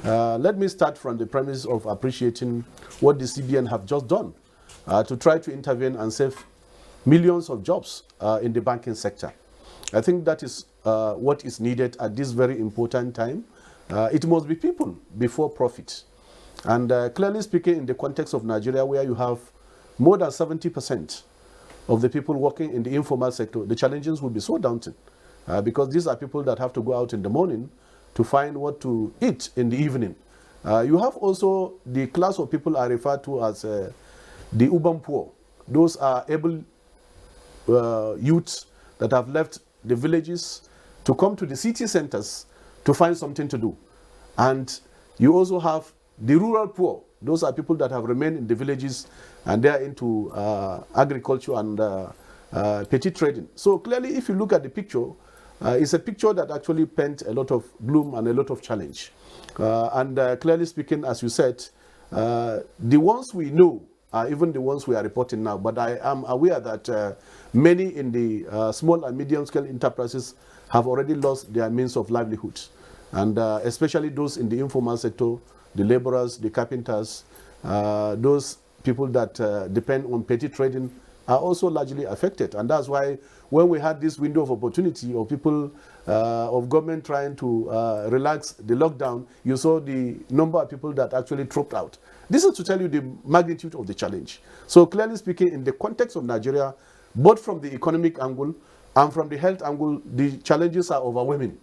Let me start from the premise of appreciating what the CBN have just done to try to intervene and save millions of jobs in the banking sector. I think that is what is needed at this very important time. It must be people before profit. And clearly speaking, in the context of Nigeria, where you have more than 70% of the people working in the informal sector, the challenges will be so daunting because these are people that have to go out in the morning to find what to eat in the evening. You have also the class of people are referred to as the urban poor. Those are able youths that have left the villages to come to the city centers to find something to do. And you also have the rural poor. Those are people that have remained in the villages and they are into agriculture and petty trading. So clearly, if you look at the picture, it's a picture that actually paints a lot of gloom and a lot of challenge. And clearly speaking, as you said, the ones we know even the ones we are reporting now. But I am aware that many in the small and medium-scale enterprises have already lost their means of livelihood. And especially those in the informal sector, the laborers, the carpenters, those people that depend on petty trading are also largely affected. And that's why when we had this window of opportunity of people, of government trying to relax the lockdown, you saw the number of people that actually dropped out. This is to tell you the magnitude of the challenge. So clearly speaking, in the context of Nigeria, both from the economic angle and from the health angle, the challenges are overwhelming.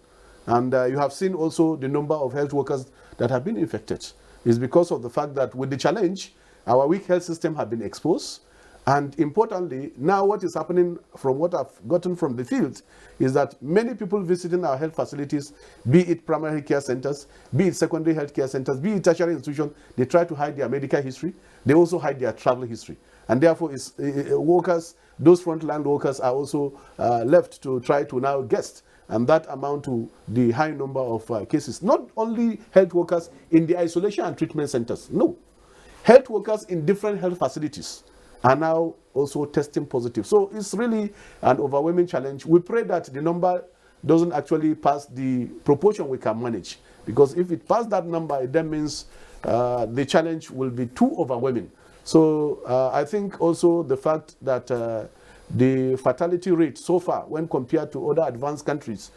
And you have seen also the number of health workers that have been infected. It's because of the fact that with the challenge, our weak health system have been exposed. And importantly, now what is happening from what I've gotten from the field is that many people visiting our health facilities, be it primary care centers, be it secondary health care centers, be it tertiary institutions, they try to hide their medical history. They also hide their travel history. And therefore, workers, those frontline workers are also left to try to now guess. And that amount to the high number of cases. Not only health workers in the isolation and treatment centers, no. Health workers in different health facilities are now also testing positive. So it's really an overwhelming challenge. We pray that the number doesn't actually pass the proportion we can manage. Because if it passes that number, it then means the challenge will be too overwhelming. So I think also the fact that the fatality rate so far, when compared to other advanced countries,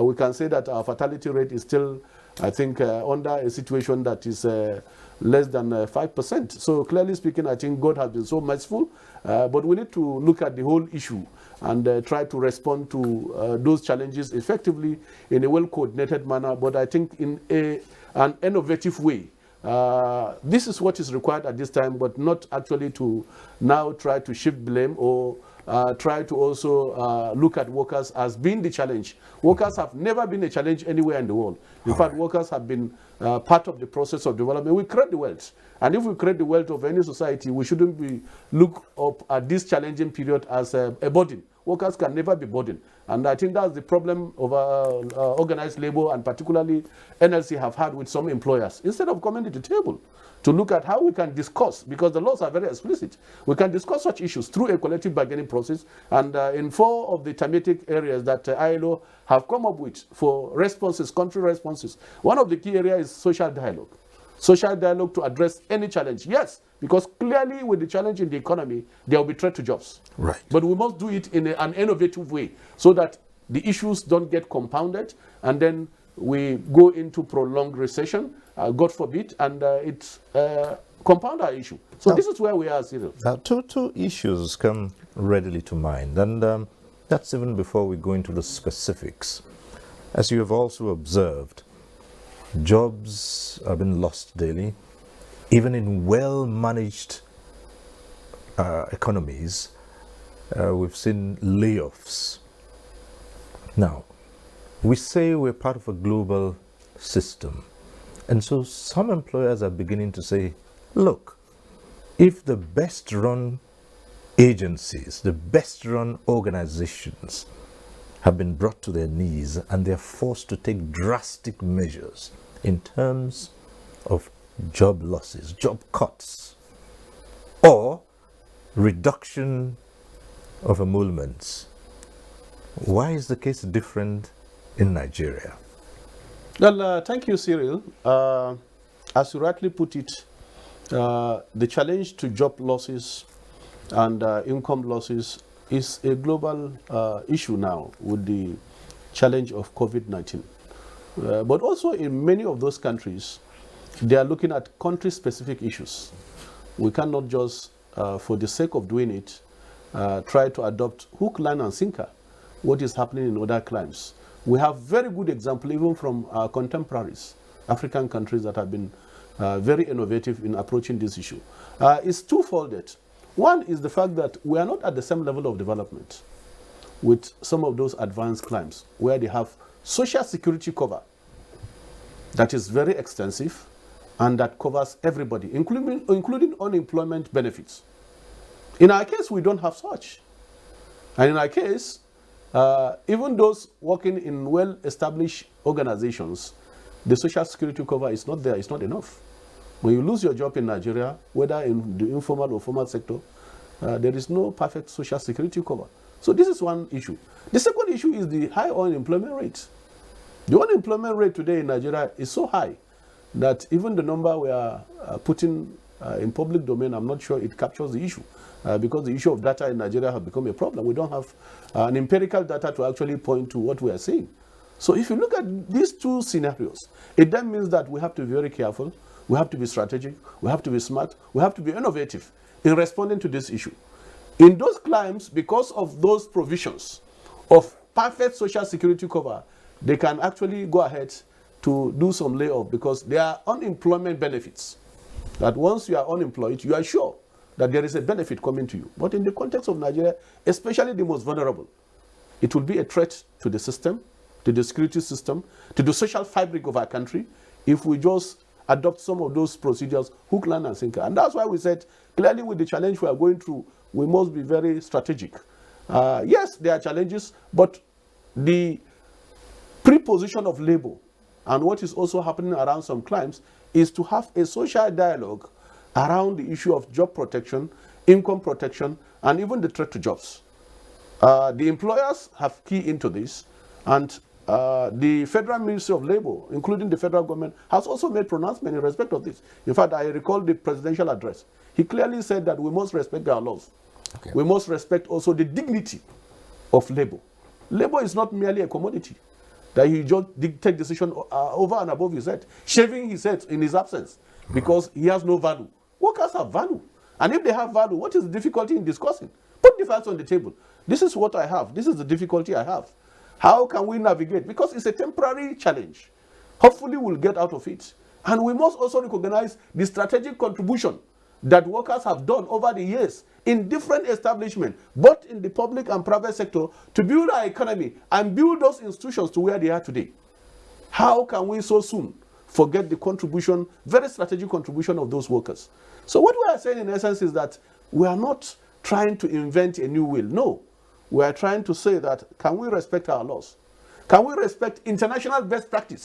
we can say that our fatality rate is still, I think, under a situation that is less than 5%. So clearly speaking, I think God has been so merciful, but we need to look at the whole issue and try to respond to those challenges effectively in a well-coordinated manner, but I think in an innovative way. This is what is required at this time, but not actually to now try to shift blame or try to also look at workers as being the challenge. Workers have never been a challenge anywhere in the world. In fact, workers have been part of the process of development. We create the wealth. And if we create the wealth of any society, we shouldn't be look up at this challenging period as a burden. Workers can never be burdened. And I think that's the problem of organized labor, and particularly NLC have had with some employers. Instead of coming to the table to look at how we can discuss, because the laws are very explicit, we can discuss such issues through a collective bargaining process. And in 4 of the thematic areas that ILO have come up with for responses, country responses, one of the key areas is social dialogue. Social dialogue to address any challenge. Yes, because clearly with the challenge in the economy, there will be threat to jobs. Right. But we must do it in an innovative way so that the issues don't get compounded and then we go into prolonged recession, God forbid, and it's compound our issue. So this is where we are, Cyril. Now, two issues come readily to mind, and that's even before we go into the specifics. As you have also observed, jobs have been lost daily. Even in well-managed economies, we've seen layoffs. Now, we say we're part of a global system. And so some employers are beginning to say, look, if the best run agencies, the best run organizations have been brought to their knees and they're forced to take drastic measures in terms of job losses, job cuts, or reduction of emoluments, why is the case different in Nigeria? Well, thank you, Cyril. As you rightly put it, the challenge to job losses and income losses is a global issue now with the challenge of COVID-19. But also in many of those countries, they are looking at country-specific issues. We cannot just, for the sake of doing it, try to adopt hook, line, and sinker what is happening in other climes. We have very good example even from our contemporaries, African countries that have been very innovative in approaching this issue. It's twofolded. One is the fact that we are not at the same level of development with some of those advanced climes where they have social security cover that is very extensive and that covers everybody, including unemployment benefits. In our case, we don't have such. And in our case, even those working in well-established organizations, the social security cover is not there, it's not enough. When you lose your job in Nigeria, whether in the informal or formal sector, there is no perfect social security cover. So this is one issue. The second issue is the high unemployment rate. The unemployment rate today in Nigeria is so high that even the number we are putting in public domain, I'm not sure it captures the issue. Because the issue of data in Nigeria has become a problem. We don't have an empirical data to actually point to what we are saying. So if you look at these two scenarios, it then means that we have to be very careful, we have to be strategic, we have to be smart, we have to be innovative in responding to this issue. In those climes, because of those provisions of perfect social security cover, they can actually go ahead to do some layoff because there are unemployment benefits. That once you are unemployed, you are sure that there is a benefit coming to you. But in the context of Nigeria, especially the most vulnerable, it will be a threat to the system, to the security system, to the social fabric of our country, if we just adopt some of those procedures, hook, line, and sinker. And that's why we said, clearly with the challenge we are going through, we must be very strategic. Yes, there are challenges, but the preposition of labor and what is also happening around some climes is to have a social dialogue around the issue of job protection, income protection, and even the threat to jobs. The employers have key into this, and the Federal Ministry of Labor, including the federal government, has also made pronouncement in respect of this. In fact, I recall the presidential address. He clearly said that we must respect our laws. Okay. We must respect also the dignity of labor. Labor is not merely a commodity that he just take decision over and above his head, shaving his head in his absence because he has no value. Workers have value. And if they have value, what is the difficulty in discussing? Put the facts on the table. This is what I have. This is the difficulty I have. How can we navigate? Because it's a temporary challenge. Hopefully we'll get out of it. And we must also recognize the strategic contribution that workers have done over the years in different establishments, both in the public and private sector, to build our economy and build those institutions to where they are today. How can we so soon forget the contribution, very strategic contribution of those workers? So what we are saying in essence is that we are not trying to invent a new wheel. No, we are trying to say that, can we respect our laws? Can we respect international best practice?